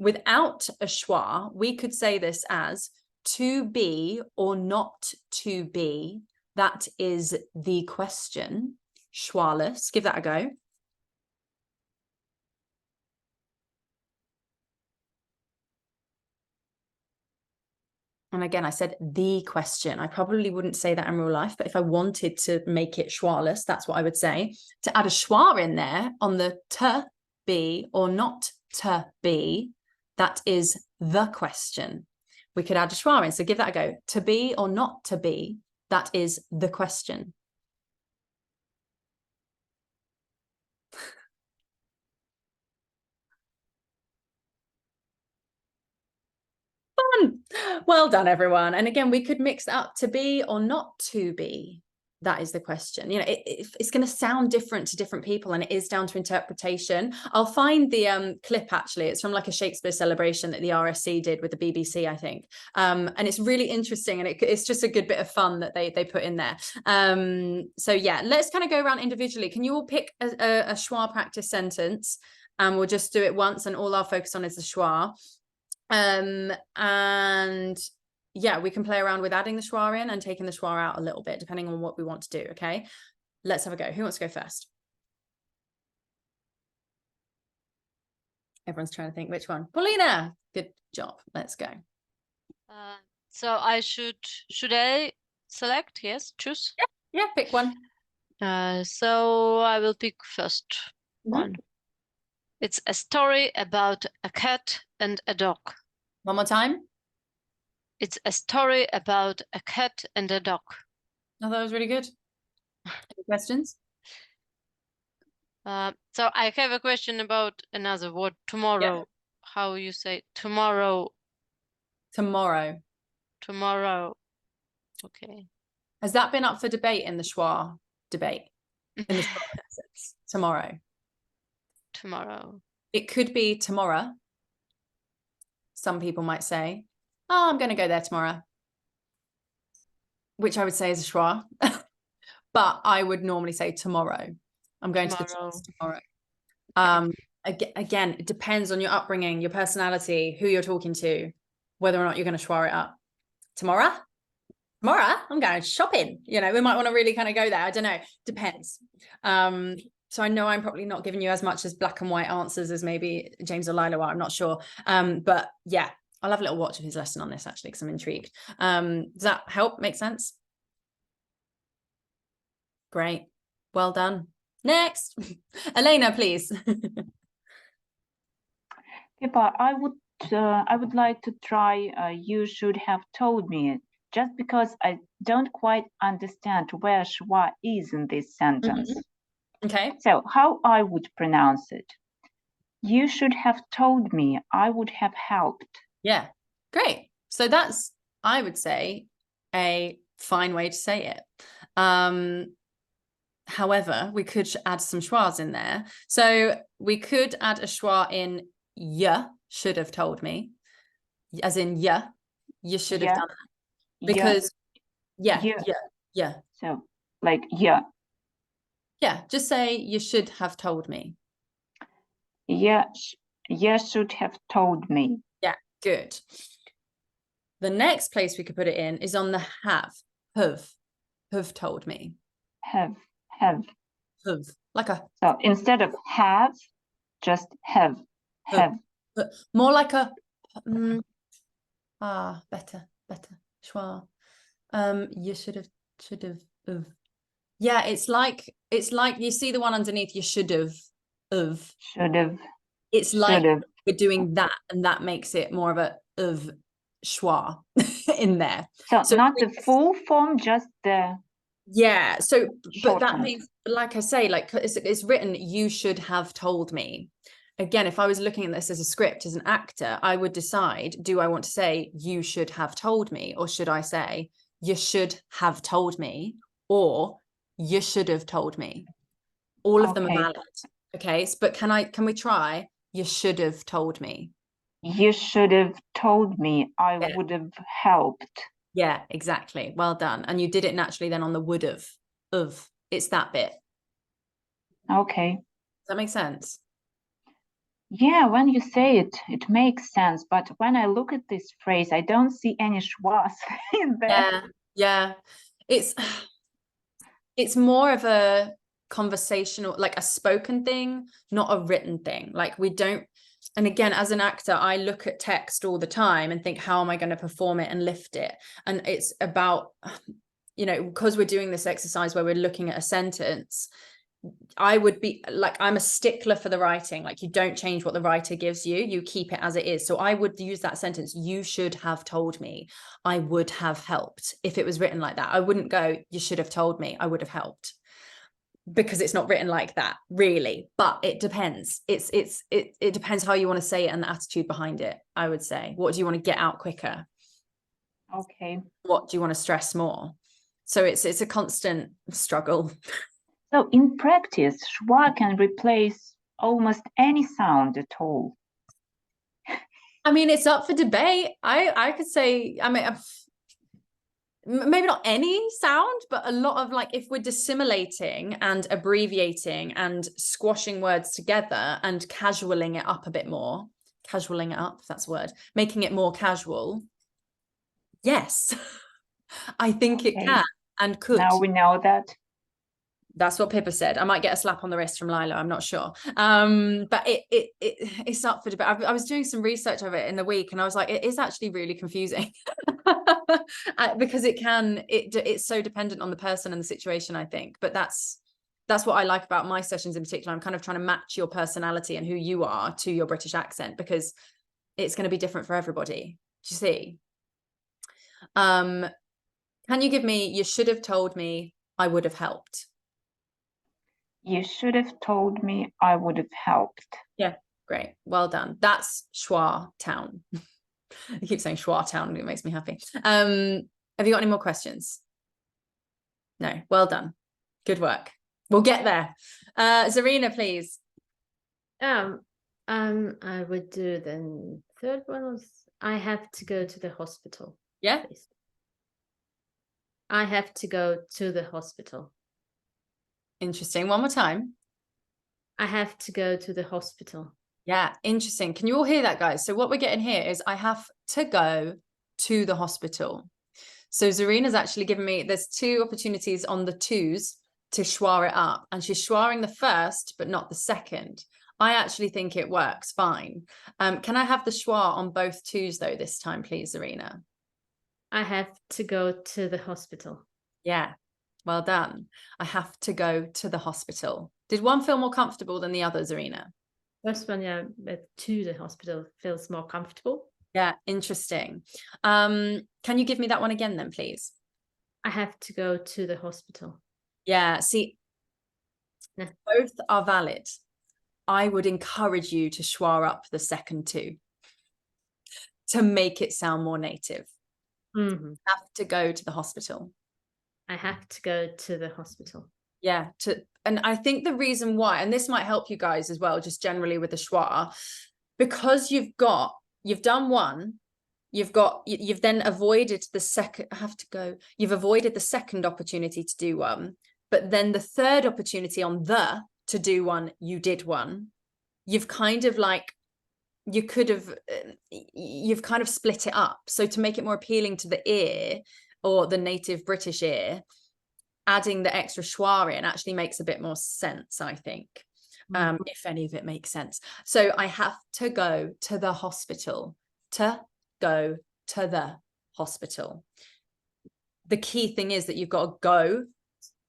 Without a schwa, we could say this as to be or not to be. That is the question. Schwaless. Give that a go. And again, I said the question. I probably wouldn't say that in real life, but if I wanted to make it schwaless, that's what I would say. To add a schwa in there on the to be or not to be, that is the question. We could add a schwa in, so give that a go. To be or not to be, that is the question. Fun. Well done, everyone. And again, we could mix that up, to be or not to be. That is the question. You know, it's going to sound different to different people, and it is down to interpretation. I'll find the clip, actually. It's from like a Shakespeare celebration that the RSC did with the BBC, I think. And it's really interesting, and it's just a good bit of fun that they put in there. So yeah, let's kind of go around individually. Can you all pick a schwa practice sentence, and we'll just do it once, and all I'll focus on is the schwa. And yeah, we can play around with adding the schwa in and taking the schwa out a little bit, depending on what we want to do. Okay, let's have a go. Who wants to go first? Everyone's trying to think which one. Paulina, good job. Let's go. So I should I select? Yes, choose. Yeah, pick one. So I will pick first one. It's a story about a cat and a dog. One more time. It's a story about a cat and a dog. I thought it was really good. Any questions? So I have a question about another word, tomorrow. Yeah. How you say tomorrow? Tomorrow. Tomorrow. Okay. Has that been up for debate in the schwa debate? In the schwa lessons? Tomorrow. Tomorrow. It could be tomorrow. Some people might say, oh, I'm going to go there tomorrow, which I would say is a schwa. But I would normally say tomorrow. I'm going to the class tomorrow. Again, it depends on your upbringing, your personality, who you're talking to, whether or not you're going to schwa it up. Tomorrow? Tomorrow? I'm going shopping. You know, we might want to really kind of go there. I don't know. Depends. So I know I'm probably not giving you as much as black and white answers as maybe James or Lila are. I'm not sure. But yeah, I'll have a little watch of his lesson on this, actually, because I'm intrigued. Does that help? Make sense? Great. Well done. Next. Elena, please. Pippa, I would like to try you should have told me, just because I don't quite understand where schwa is in this sentence. Okay. So how I would pronounce it? You should have told me, I would have helped. Yeah, great. So that's, I would say, a fine way to say it. However, we could add some schwas in there. So we could add a schwa in you should have told me, as in you should have done that. Because yeah. So like yeah, just say you should have told me. Yeah, you should have told me. Yeah, good. The next place we could put it in is on the have told me. Have. Like a. So instead of have, just have. More like a. Better. Schwa. You should have. Yeah, it's like you see the one underneath. You should have. It's like we're doing that, and that makes it more of a of schwa in there. So not the full form, just the. Yeah. So, but that means, like I say, like it's written, you should have told me. Again, if I was looking at this as a script, as an actor, I would decide, do I want to say you should have told me, or should I say you should have told me, or you should have told me. All of them are valid. Okay, but can we try? You should have told me. You should have told me. I would have helped. Yeah, exactly. Well done. And you did it naturally then on the would have. Of. It's that bit. Okay. Does that make sense? Yeah, when you say it, it makes sense. But when I look at this phrase, I don't see any schwas in there. Yeah. It's more of a conversational, like a spoken thing, not a written thing. Like we don't, and again, as an actor, I look at text all the time and think, how am I going to perform it and lift it? And it's about, you know, because we're doing this exercise where we're looking at a sentence, I would be like, I'm a stickler for the writing. Like you don't change what the writer gives you, you keep it as it is. So I would use that sentence, you should have told me, I would have helped. If it was written like that, I wouldn't go, you should have told me, I would have helped. Because it's not written like that, really. But it depends. It depends how you want to say it and the attitude behind it, I would say. What do you want to get out quicker? Okay. What do you want to stress more? So it's a constant struggle. So in practice, schwa can replace almost any sound at all. I mean, it's up for debate. I could say, I mean, maybe not any sound, but a lot of, like, if we're dissimilating and abbreviating and squashing words together and casualing it up a bit more, casualing it up, if that's a word, making it more casual. Yes, I think it can and could. Now we know that. That's what Pippa said. I might get a slap on the wrist from Lila, I'm not sure. But it's up for debate. I was doing some research of it in the week and I was like, it is actually really confusing because it's so dependent on the person and the situation, I think. But that's what I like about my sessions in particular. I'm kind of trying to match your personality and who you are to your British accent, because it's going to be different for everybody. Do you see? Can you give me, you should have told me, I would have helped. You should have told me, I would have helped. Yeah, great. Well done. That's Schwa Town. I keep saying Schwa Town, it makes me happy. Have you got any more questions? No, well done. Good work. We'll get there. Zarina, please. I would do the third one was, I have to go to the hospital. Yeah. Please. I have to go to the hospital. Interesting. One more time. I have to go to the hospital. Yeah, interesting. Can you all hear that, guys? So what we're getting here is I have to go to the hospital. So Zarina's actually given me, there's 2 opportunities on the 2s to schwa it up, and she's schwaring the first, but not the second. I actually think it works fine. Can I have the schwa on both 2s though this time, please, Zarina? I have to go to the hospital. Yeah. Well done. I have to go to the hospital. Did one feel more comfortable than the other, Zarina? First one, yeah, to the hospital feels more comfortable. Yeah, interesting. Can you give me that one again then, please? I have to go to the hospital. Yeah, see, both are valid. I would encourage you to schwa up the second 2 to make it sound more native. Mm-hmm. Have to go to the hospital. I have to go to the hospital. Yeah, and I think the reason why, and this might help you guys as well, just generally with the schwa, because you've done one, you've then avoided the second, you've avoided the second opportunity to do one, but then the third opportunity to do one, you did one. You've kind of like, you've kind of split it up. So to make it more appealing to the ear, or the native British ear, adding the extra schwa in actually makes a bit more sense, I think, if any of it makes sense. So I have to go to the hospital. To go to the hospital. The key thing is that you've got to go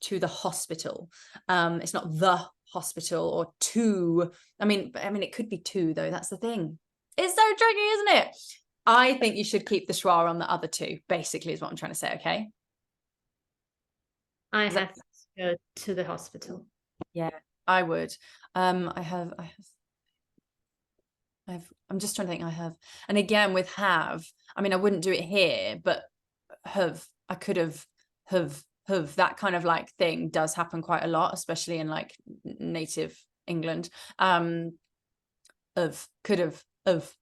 to the hospital. It's not the hospital or to. I mean, it could be to, though. That's the thing. It's so tricky, isn't it? I think you should keep the schwa on the other 2, basically, is what I'm trying to say, okay? I have to go to the hospital. Yeah, I would. I'm just trying to think. And again, with have, I mean, I wouldn't do it here, but I could have that kind of like thing does happen quite a lot, especially in like native England. Of could have, of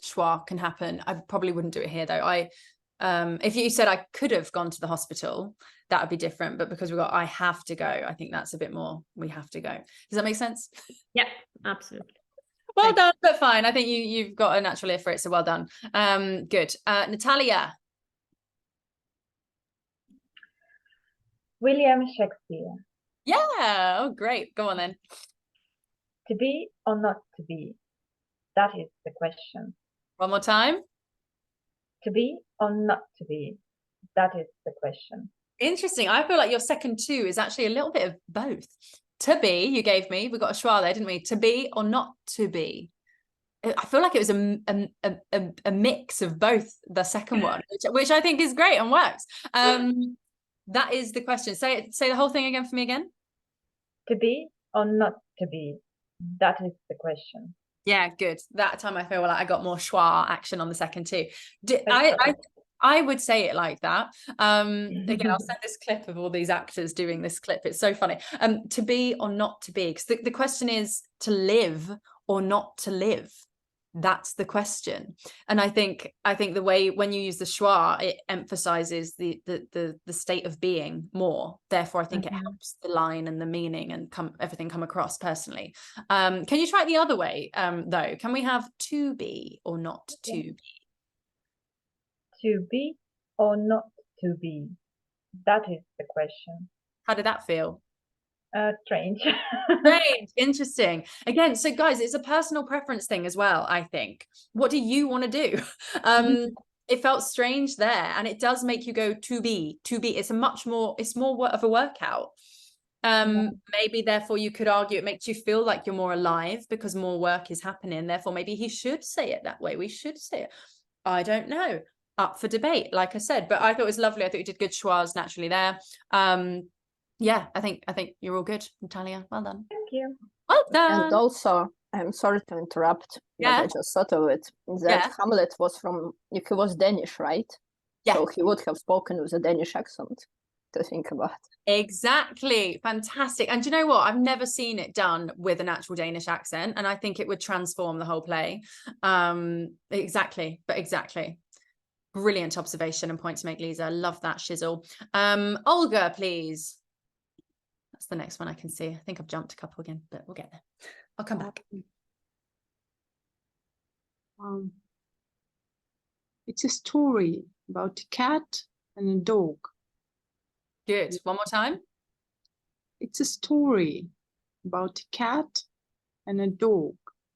schwa can happen. I probably wouldn't do it here though. If you said I could have gone to the hospital, that would be different. But because I have to go, I think that's a bit more, we have to go. Does that make sense? Yeah, absolutely. Well done, but fine. I think you've got a natural ear for it, so well done. Good. Natalia. William Shakespeare. Yeah. Oh, great. Go on then. To be or not to be? That is the question. One more time. To be or not to be? That is the question. Interesting. I feel like your second two is actually a little bit of both. To be, you gave me. We got a schwa there, didn't we? To be or not to be? I feel like it was a mix of both, the second one, which I think is great and works. That is the question. Say the whole thing again for me again. To be or not to be? That is the question. Yeah, good. That time I feel like I got more schwa action on the second two. I would say it like that. Again, I'll send this clip of all these actors doing this clip. It's so funny. To be or not to be? Because the question is to live or not to live. That's the question. And I think the way when you use the schwa, it emphasizes the state of being more. Therefore, I think it helps the line and the meaning and everything come across personally. Can you try it the other way though? Can we have to be or not to be? To be or not to be? That is the question. How did that feel? Strange. Strange. Interesting. Again, so guys, it's a personal preference thing as well, I think. What do you want to do? It felt strange there, and it does make you go to be. It's more of a workout. Maybe therefore you could argue it makes you feel like you're more alive because more work is happening. Therefore, maybe he should say it that way. We should say it. I don't know. Up for debate, like I said, but I thought it was lovely. I thought you did good schwas naturally there. Yeah, I think you're all good, Natalia. Well done. Thank you. Well done. And also, I'm sorry to interrupt, but I just thought of it, that Hamlet was Danish, right? Yeah. So he would have spoken with a Danish accent, to think about. Exactly. Fantastic. And do you know what? I've never seen it done with an actual Danish accent, and I think it would transform the whole play. Exactly. Brilliant observation and point to make, Lisa. Love that shizzle. Olga, please. That's the next one I can see. I think I've jumped a couple again, but we'll get there. I'll come back. It's a story about a cat and a dog. Good. One more time. It's a story about a cat and a dog.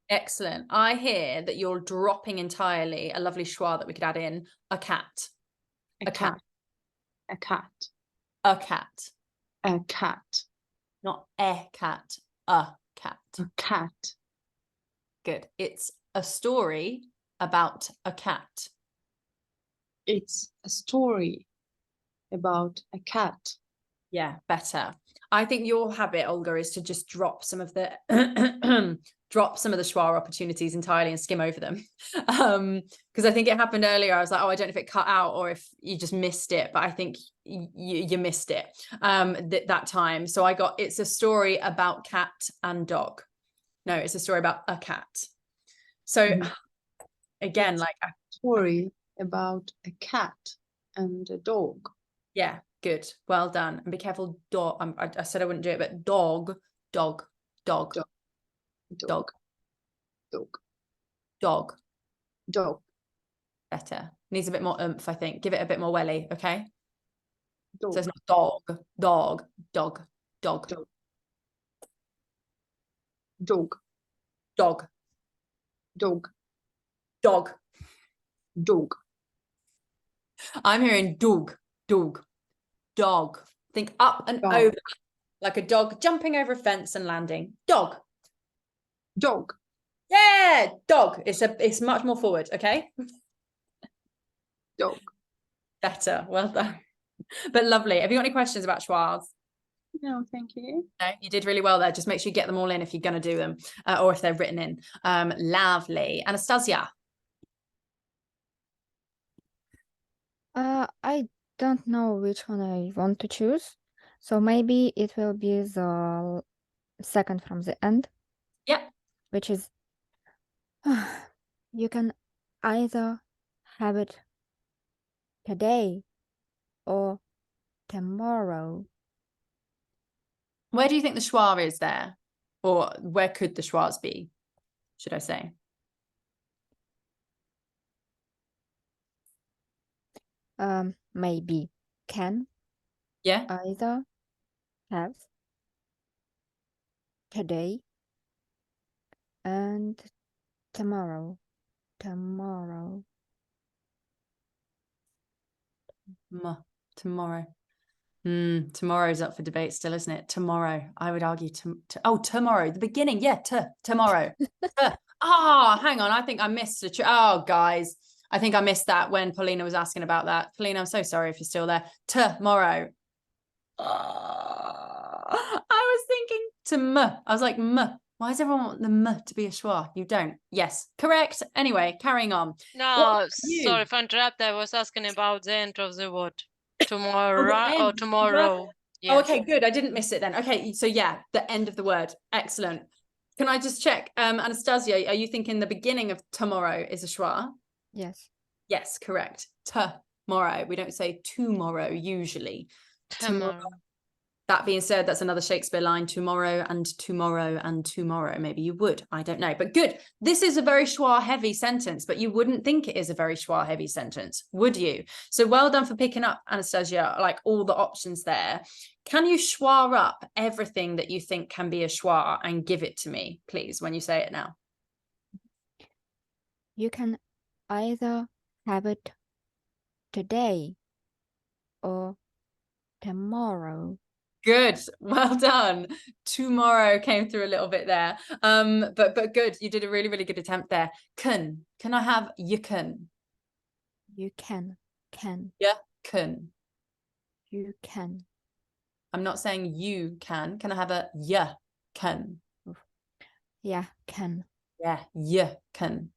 Excellent. I hear that you're dropping entirely a lovely schwa that we could add in. A cat. A cat. A cat. A cat. A cat. Not a cat. A cat. A cat. Good. It's a story about a cat. It's a story about a cat. Yeah, better. I think your habit, Olga, is to just drop some of the schwa opportunities entirely and skim over them. Because I think it happened earlier. I was like, oh, I don't know if it cut out or if you just missed it, but I think you missed it that time. So it's a story about cat and dog. No, it's a story about a cat. So again, like a story about a cat and a dog. Yeah, good. Well done. And be careful, dog. I said I wouldn't do it, but dog. Better. Needs a bit more oomph, I think. Give it a bit more welly, okay? Dog. So it's not dog. Dog. I'm hearing dog. Think up and over, like a dog jumping over a fence and landing. Dog. Yeah, dog. It's much more forward, okay? Dog. Better. Well done. But lovely. Have you got any questions about schwas? No, thank you. No, you did really well there. Just make sure you get them all in if you're going to do them, or if they're written in. Lovely. Anastasia. I don't know which one I want to choose. So maybe it will be the second from the end. Yeah. Which is, you can either have it today or tomorrow. Where do you think the schwa is there? Or where could the schwas be, should I say? Maybe can either have today and tomorrow. Tomorrow. Tomorrow. Tomorrow's up for debate still, isn't it? Tomorrow. I would argue tomorrow. The beginning. Yeah, tomorrow. Hang on. I think I missed guys. I think I missed that when Paulina was asking about that. Paulina, I'm so sorry if you're still there. Tomorrow. I was thinking I was like, why does everyone want the m to be a schwa? You don't. Yes, correct. Anyway, carrying on. No, sorry for interrupt. I was asking about the end of the word. Tomorrow or tomorrow. Yes. Oh, okay, good. I didn't miss it then. Okay, so yeah, the end of the word. Excellent. Can I just check, Anastasia, are you thinking the beginning of tomorrow is a schwa? Yes. Yes, correct. Tomorrow. We don't say tomorrow usually. Tomorrow. That being said, that's another Shakespeare line, tomorrow and tomorrow and tomorrow. Maybe you would, I don't know. But good. This is a very schwa heavy sentence, but you wouldn't think it is a very schwa heavy sentence, would you? So well done for picking up, Anastasia, like all the options there. Can you schwa up everything that you think can be a schwa and give it to me, please, when you say it now? You can either have it today or tomorrow. Good, well done. Tomorrow came through a little bit there, but good. You did a really, really good attempt there. Can I have you can? You can. Yeah, can. You can. I'm not saying you can. Can I have a yeah can? Yeah, can. Yeah, yeah can.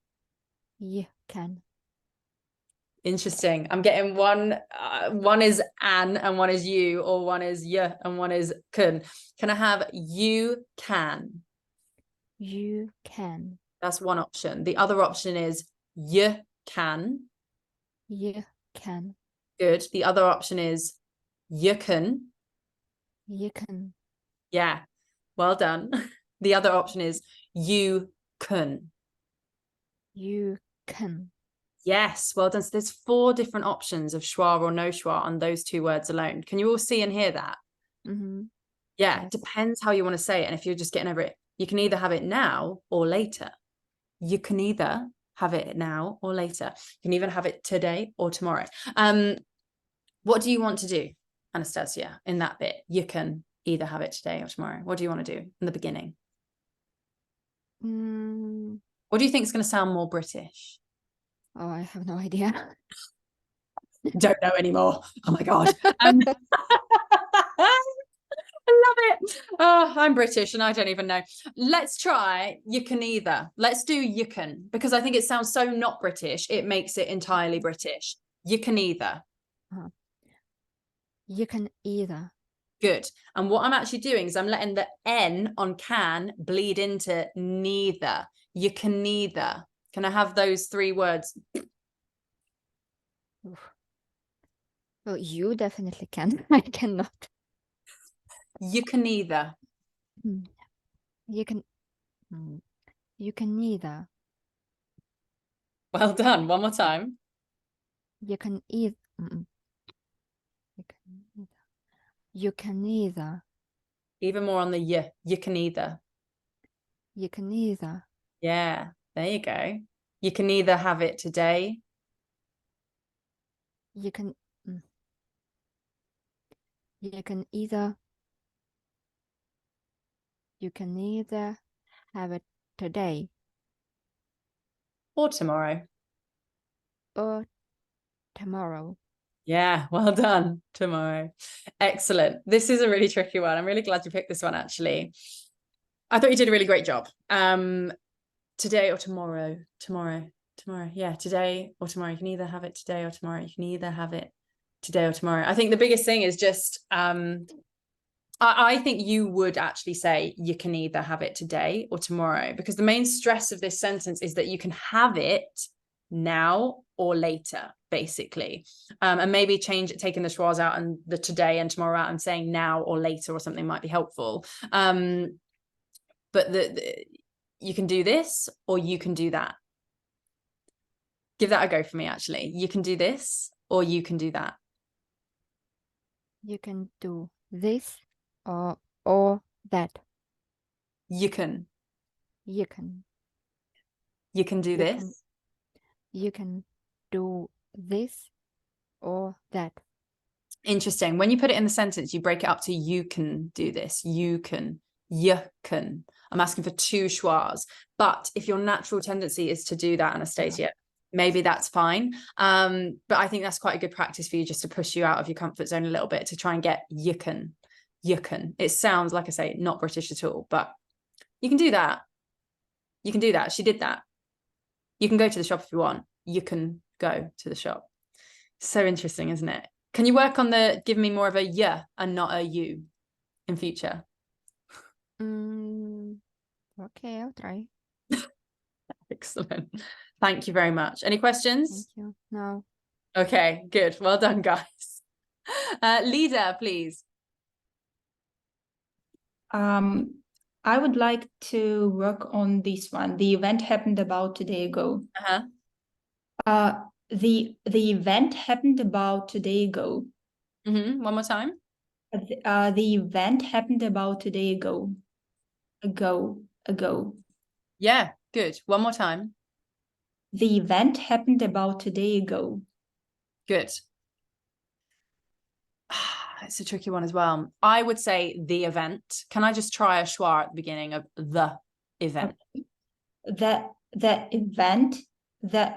Yeah, can. Interesting. I'm getting one is an and one is you, or one is yeah and one is can. Can I have you can? You can. That's one option. The other option is you can. You can. Good. The other option is you can. You can. Yeah. Well done. The other option is you can. You can. Yes, well done. So there's 4 different options of schwa or no schwa on those 2 words alone. Can you all see and hear that? Mm-hmm. Yeah, Yes. depends how you want to say it. And if you're just getting over it, you can either have it now or later. You can either have it now or later. You can even have it today or tomorrow. What do you want to do, Anastasia, in that bit? You can either have it today or tomorrow. What do you want to do in the beginning? What do you think is going to sound more British? Oh, I have no idea. Don't know anymore. Oh my God. I love it. Oh, I'm British and I don't even know. Let's try you can either. Let's do you can, because I think it sounds so not British. It makes it entirely British. You can either. You can either. Good. And what I'm actually doing is I'm letting the N on can bleed into neither. You can neither. Can I have those 3 words? Well, you definitely can. I cannot. You can either. You can. You can neither. Well done. One more time. You can either. You can neither. Even more on the you. You can either. You can neither. Yeah, there you go. You can either have it today. You can. You can either. You can either have it today or tomorrow. Or tomorrow. Yeah, well done. Tomorrow. Excellent. This is a really tricky one. I'm really glad you picked this one, actually. I thought you did a really great job. Today or tomorrow. Tomorrow. Yeah, today or tomorrow. You can either have it today or tomorrow. You can either have it today or tomorrow. I think the biggest thing is just I think you would actually say you can either have it today or tomorrow, because the main stress of this sentence is that you can have it now or later, basically. And maybe taking the schwas out and the today and tomorrow out and saying now or later or something might be helpful. But you can do this or you can do that. Give that a go for me, actually. You can do this or you can do that. You can do this or that. You can. You can. You can do this. You can do this or that. Interesting. When you put it in the sentence, you break it up to you can do this. You can. You can. I'm asking for 2 schwas. But if your natural tendency is to do that, Anastasia, maybe that's fine. But I think that's quite a good practice for you, just to push you out of your comfort zone a little bit, to try and get you can. You can. It sounds, like I say, not British at all, but you can do that. You can do that. She did that. You can go to the shop if you want. You can go to the shop. So interesting, isn't it? Can you work on the give me more of a yeah and not a you in future? Okay, I'll try. Excellent. Thank you very much. Any questions? Thank you. No. Okay, good. Well done, guys. Leader, please. I would like to work on this one. The event happened about a day ago. The event happened about a day ago. One more time. The event happened about a day ago. Ago. Yeah, good. One more time. The event happened about a day ago. Good. It's a tricky one as well. I would say the event. Can I just try a schwa at the beginning of the event? Okay. The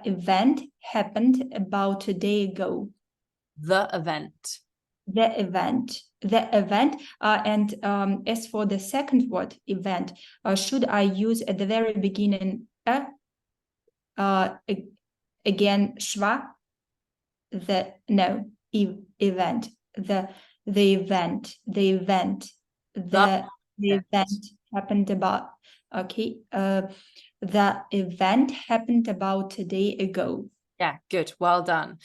event happened about a day ago. The event. And as for the second word, event, should I use at the very beginning again schwa? Event. The event happened about, okay. The event happened about a day ago. Yeah, good. Well done.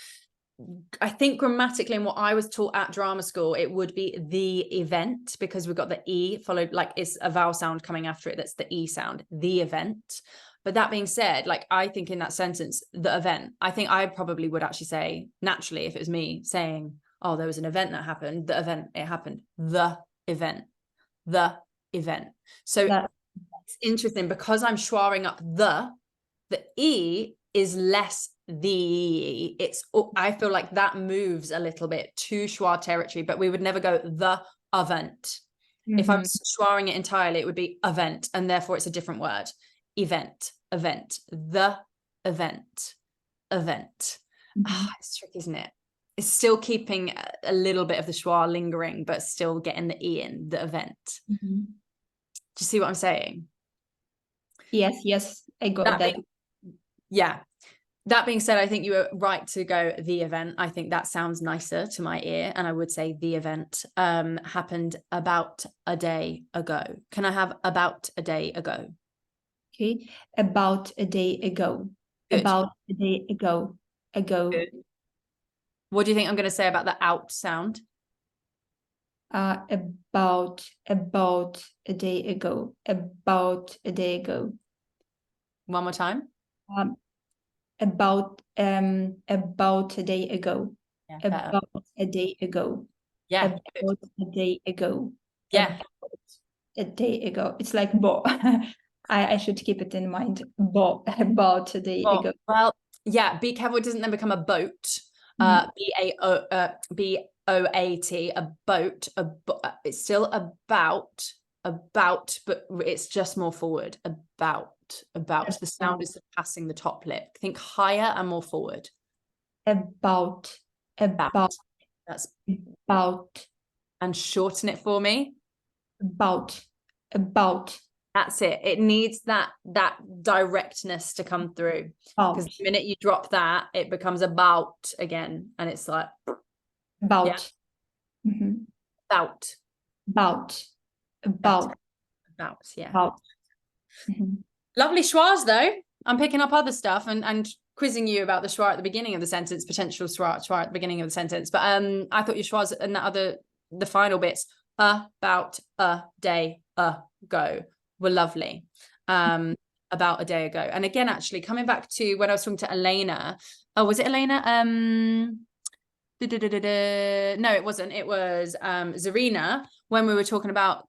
I think grammatically, and what I was taught at drama school, it would be the event, because we've got the E followed, like it's a vowel sound coming after it. That's the E sound, the event. But that being said, like, I think in that sentence, the event, I think I probably would actually say naturally, if it was me saying, oh, there was an event that happened, the event, it happened, the event. So it's interesting because I'm schwaring up the E is less the, I feel like that moves a little bit to schwa territory, but we would never go the event. If I'm schwaring it entirely, it would be event, and therefore it's a different word. Event, the event. It's tricky, isn't it? It's still keeping a little bit of the schwa lingering, but still getting the E in, the event. Do you see what I'm saying? Yes, I got that. That being said, I think you were right to go the event. I think that sounds nicer to my ear, and I would say the event happened about a day ago. Can I have about a day ago? Okay, about a day ago. Good. About a day ago. Good. What do you think I'm going to say about the out sound? About a day ago. About a day ago. One more time. About a day ago. About a day ago. Yeah. About a day ago. Yeah. A day ago. It's like bo. I should keep it in mind. Bo. About a day ago. Well, yeah. Be careful it doesn't then become a boat. B-A-O-A-T. A boat. It's still about, but it's just more forward. About. The sound is surpassing the top lip. Think higher and more forward. About. That's about. And shorten it for me. About. That's it. It needs that directness to come through. Because the minute you drop that, it becomes about again, and it's like About. Yeah. Mhm. About. About. About. About, yeah. About. Mhm. Lovely schwas, though. I'm picking up other stuff and quizzing you about the schwa at the beginning of the sentence, potential schwa at the beginning of the sentence. But I thought your schwas and the final bits, about a day ago, were lovely. About a day ago. And again, actually, coming back to when I was talking to Elena, was it Elena? No, it wasn't. It was Zarina, when we were talking about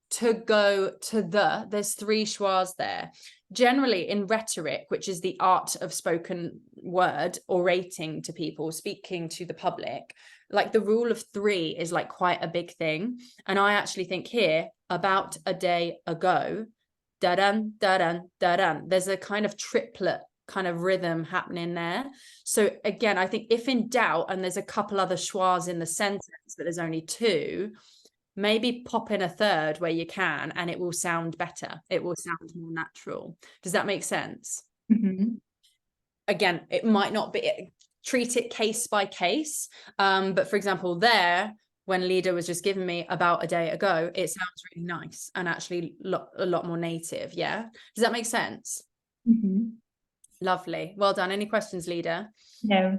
to go to there's 3 schwas there. Generally in rhetoric, which is the art of spoken word, orating to people, speaking to the public, like the rule of 3 is like quite a big thing. And I actually think here, about a day ago, da-dun, da-dun, da-dun, there's a kind of triplet kind of rhythm happening there. So again, I think if in doubt, and there's a couple other schwas in the sentence, but there's only 2, maybe pop in a third where you can, and it will sound better. It will sound more natural. Does that make sense? Mhm. Again, it might not be, treat it case by case. But for example, there, when Lida was just giving me about a day ago, it sounds really nice and actually a lot more native. Yeah. Does that make sense? Mhm. Lovely. Well done. Any questions, Lida? No.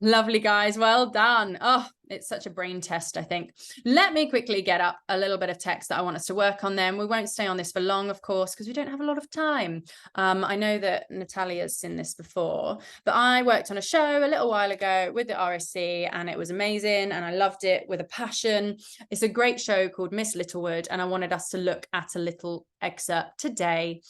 Lovely, guys. Well done. Oh, it's such a brain test, I think. Let me quickly get up a little bit of text that I want us to work on then. We won't stay on this for long, of course, because we don't have a lot of time. I know that Natalia's seen this before, but I worked on a show a little while ago with the RSC, and it was amazing, and I loved it with a passion. It's a great show called Miss Littlewood, and I wanted us to look at a little excerpt today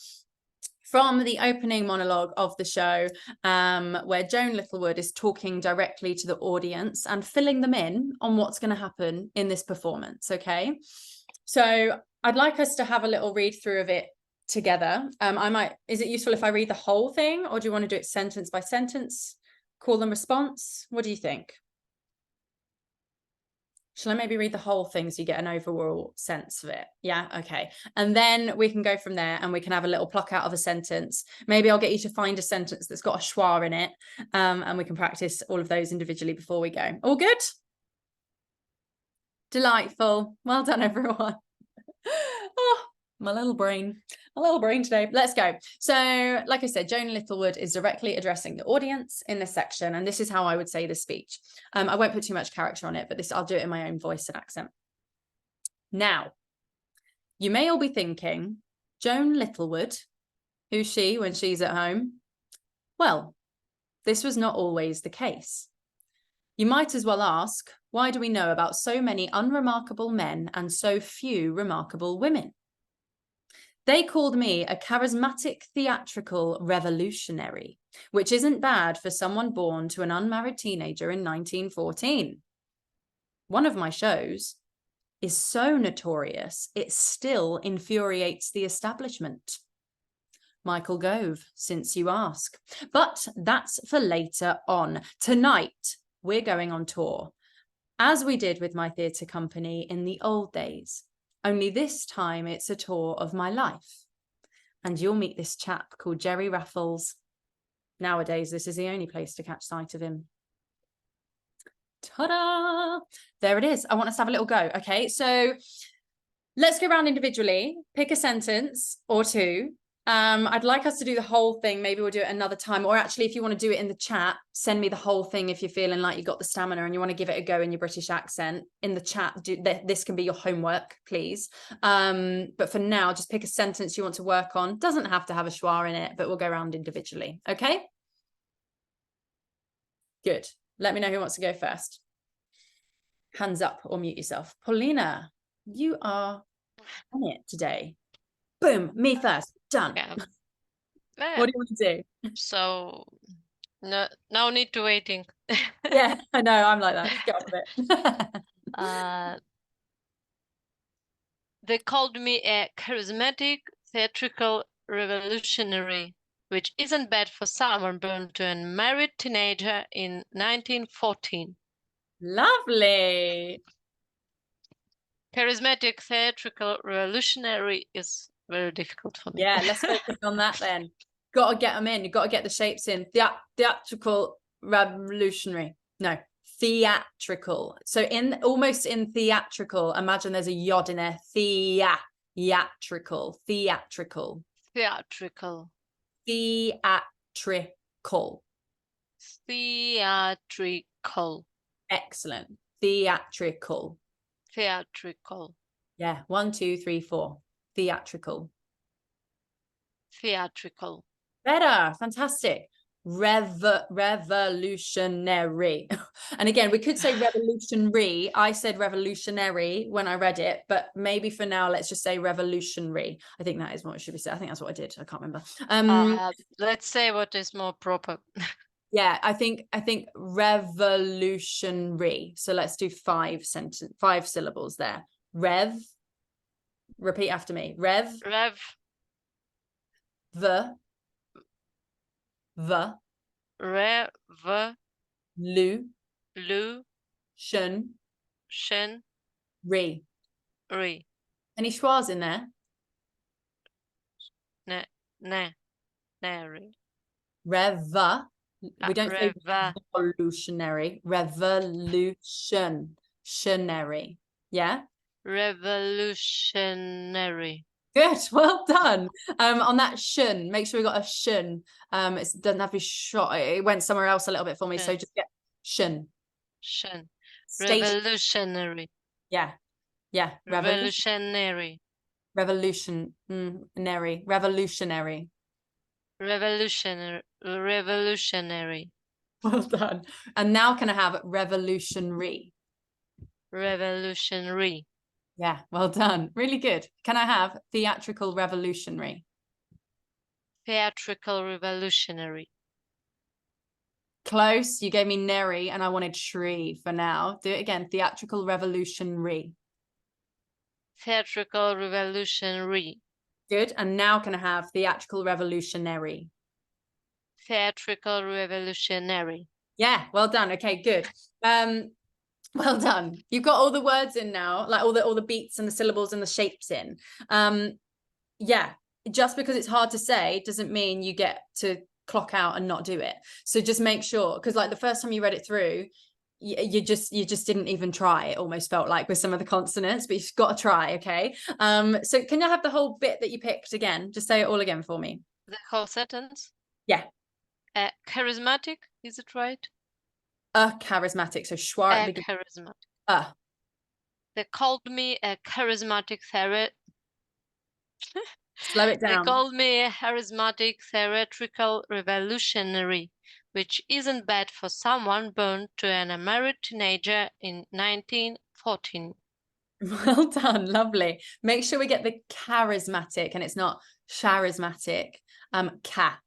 from the opening monologue of the show, where Joan Littlewood is talking directly to the audience and filling them in on what's going to happen in this performance. Okay, so I'd like us to have a little read through of it together. Is it useful if I read the whole thing, or do you want to do it sentence by sentence, call and response? What do you think? Shall I maybe read the whole thing so you get an overall sense of it? Yeah, okay. And then we can go from there, and we can have a little pluck out of a sentence. Maybe I'll get you to find a sentence that's got a schwa in it, and we can practice all of those individually before we go. All good? Delightful. Well done, everyone. Oh, my little brain today. Let's go. So, like I said, Joan Littlewood is directly addressing the audience in this section, and this is how I would say the speech. I won't put too much character on it, but I'll do it in my own voice and accent. Now, you may all be thinking, Joan Littlewood, who's she when she's at home? Well, this was not always the case. You might as well ask, why do we know about so many unremarkable men and so few remarkable women? They called me a charismatic theatrical revolutionary, which isn't bad for someone born to an unmarried teenager in 1914. One of my shows is so notorious, it still infuriates the establishment. Michael Gove, since you ask. But that's for later on. Tonight, we're going on tour, as we did with my theatre company in the old days. Only this time it's a tour of my life. And you'll meet this chap called Jerry Raffles. Nowadays, this is the only place to catch sight of him. Ta-da! There it is. I want us to have a little go. Okay, so let's go around individually. Pick a sentence or 2. I'd like us to do the whole thing. Maybe we'll do it another time, or actually, if you want to do it in the chat, send me the whole thing if you're feeling like you've got the stamina and you want to give it a go in your British accent in the chat. This can be your homework, please. But for now, just pick a sentence you want to work on. Doesn't have to have a schwa in it, but we'll go around individually. Okay, good. Let me know who wants to go first. Hands up or mute yourself. Paulina, you are on it today. Boom, me first. Done. Yeah. What do you want to do? So no need to waiting. Yeah, I know. I'm like that. Just get on with it. They called me a charismatic theatrical revolutionary, which isn't bad for someone born to a married teenager in 1914. Lovely. Charismatic theatrical revolutionary is very difficult for me. Yeah, let's focus on that then. Got to get them in. You've got to get the shapes in. Theatrical revolutionary. No, theatrical. So almost in theatrical, imagine there's a yod in there. Theatrical. Theatrical. Theatrical. Theatrical. Excellent. Theatrical. Theatrical. Yeah. 1, 2, 3, 4. Theatrical. Theatrical. Better. Fantastic. Revolutionary. And again, we could say revolutionary. I said revolutionary when I read it, but maybe for now, let's just say revolutionary. I think that is what it should be said. I think that's what I did. I can't remember. Let's say what is more proper. Yeah, I think revolutionary. So let's do 5 syllables there. Repeat after me. Shun. Re. Any schwas in there? We don't say revolutionary. Revolutionary. Yeah. Revolutionary. Good. Well done. On that shun, make sure we got a shun. It doesn't have to be shot. It went somewhere else a little bit for me. So just get shun. Revolutionary. Yeah. Yeah. Revolutionary. Revolutionary. Revolutionary. Well done. And now can I have revolutionary? Revolutionary. Yeah, well done. Really good. Can I have theatrical revolutionary? Theatrical revolutionary. Close. You gave me nary and I wanted shri for now. Do it again. Theatrical revolutionary. Theatrical revolutionary. Good. And now can I have theatrical revolutionary? Theatrical revolutionary. Yeah, well done. Okay, good. Well done. You've got all the words in now, like all the beats and the syllables and the shapes in. Yeah, just because it's hard to say doesn't mean you get to clock out and not do it. So just make sure, because like the first time you read it through, you just didn't even try. It almost felt like with some of the consonants, but you've got to try. Okay. So can you have the whole bit that you picked again? Just say it all again for me. The whole sentence. Yeah. Charismatic, is it right? Charismatic. So schwa. Charismatic. They called me a charismatic Slow it down. They called me a charismatic theatrical revolutionary, which isn't bad for someone born to an unmarried teenager in 1914. Well done. Lovely. Make sure we get the charismatic and it's not charismatic.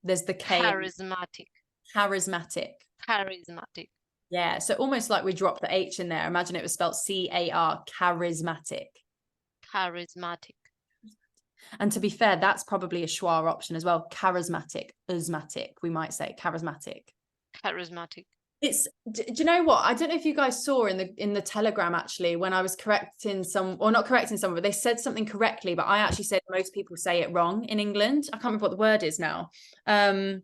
There's the K. Charismatic. Yeah. So almost like we dropped the H in there. Imagine it was spelled C-A-R, charismatic. And to be fair, that's probably a schwa option as well. Charismatic, asthmatic, we might say charismatic. It's, do you know what? I don't know if you guys saw in the Telegram actually, when I was correcting not correcting someone, but they said something correctly, but I actually said most people say it wrong in England. I can't remember what the word is now. I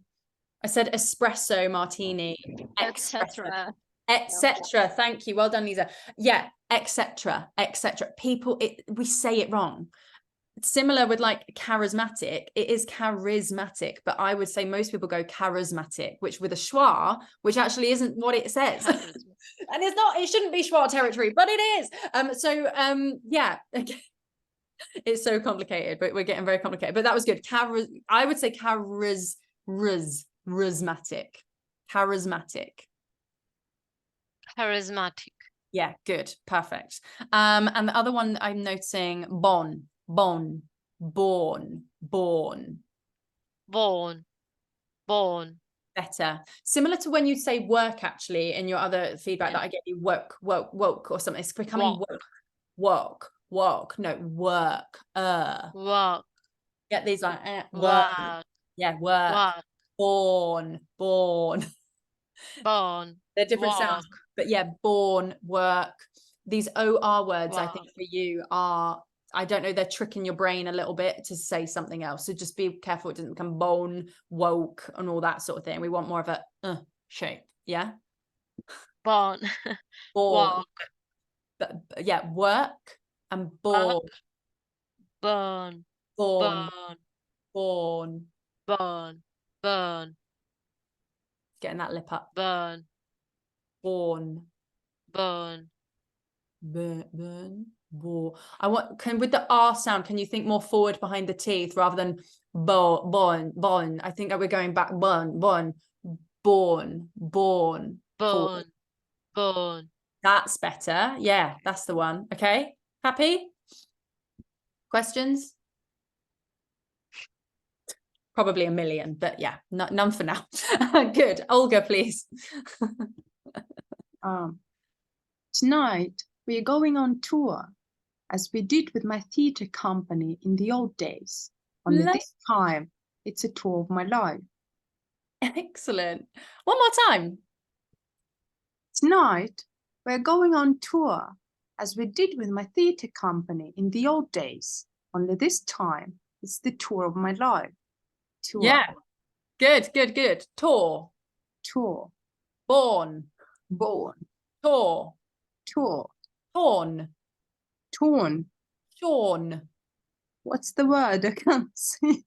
said espresso martini, etc. Thank you. Well done, Lisa. Yeah, etc. People, we say it wrong. Similar with like charismatic, it is charismatic, but I would say most people go charismatic, which with a schwa, which actually isn't what it says. And it's not, it shouldn't be schwa territory, but it is. Yeah, it's so complicated, but we're getting very complicated. But that was good. I would say charismatic. Yeah, good, perfect. And the other one I'm noticing, born. Better. Similar to when you say work, actually, in your other feedback that I get you, woke or something. It's becoming woke. No, work. Get these like work. Yeah, work. Born. They're different sounds, but yeah, born, work. These OR words, I think for you are, I don't know, they're tricking your brain a little bit to say something else. So just be careful it doesn't become bone, woke, and all that sort of thing. We want more of a shape. Yeah. Born. Born. Walk. Yeah, work and born. Burn. Born. Burn. Born. Burn. Burn. Getting that lip up. Burn. Born. Burn. Burn. Born. I want, with the R sound, can you think more forward behind the teeth rather than born? I think that we're going back. Born. Forward. Born. That's better. Yeah, that's the one. Okay. Happy? Questions? Probably a million, but yeah, none for now. Good. Olga, please. Tonight we are going on tour, as we did with my theatre company in the old days. Only this time, it's a tour of my life. Excellent. One more time. Tonight we're going on tour, as we did with my theatre company in the old days. Only this time, it's the tour of my life. Tour. Yeah. Good. Tour. Tour. Born. Tour. Torn. Sean. What's the word? I can't see.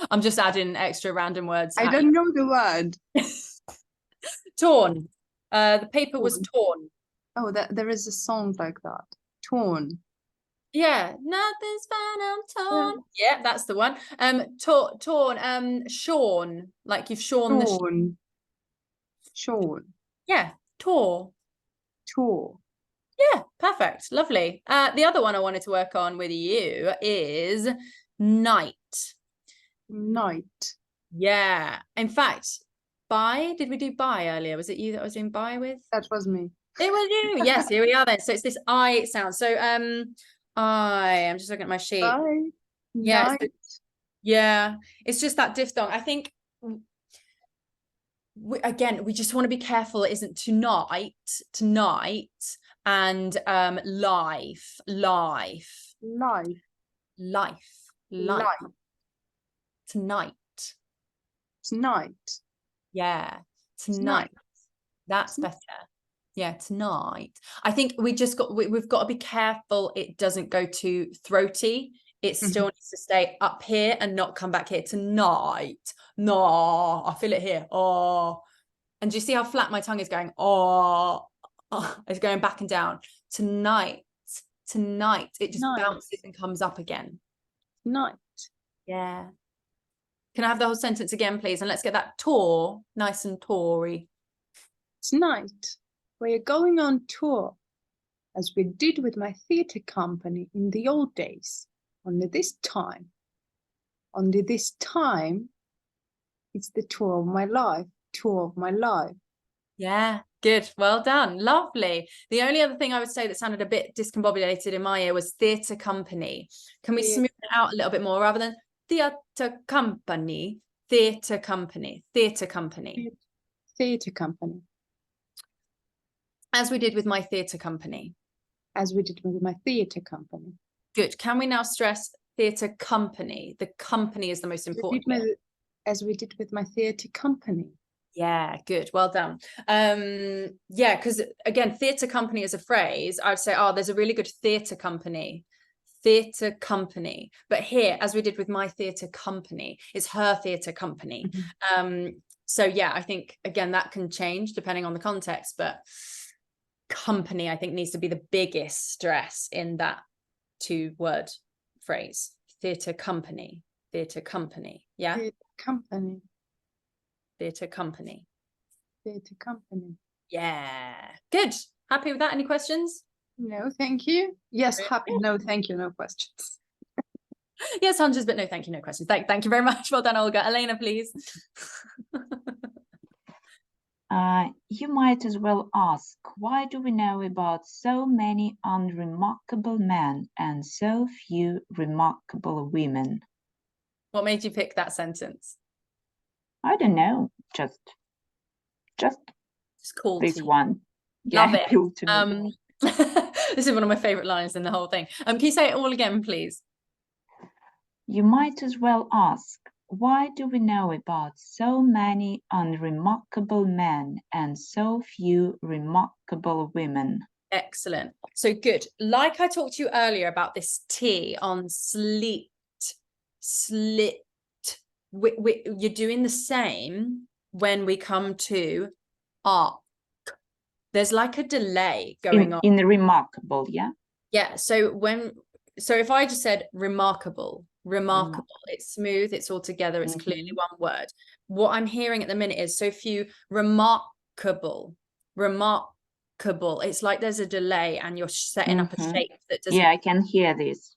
I'm just adding extra random words. I don't know the word. Torn. The paper was torn. Oh, there is a song like that. Torn. Yeah, nothing's fine, I'm torn. Yeah, that's the one. Torn. Shorn, like you've shorn the. Shorn. Yeah, tore. Yeah, perfect, lovely. The other one I wanted to work on with you is night. Yeah. In fact, bye. Did we do bye earlier? Was it you that I was doing bye with? That was me. It was you. Yes, here we are then. So it's this I sound. So I'm just looking at my sheet. Bye. Yeah. Yeah. It's just that diphthong. I think we just want to be careful. It isn't tonight, and life. Tonight. Yeah. Tonight. That's better. Yeah, tonight. I think we've got to be careful it doesn't go too throaty. It still needs to stay up here and not come back here. Tonight. No, I feel it here. Oh. And do you see how flat my tongue is going? Oh, it's going back and down. Tonight. It just bounces and comes up again. Tonight. Yeah. Can I have the whole sentence again, please? And let's get that tour nice and Tory. Tonight, we're going on tour, as we did with my theatre company in the old days. Only this time, it's the tour of my life. Yeah, good. Well done. Lovely. The only other thing I would say that sounded a bit discombobulated in my ear was theatre company. Can we smooth it out a little bit more rather than theatre company? Theatre company. As we did with my theatre company. Good. Can we now stress theatre company? The company is the most important. As we did with my theatre company. Yeah, good. Well done. Yeah, because again, theatre company as a phrase, I would say, oh, there's a really good theatre company. But here, as we did with my theatre company, it's her theatre company. So yeah, I think again that can change depending on the context, but company I think needs to be the biggest stress in that 2-word phrase. Theatre company. Yeah. Theatre company. Yeah. Good. Happy with that? Any questions? No, thank you. Yes, happy. No, thank you. No questions. Yes, hundreds, but no, thank you. No questions. Thank you very much. Well done, Olga. Elena, please. You might as well ask, why do we know about so many unremarkable men and so few remarkable women? What made you pick that sentence? I don't know. Just cool. This one. Love it. Cool to me. This is one of my favorite lines in the whole thing. Can you say it all again, please? You might as well ask, Why do we know about so many unremarkable men and so few remarkable women? Excellent. So good. Like I talked to you earlier about this T on slit. You're doing the same when we come to arc. There's like a delay going on. In remarkable, yeah? Yeah. So if I just said remarkable, it's smooth, it's all together, it's clearly one word. What I'm hearing at the minute is so few remarkable. It's like there's a delay and you're setting up a shape that doesn't. Yeah, I can hear this.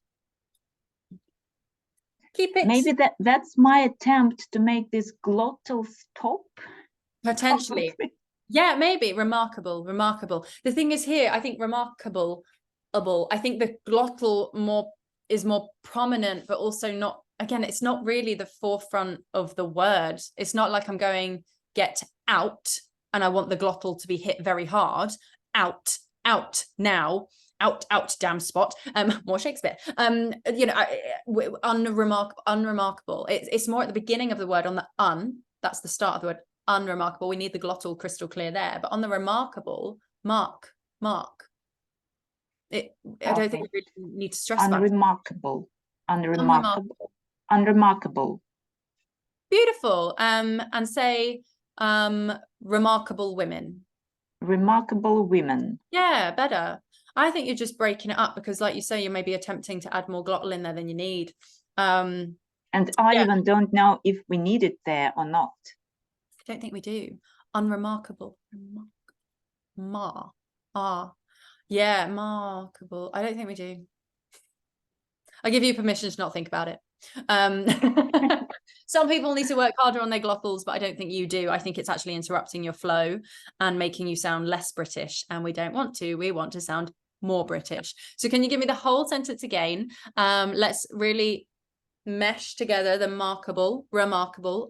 Keep it. Maybe that's my attempt to make this glottal stop. Potentially. Yeah, maybe. Remarkable. The thing is here, I think remarkable. I think the glottal is more prominent, but also not, again, it's not really the forefront of the word. It's not like I'm going get out and I want the glottal to be hit very hard. Out now. Out, damn spot. More Shakespeare. Unremarkable. It's more at the beginning of the word on the that's the start of the word. Unremarkable. We need the glottal crystal clear there. But on the remarkable, mark. I don't think we really need to stress unremarkable. Beautiful. And say remarkable women. Remarkable women. Yeah, better. I think you're just breaking it up because, like you say, you're maybe attempting to add more glottal in there than you need. And I even don't know if we need it there or not. I don't think we do. Unremarkable. Yeah, markable. I don't think we do. I give you permission to not think about it. Some people need to work harder on their glottals, but I don't think you do. I think it's actually interrupting your flow and making you sound less British, and we don't want to. We want to sound more British. So can you give me the whole sentence again? Let's really mesh together the remarkable,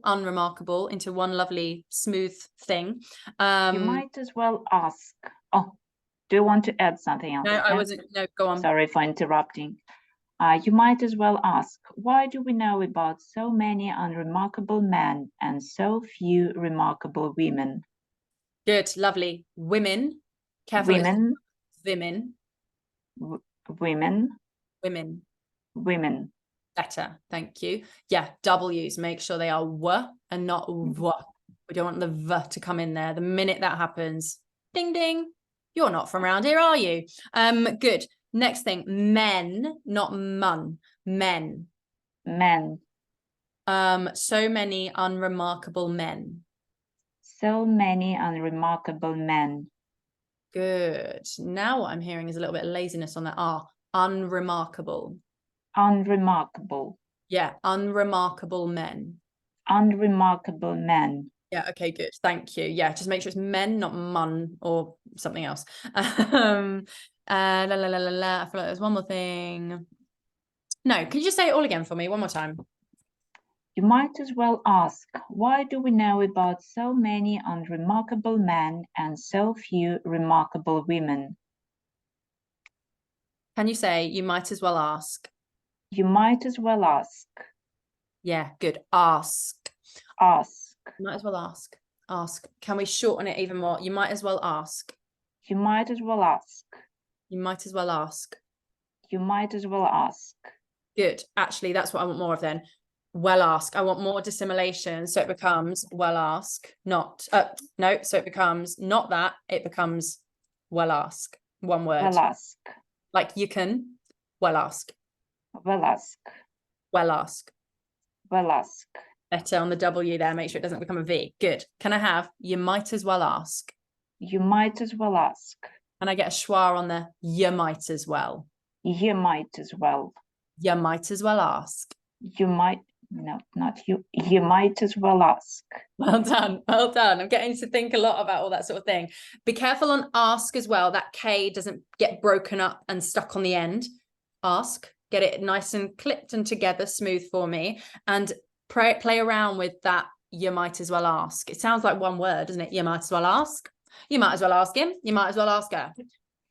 unremarkable into one lovely smooth thing. You might as well ask. Oh, do you want to add something else? No, I wasn't. No, go on. Sorry for interrupting. You might as well ask, why do we know about so many unremarkable men and so few remarkable women? Good, lovely. Women. Careful. Women. Better, thank you. Yeah, W's, make sure they are W and not V. We don't want the V to come in there. The minute that happens, ding, ding, you're not from around here, are you? Good. Next thing, men, not mun, men. So many unremarkable men. So many unremarkable men. Good. Now what I'm hearing is a little bit of laziness on that R. Unremarkable. Yeah, unremarkable men. Yeah, okay, good. Thank you. Yeah, just make sure it's men, not mun or something else. I feel like there's one more thing. No, can you just say it all again for me one more time? You might as well ask, why do we know about so many unremarkable men and so few remarkable women? Can you say, you might as well ask? You might as well ask. Yeah, good. Ask. You might as well ask. Ask. Can we shorten it even more? You might as well ask. You might as well ask. You might as well ask. You might as well ask. Good. Actually, that's what I want more of then. Well ask. I want more dissimilation. So it becomes well ask, not, no. So it becomes not that. It becomes well ask. One word. Well ask. Like you can. Well ask. Well ask. Well ask. Well ask. Better on the W there. Make sure it doesn't become a V. Good. Can I have you might as well ask? You might as well ask. And I get a schwa on the you might as well. You might as well. You might as well ask. You might, no, not you. You might as well ask. Well done. Well done. I'm getting to think a lot about all that sort of thing. Be careful on ask as well. That K doesn't get broken up and stuck on the end. Ask. Get it nice and clipped and together, smooth for me. And play around with that. You might as well ask. It sounds like one word, doesn't it? You might as well ask. You might as well ask him. You might as well ask her.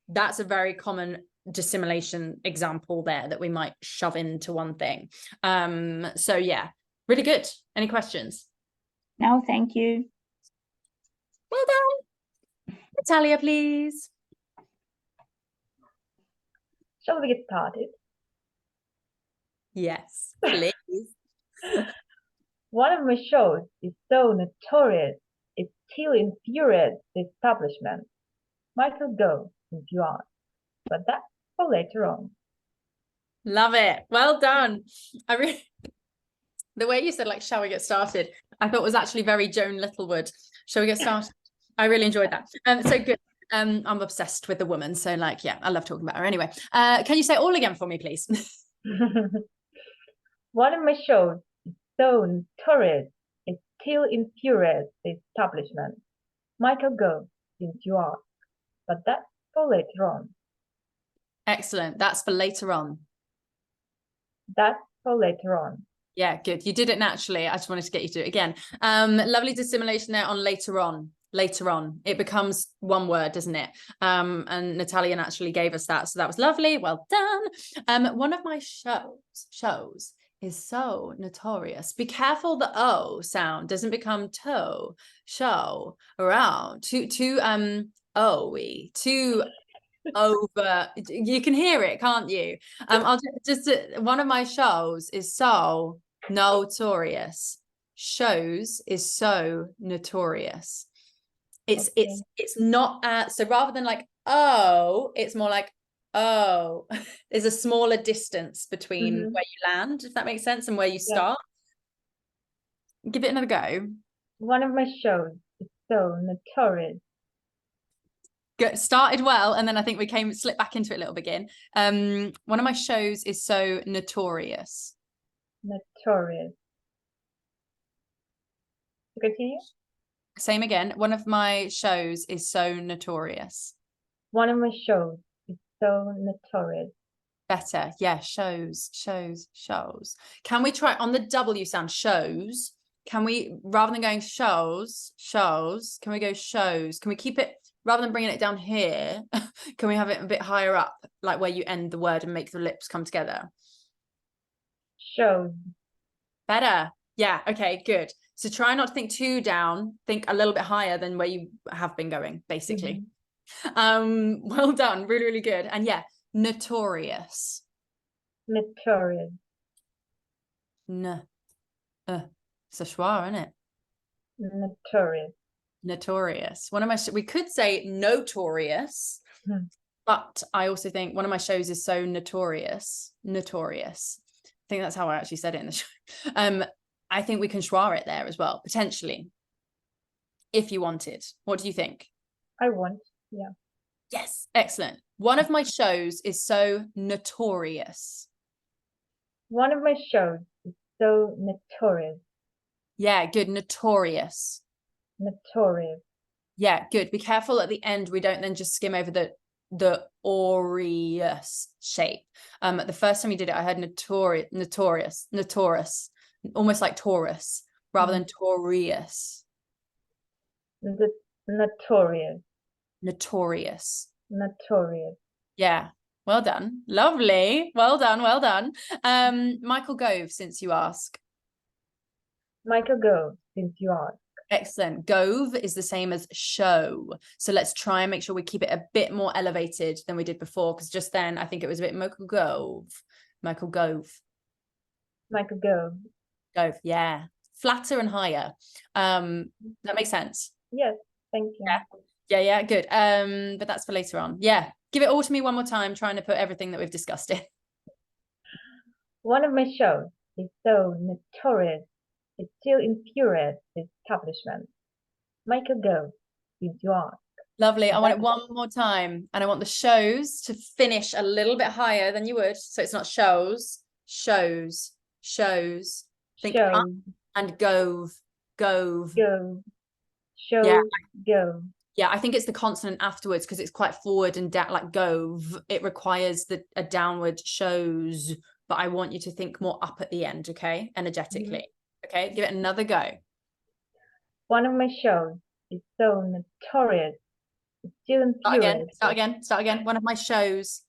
That's a very common dissimilation example there that we might shove into one thing. So yeah, Really good. Any questions? No, thank you. Well done. Natalia, please. Shall we get started? Yes, please. One of my shows is so notorious, it still infuriates the establishment. Michael, go if you are, but that's for later on. Love it. Well done. The way you said, like, shall we get started, I thought was actually very Joan Littlewood. Shall we get started? I really enjoyed that. So good. I'm obsessed with the woman. So like, yeah, I love talking about her. Anyway, can you say all again for me, please? One of my shows is so notorious, it still infuriates the establishment. Michael, go since you are, but that's for later on. Excellent. That's for later on. That's for later on. Yeah, good. You did it naturally. I just wanted to get you to do it again. Lovely dissimulation there on later on. Later on. It becomes one word, doesn't it? And Natalia naturally gave us that. So that was lovely. Well done. One of my shows is so notorious. Be careful the O sound doesn't become toe, show, around. Too O-y, too over. You can hear it, can't you? I'll just one of my shows is so notorious. Shows is so notorious. It's not so rather than like oh, it's more like oh. There's a smaller distance between where you land, if that makes sense, and where you start. Give it another go. One of my shows is so notorious. Started well, and then I think we slipped back into it a little bit again. One of my shows is so notorious. Notorious. Continue. Same again. One of my shows is so notorious. One of my shows is so notorious. Better. Yeah, shows. Can we try on the W sound, shows? Can we, rather than going shows, can we go shows? Can we keep it, rather than bringing it down here, can we have it a bit higher up, like where you end the word and make the lips come together? Shows. Better. Yeah, okay, good. So try not to think too down, think a little bit higher than where you have been going, basically. Well done, really, really good. And yeah, notorious. Notorious. It's a schwa, isn't it? Notorious. Notorious. One of my we could say notorious, but I also think one of my shows is so notorious. Notorious. I think that's how I actually said it in the show. I think we can schwa it there as well, potentially, if you wanted. What do you think? I want, yeah. Yes, excellent. One of my shows is so notorious. One of my shows is so notorious. Yeah, good. Notorious. Notorious. Yeah, good. Be careful at the end. We don't then just skim over the aureus shape. The first time you did it, I heard notorious, almost like Taurus, rather than Taurius. Notorious. Notorious. Yeah. Well done. Lovely. Well done. Michael Gove, since you ask. Michael Gove, since you ask. Excellent. Gove is the same as show. So let's try and make sure we keep it a bit more elevated than we did before, because just then I think it was a bit Michael Gove. Gove, yeah. Flatter and higher. That makes sense. Yes, thank you. Yeah, good. But that's for later on. Yeah. Give it all to me one more time, trying to put everything that we've discussed in. One of my shows is so notorious, it still infuriates the establishment. Michael Gove, since you ask. Lovely. I want it one more time. And I want the shows to finish a little bit higher than you would. So it's not shows. Think up and Gove. Show, Yeah. Yeah, I think it's the consonant afterwards because it's quite forward and down, like Gove. It requires a downward shows, but I want you to think more up at the end, okay? Energetically. Okay, give it another go. One of my shows is so notorious. It's still infuriates. Start again. One of my shows.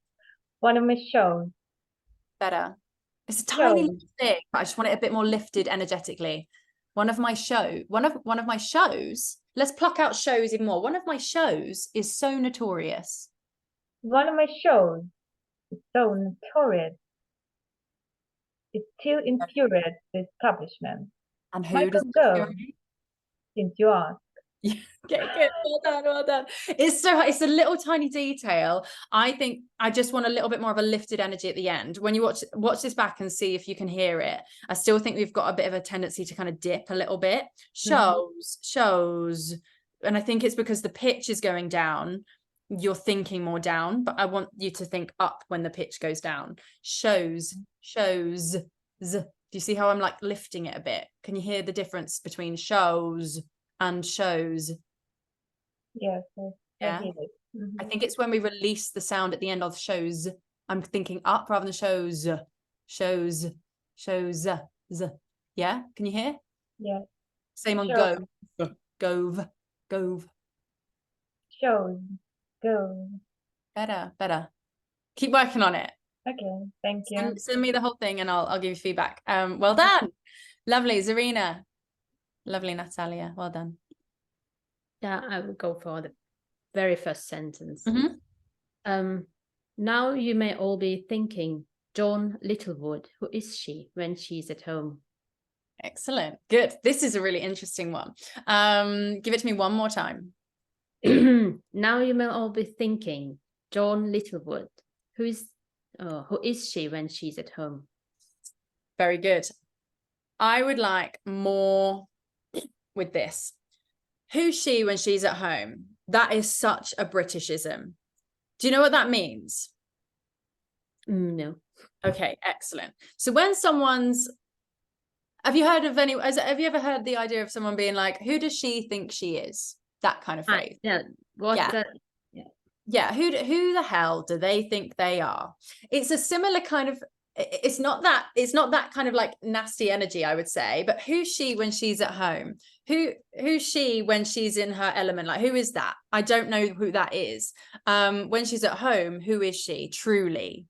One of my shows. Better. It's a tiny Shows. little thing, but I just want it a bit more lifted energetically. One of my shows, let's pluck out shows even more. One of my shows is so notorious. One of my shows is so notorious. It still infuriates the establishment. And who Michael, does go, since you ask. Okay, good. Well done. It's a little tiny detail. I think I just want a little bit more of a lifted energy at the end. When you watch this back and see if you can hear it, I still think we've got a bit of a tendency to kind of dip a little bit. Shows. And I think it's because the pitch is going down. You're thinking more down, but I want you to think up when the pitch goes down. Shows. Do you see how I'm like lifting it a bit? Can you hear the difference between shows and shows? Yes, yeah. I hear it. I think it's when we release the sound at the end of shows. I'm thinking up rather than shows. Yeah, can you hear? Yeah. Same on Shows. Gove. Shows. Go. Better. Keep working on it. Okay, thank you. Send me the whole thing and I'll give you feedback. Well done. Lovely, Zarina. Lovely, Natalia. Well done. Yeah, I will go for the very first sentence. Mm-hmm. Now you may all be thinking, John Littlewood, who is she when she's at home? Excellent. Good. This is a really interesting one. Give it to me one more time. Now you may all be thinking, John Littlewood, who is she when she's at home? Very good. I would like more with this. Who's she when she's at home? That is such a Britishism. Do you know what that means? No. Okay, excellent. So when have you ever heard the idea of someone being like, who does she think she is? That kind of phrase. Yeah. Yeah. Who the hell do they think they are? It's a similar kind of, it's not that kind of like nasty energy, I would say, but who's she when she's at home? Who's she when she's in her element? Like, who is that? I don't know who that is. When she's at home, who is she truly?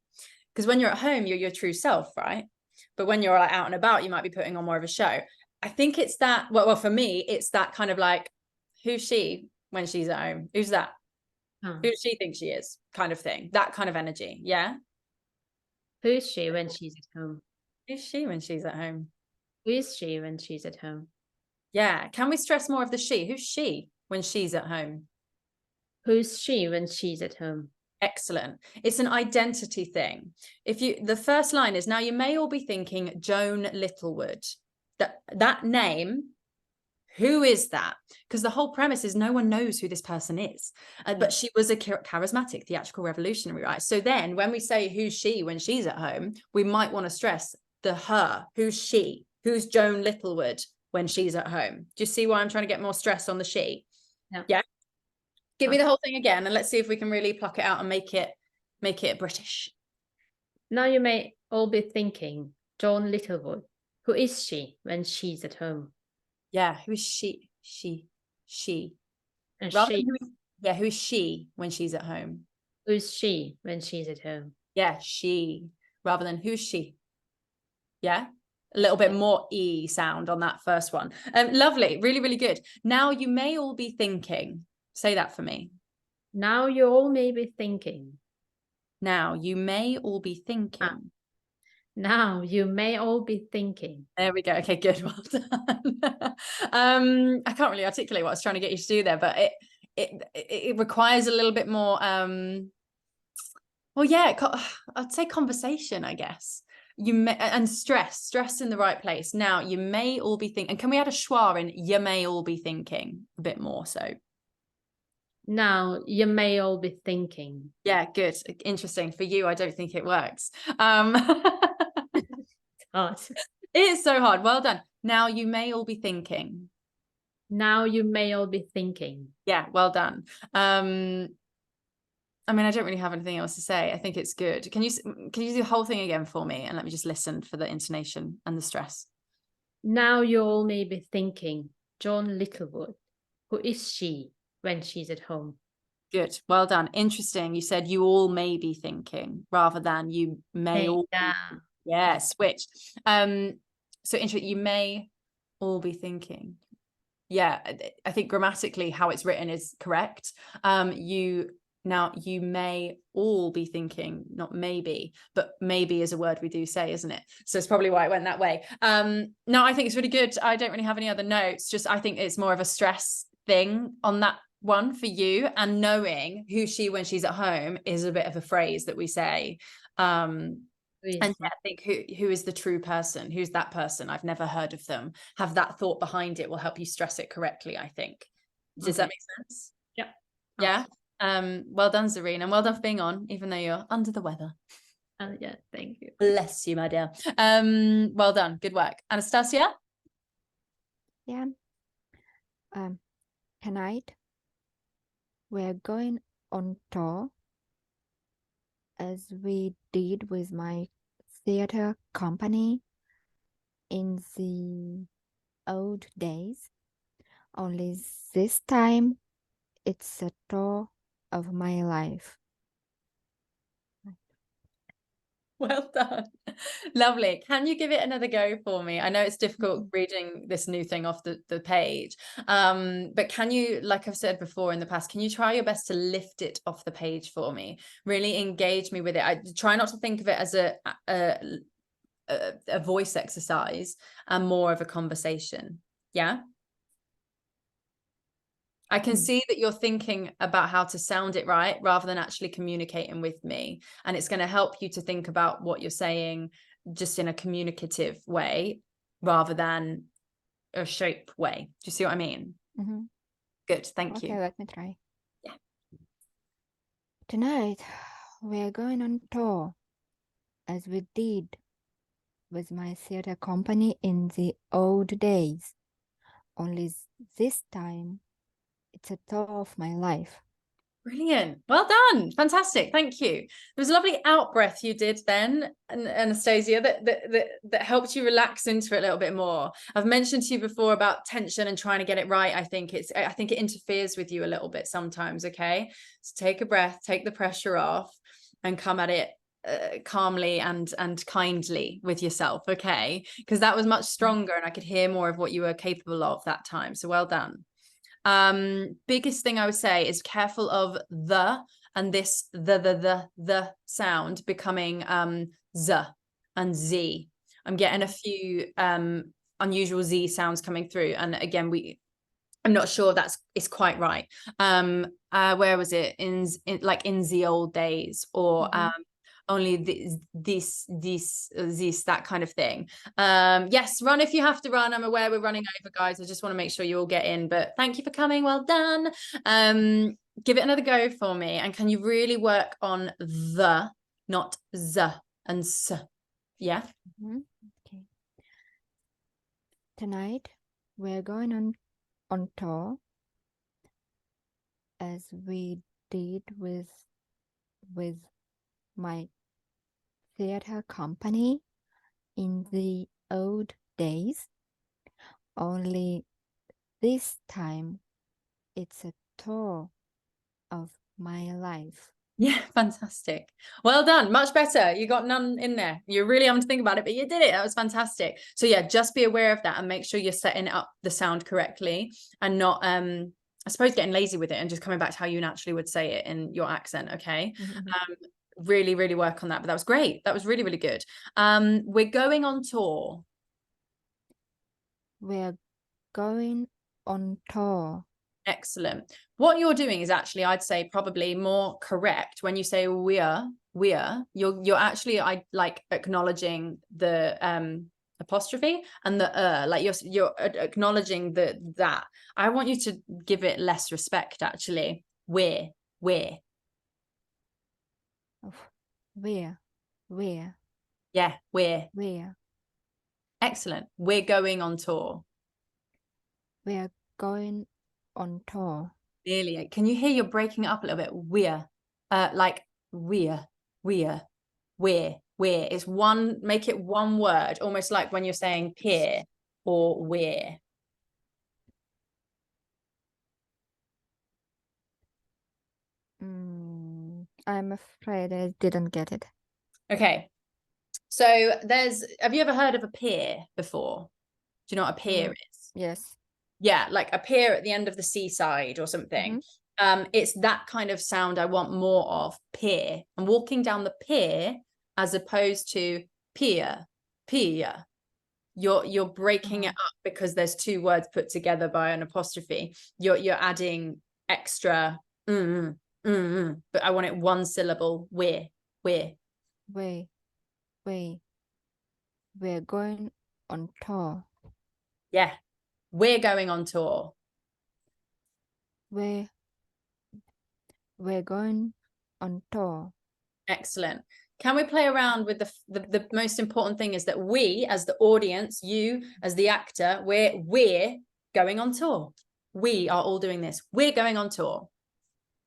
Because when you're at home, you're your true self, right? But when you're like out and about, you might be putting on more of a show. I think it's that, well, for me, it's that kind of like, who's she when she's at home? Who's that? Who does she think she is? Kind of thing. That kind of energy. Yeah. Who is she when she's at home? Who's she when she's at home? Who is she when she's at home? Yeah. Can we stress more of the she? Who's she when she's at home? Who's she when she's at home? Excellent. It's an identity thing. The first line is, now you may all be thinking Joan Littlewood. That name, who is that? Because the whole premise is no one knows who this person is. But she was a charismatic theatrical revolutionary, right? So then when we say who's she when she's at home, we might want to stress the her. Who's she? Who's Joan Littlewood when she's at home? Do you see why I'm trying to get more stress on the she? Yeah. Give me the whole thing again and let's see if we can really pluck it out and make it British. Now you may all be thinking, John Littlewood, who is she when she's at home? Yeah, who is she? She. And who is she when she's at home? Who's she when she's at home? Yeah, she, rather than who's she? Yeah, a little bit more E sound on that first one. Lovely, really, really good. Now you may all be thinking, say that for me. Now you all may be thinking. Now you may all be thinking. Now you may all be thinking. There we go. Okay, good. Well done. I can't really articulate what I was trying to get you to do there, but it requires a little bit more. Well, yeah, I'd say conversation, I guess. And stress in the right place. Now you may all be thinking. And can we add a schwa in? You may all be thinking a bit more so. Now you may all be thinking. Yeah, good. Interesting. For you, I don't think it works. Hard. It's so hard. Well done. Now you may all be thinking. Now you may all be thinking. Yeah, well done. I mean, I don't really have anything else to say. I think it's good. Can you do the whole thing again for me and let me just listen for the intonation and the stress? Now you all may be thinking, John Littlewood, who is she when she's at home? Good. Well done. Interesting. You said you all may be thinking rather than you may all. Yeah, switch. So interesting. You may all be thinking. Yeah, I think grammatically how it's written is correct. You may all be thinking, not maybe, but maybe is a word we do say, isn't it? So it's probably why it went that way. No, I think it's really good. I don't really have any other notes. Just I think it's more of a stress thing on that one for you, and knowing who she when she's at home is a bit of a phrase that we say. And I think who is the true person? Who's that person? I've never heard of them. Have that thought behind it will help you stress it correctly, I think. Does that make sense? Yeah. Yeah. Well done, Zareen, and well done for being on, even though you're under the weather. Yeah, thank you. Bless you, my dear. Well done. Good work. Anastasia? Yeah. Tonight we're going on tour as we did with my theater company in the old days. Only this time it's a tour of my life. Well done. Lovely. Can you give it another go for me? I know it's difficult reading this new thing off the page, but can you, like I've said before in the past, can you try your best to lift it off the page for me? Really engage me with it. I try not to think of it as a voice exercise and more of a conversation. Yeah. I can see that you're thinking about how to sound it right rather than actually communicating with me. And it's going to help you to think about what you're saying just in a communicative way rather than a shape way. Do you see what I mean? Mm-hmm. Good. Thank you. Okay, let me try. Yeah. Tonight we're going on tour as we did with my theater company in the old days. Only this time it's a tour of my life. Brilliant. Well done. Fantastic. Thank you. There was a lovely out breath you did then, Anastasia, that helped you relax into it a little bit more. I've mentioned to you before about tension and trying to get it right. I think it interferes with you a little bit sometimes. Okay. So take a breath, take the pressure off, and come at it calmly and kindly with yourself. Okay. Because that was much stronger and I could hear more of what you were capable of that time. So well done. Biggest thing I would say is careful of the and this the sound becoming z and z. I'm getting a few unusual z sounds coming through, and again I'm not sure it's quite right. Where was it in like in the old days, or only this that kind of thing. Yes, run if you have to run. I'm aware we're running over, guys. I just want to make sure you all get in, but thank you for coming. Well done. Give it another go for me, and can you really work on the, not z and s? Yeah. Okay. Tonight we're going on tour as we did with my theater company in the old days. Only this time it's a tour of my life. Yeah, fantastic. Well done. Much better. You got none in there. You really having to think about it, but you did it. That was fantastic. So yeah, just be aware of that and make sure you're setting up the sound correctly and not I suppose getting lazy with it and just coming back to how you naturally would say it in your accent. Okay. Really, really work on that. But that was great. That was really, really good. We're going on tour. We're going on tour. Excellent. What you're doing is actually, I'd say, probably more correct when you say we're you're actually like acknowledging the apostrophe and the like you're acknowledging that. I want you to give it less respect, actually. We're yeah, we're excellent. We're going on tour. We're going on tour. Nearly. Can you hear you're breaking it up a little bit? We're like we're it's one, make it one word, almost like when you're saying peer or we're. I'm afraid I didn't get it. Okay, So have you ever heard of a pier before? Do you know what a pier is? Yes. Yeah, like a pier at the end of the seaside or something. It's that kind of sound I want more of, pier. I'm walking down the pier as opposed to pier. You're breaking it up because there's two words put together by an apostrophe. You're adding extra but I want it one syllable. We're going on tour. Yeah, we're going on tour. We're going on tour. Excellent. Can we play around with the most important thing is that we as the audience, you as the actor, we're going on tour. We are all doing this. We're going on tour.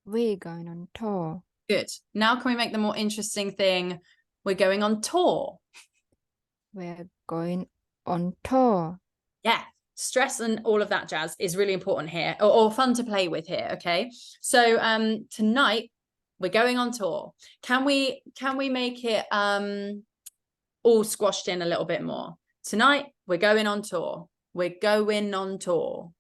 We're going on tour. Good. Now can we make the more interesting thing? We're going on tour. We're going on tour. Yeah. Stress and all of that jazz is really important here, or fun to play with here. Okay. So tonight we're going on tour. Can we make it all squashed in a little bit more? Tonight we're going on tour. We're going on tour.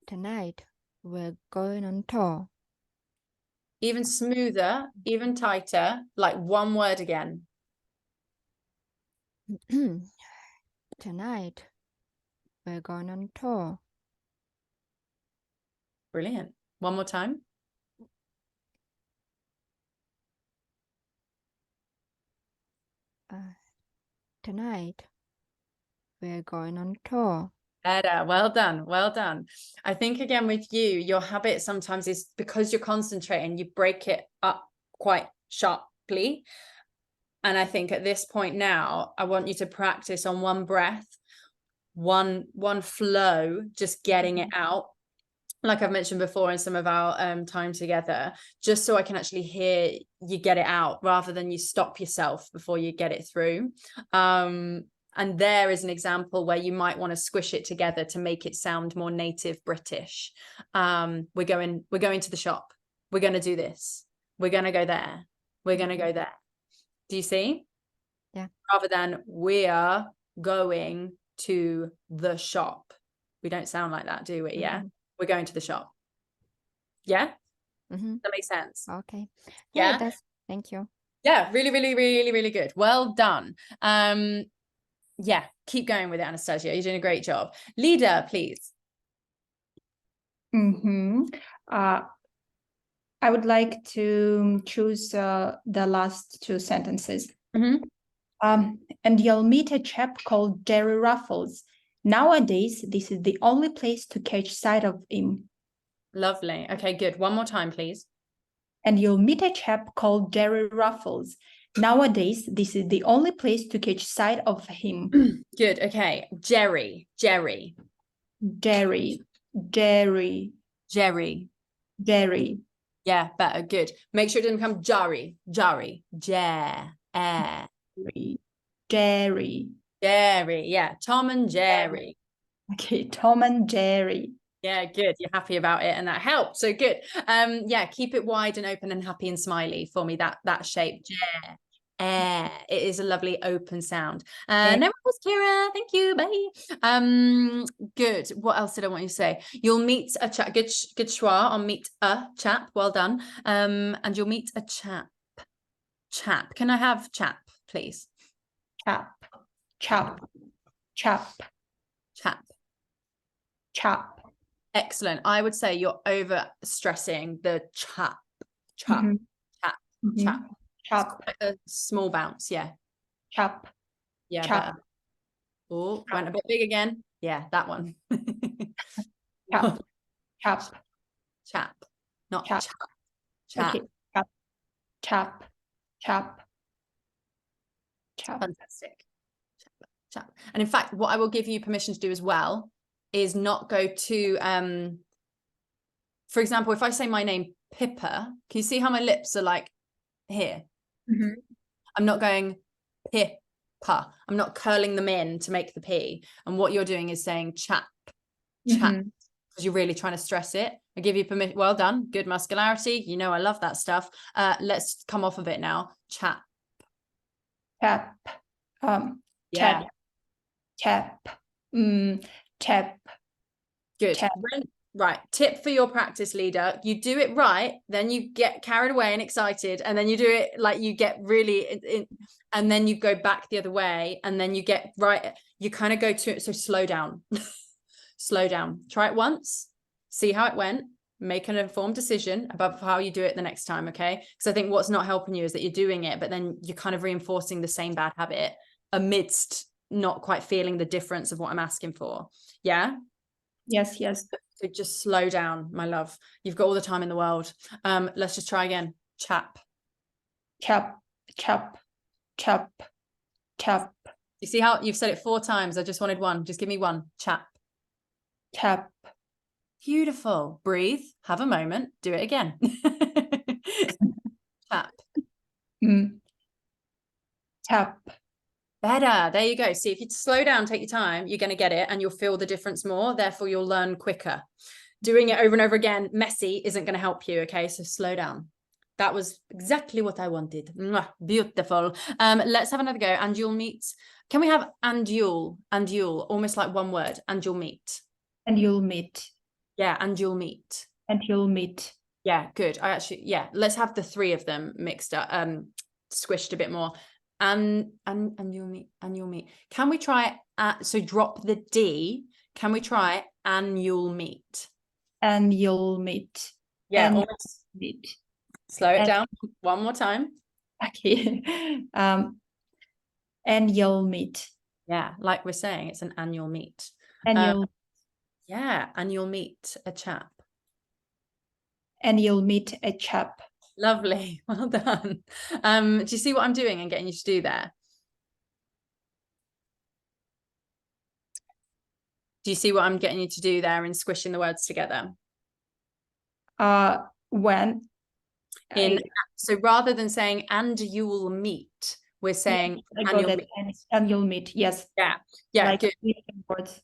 Tonight we're going on tour. Even smoother, even tighter, like one word again. Tonight we're going on tour. Brilliant. One more time. Tonight we're going on tour. Better. Well done. Well done. I think again with you, your habit sometimes is because you're concentrating, you break it up quite sharply. And I think at this point now, I want you to practice on one breath, one flow, just getting it out. Like I've mentioned before in some of our time together, just so I can actually hear you get it out rather than you stop yourself before you get it through. And there is an example where you might want to squish it together to make it sound more native British. We're going to the shop. We're going to do this. We're going to go there. We're going to go there. Do you see? Yeah. Rather than we are going to the shop. We don't sound like that, do we? Yeah. We're going to the shop. Yeah. That makes sense. Okay. Yeah. It does. Thank you. Yeah. Really, really, really, really good. Well done. Yeah. Keep going with it, Anastasia. You're doing a great job. Leader, please. I would like to choose the last two sentences. And you'll meet a chap called Jerry Ruffles. Nowadays, this is the only place to catch sight of him. Lovely. Okay, good. One more time, please. And you'll meet a chap called Jerry Ruffles. Nowadays, this is the only place to catch sight of him. Good. Okay. Jerry. Yeah, better. Good. Make sure it doesn't become Jerry. Jerry. Yeah. Tom and Jerry. Okay, Tom and Jerry. Yeah, good. You're happy about it, and that helped. So good. Yeah, keep it wide and open and happy and smiley for me. That shape. It is a lovely open sound. No worries, Kira. Thank you. Bye. Good. What else did I want you to say? You'll meet a chap. Good schwa on meet a chap. Well done. And you'll meet a chap. Can I have chap, please? Chap. Excellent. I would say you're over stressing the chap. Like a small bounce, yeah. Chap. Yeah, better. Oh, went a bit big again. Yeah, that one. Chap. Not chap. Okay. Chap. Fantastic. Chap. And in fact, what I will give you permission to do as well is not go to for example, if I say my name Pippa, can you see how my lips are like here? I'm not going Pippa. I'm not curling them in to make the P. And what you're doing is saying chap, because you're really trying to stress it. I give you permission. Well done. Good muscularity. You know, I love that stuff. Let's come off of it now. Chap. tap, Yeah. tap, tap. Good. Tap. Right. Tip for your practice leader. You do it right, then you get carried away and excited, and then you do it like you get really and then you go back the other way, and then you get right. You kind of go to it. So slow down. Slow down. Try it once. See how it went. Make an informed decision about how you do it the next time. Okay. Because I think what's not helping you is that you're doing it, but then you're kind of reinforcing the same bad habit amidst not quite feeling the difference of what I'm asking for. Yeah. Yes, yes. So just slow down, my love. You've got all the time in the world. Let's just try again. Chap. Chap, chap, chap, chap. You see how you've said it 4 times? I just wanted one. Just give me one. Chap. Chap. Beautiful. Breathe. Have a moment. Do it again. Chap. Chap. Better. There you go. See, if you slow down, take your time, you're going to get it, and you'll feel the difference more. Therefore, you'll learn quicker. Doing it over and over again, messy, isn't going to help you. Okay, so slow down. That was exactly what I wanted. Mwah, beautiful. Let's have another go. And you'll meet. Can we have and you'll, almost like one word? And you'll meet. And you'll meet. Yeah, and you'll meet. And you'll meet. Yeah, good. Yeah. Let's have the 3 of them mixed up, squished a bit more. And you'll meet. Can we try so drop the D? Can we try and you'll meet? And you'll meet. Yeah, and almost. Meet. Slow it down one more time. Okay. And you'll meet. Yeah, like we're saying, it's an annual meet. And you'll yeah, and you'll meet a chap. And you'll meet a chap. Lovely. Well done. Do you see what I'm doing and getting you to do there? Do you see what I'm getting you to do there in squishing the words together? When? So rather than saying, and you'll meet, we're saying, and you'll meet. Yes. Yeah, like good. Words.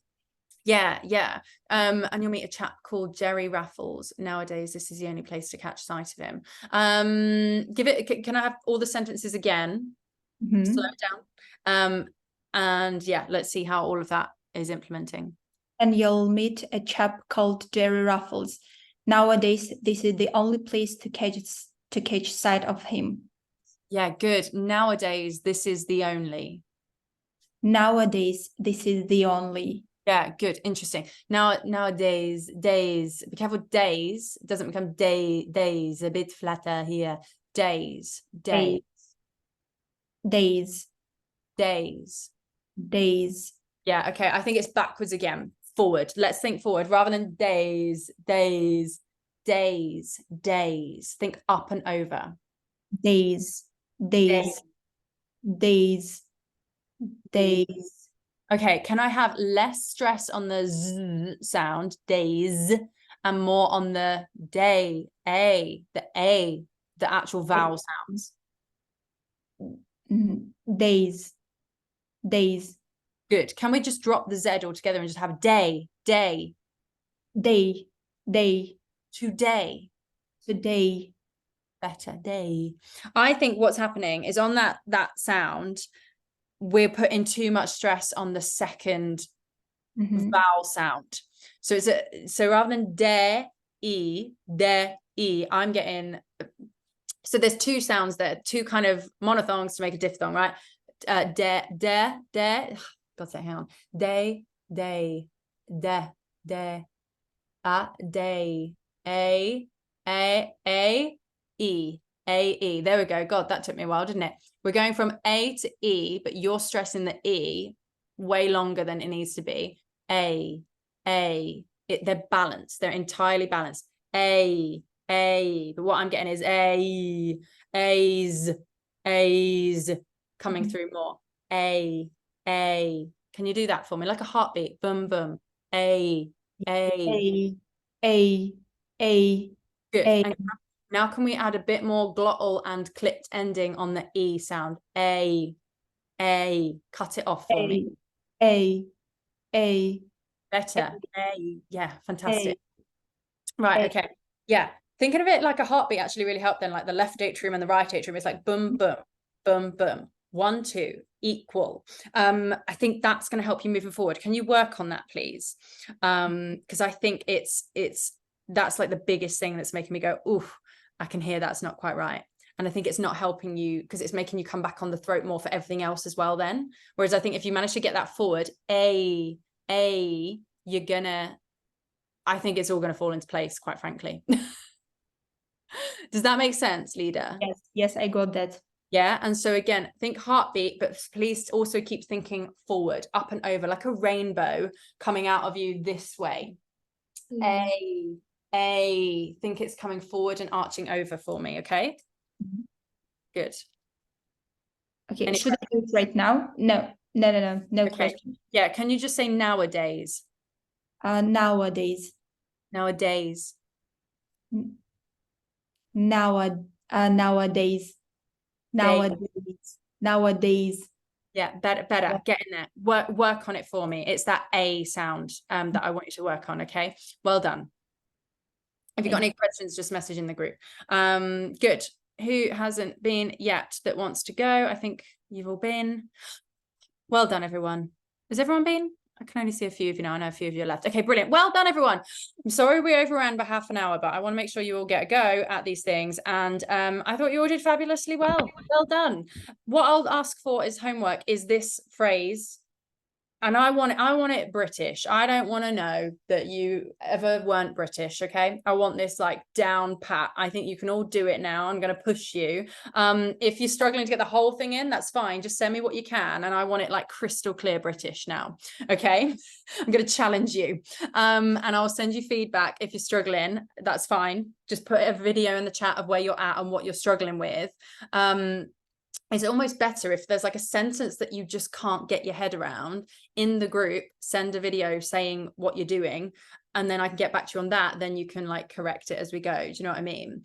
Yeah. And you'll meet a chap called Jerry Raffles. Nowadays, this is the only place to catch sight of him. Can I have all the sentences again? Slow it down. And yeah, let's see how all of that is implementing. And you'll meet a chap called Jerry Raffles. Nowadays, this is the only place to catch sight of him. Yeah, good. Nowadays, this is the only. Nowadays, this is the only. Yeah, good. Interesting. Nowadays, days. Be careful. Days doesn't become days. A bit flatter here. Days. Yeah. Okay. I think it's backwards again. Forward. Let's think forward rather than days. Think up and over. Days. Okay, can I have less stress on the z sound, days, and more on the the actual vowel sounds? Days. Good. Can we just drop the Z altogether and just have day? Today. Better, day. I think what's happening is on that sound, we're putting too much stress on the second vowel sound. So so rather than de, I'm getting, so there's 2 sounds there, 2 kind of monophthongs to make a diphthong, right? God's sake, hang on. Day, de, E. There we go. God, that took me a while, didn't it? We're going from A to E, but you're stressing the E way longer than it needs to be. They're balanced. They're entirely balanced. But what I'm getting is A's coming through more. A. Can you do that for me? Like a heartbeat. Boom, boom. A. Good. And now can we add a bit more glottal and clipped ending on the E sound? A. Cut it off for me. Better. A. Yeah, fantastic. Right, okay. Yeah. Thinking of it like a heartbeat actually really helped then, like the left atrium and the right atrium. It's like boom, boom, boom, boom. 1, 2, equal. I think that's going to help you moving forward. Can you work on that, please? Because I think that's like the biggest thing that's making me go, oof, I can hear that's not quite right. And I think it's not helping you because it's making you come back on the throat more for everything else as well then. Whereas I think if you manage to get that forward, I think it's all going to fall into place, quite frankly. Does that make sense, leader? Yes, I got that. Yeah. And so again, think heartbeat, but please also keep thinking forward, up and over, like a rainbow coming out of you this way. Think it's coming forward and arching over for me. Okay. Good. Okay. Should I do it right now? No okay. Question. Yeah. Can you just say nowadays? Nowadays. Nowadays. Nowadays. Yeah, better. Yeah. Get in there. Work on it for me. It's that A sound that I want you to work on. Okay. Well done. If you've got any questions, just message in the group. Good. Who hasn't been yet that wants to go? I think you've all been. Well done, everyone. Has everyone been? I can only see a few of you now. I know a few of you are left. Okay, brilliant. Well done, everyone. I'm sorry we overran by half an hour, but I want to make sure you all get a go at these things. And I thought you all did fabulously well. Well done. What I'll ask for is homework is this phrase. And I want it British. I don't want to know that you ever weren't British, okay? I want this like down pat. I think you can all do it now. I'm going to push you. If you're struggling to get the whole thing in, that's fine. Just send me what you can. And I want it like crystal clear British now, okay? I'm going to challenge you. And I'll send you feedback if you're struggling. That's fine. Just put a video in the chat of where you're at and what you're struggling with. It's almost better if there's like a sentence that you just can't get your head around in the group, send a video saying what you're doing, and then I can get back to you on that. Then you can like correct it as we go. Do you know what I mean?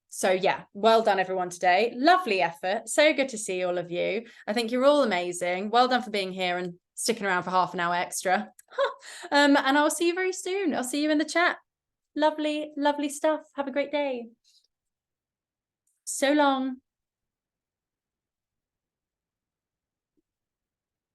So yeah, well done everyone today. Lovely effort. So good to see all of you. I think you're all amazing. Well done for being here and sticking around for half an hour extra. And I'll see you very soon. I'll see you in the chat. Lovely, lovely stuff. Have a great day. So long.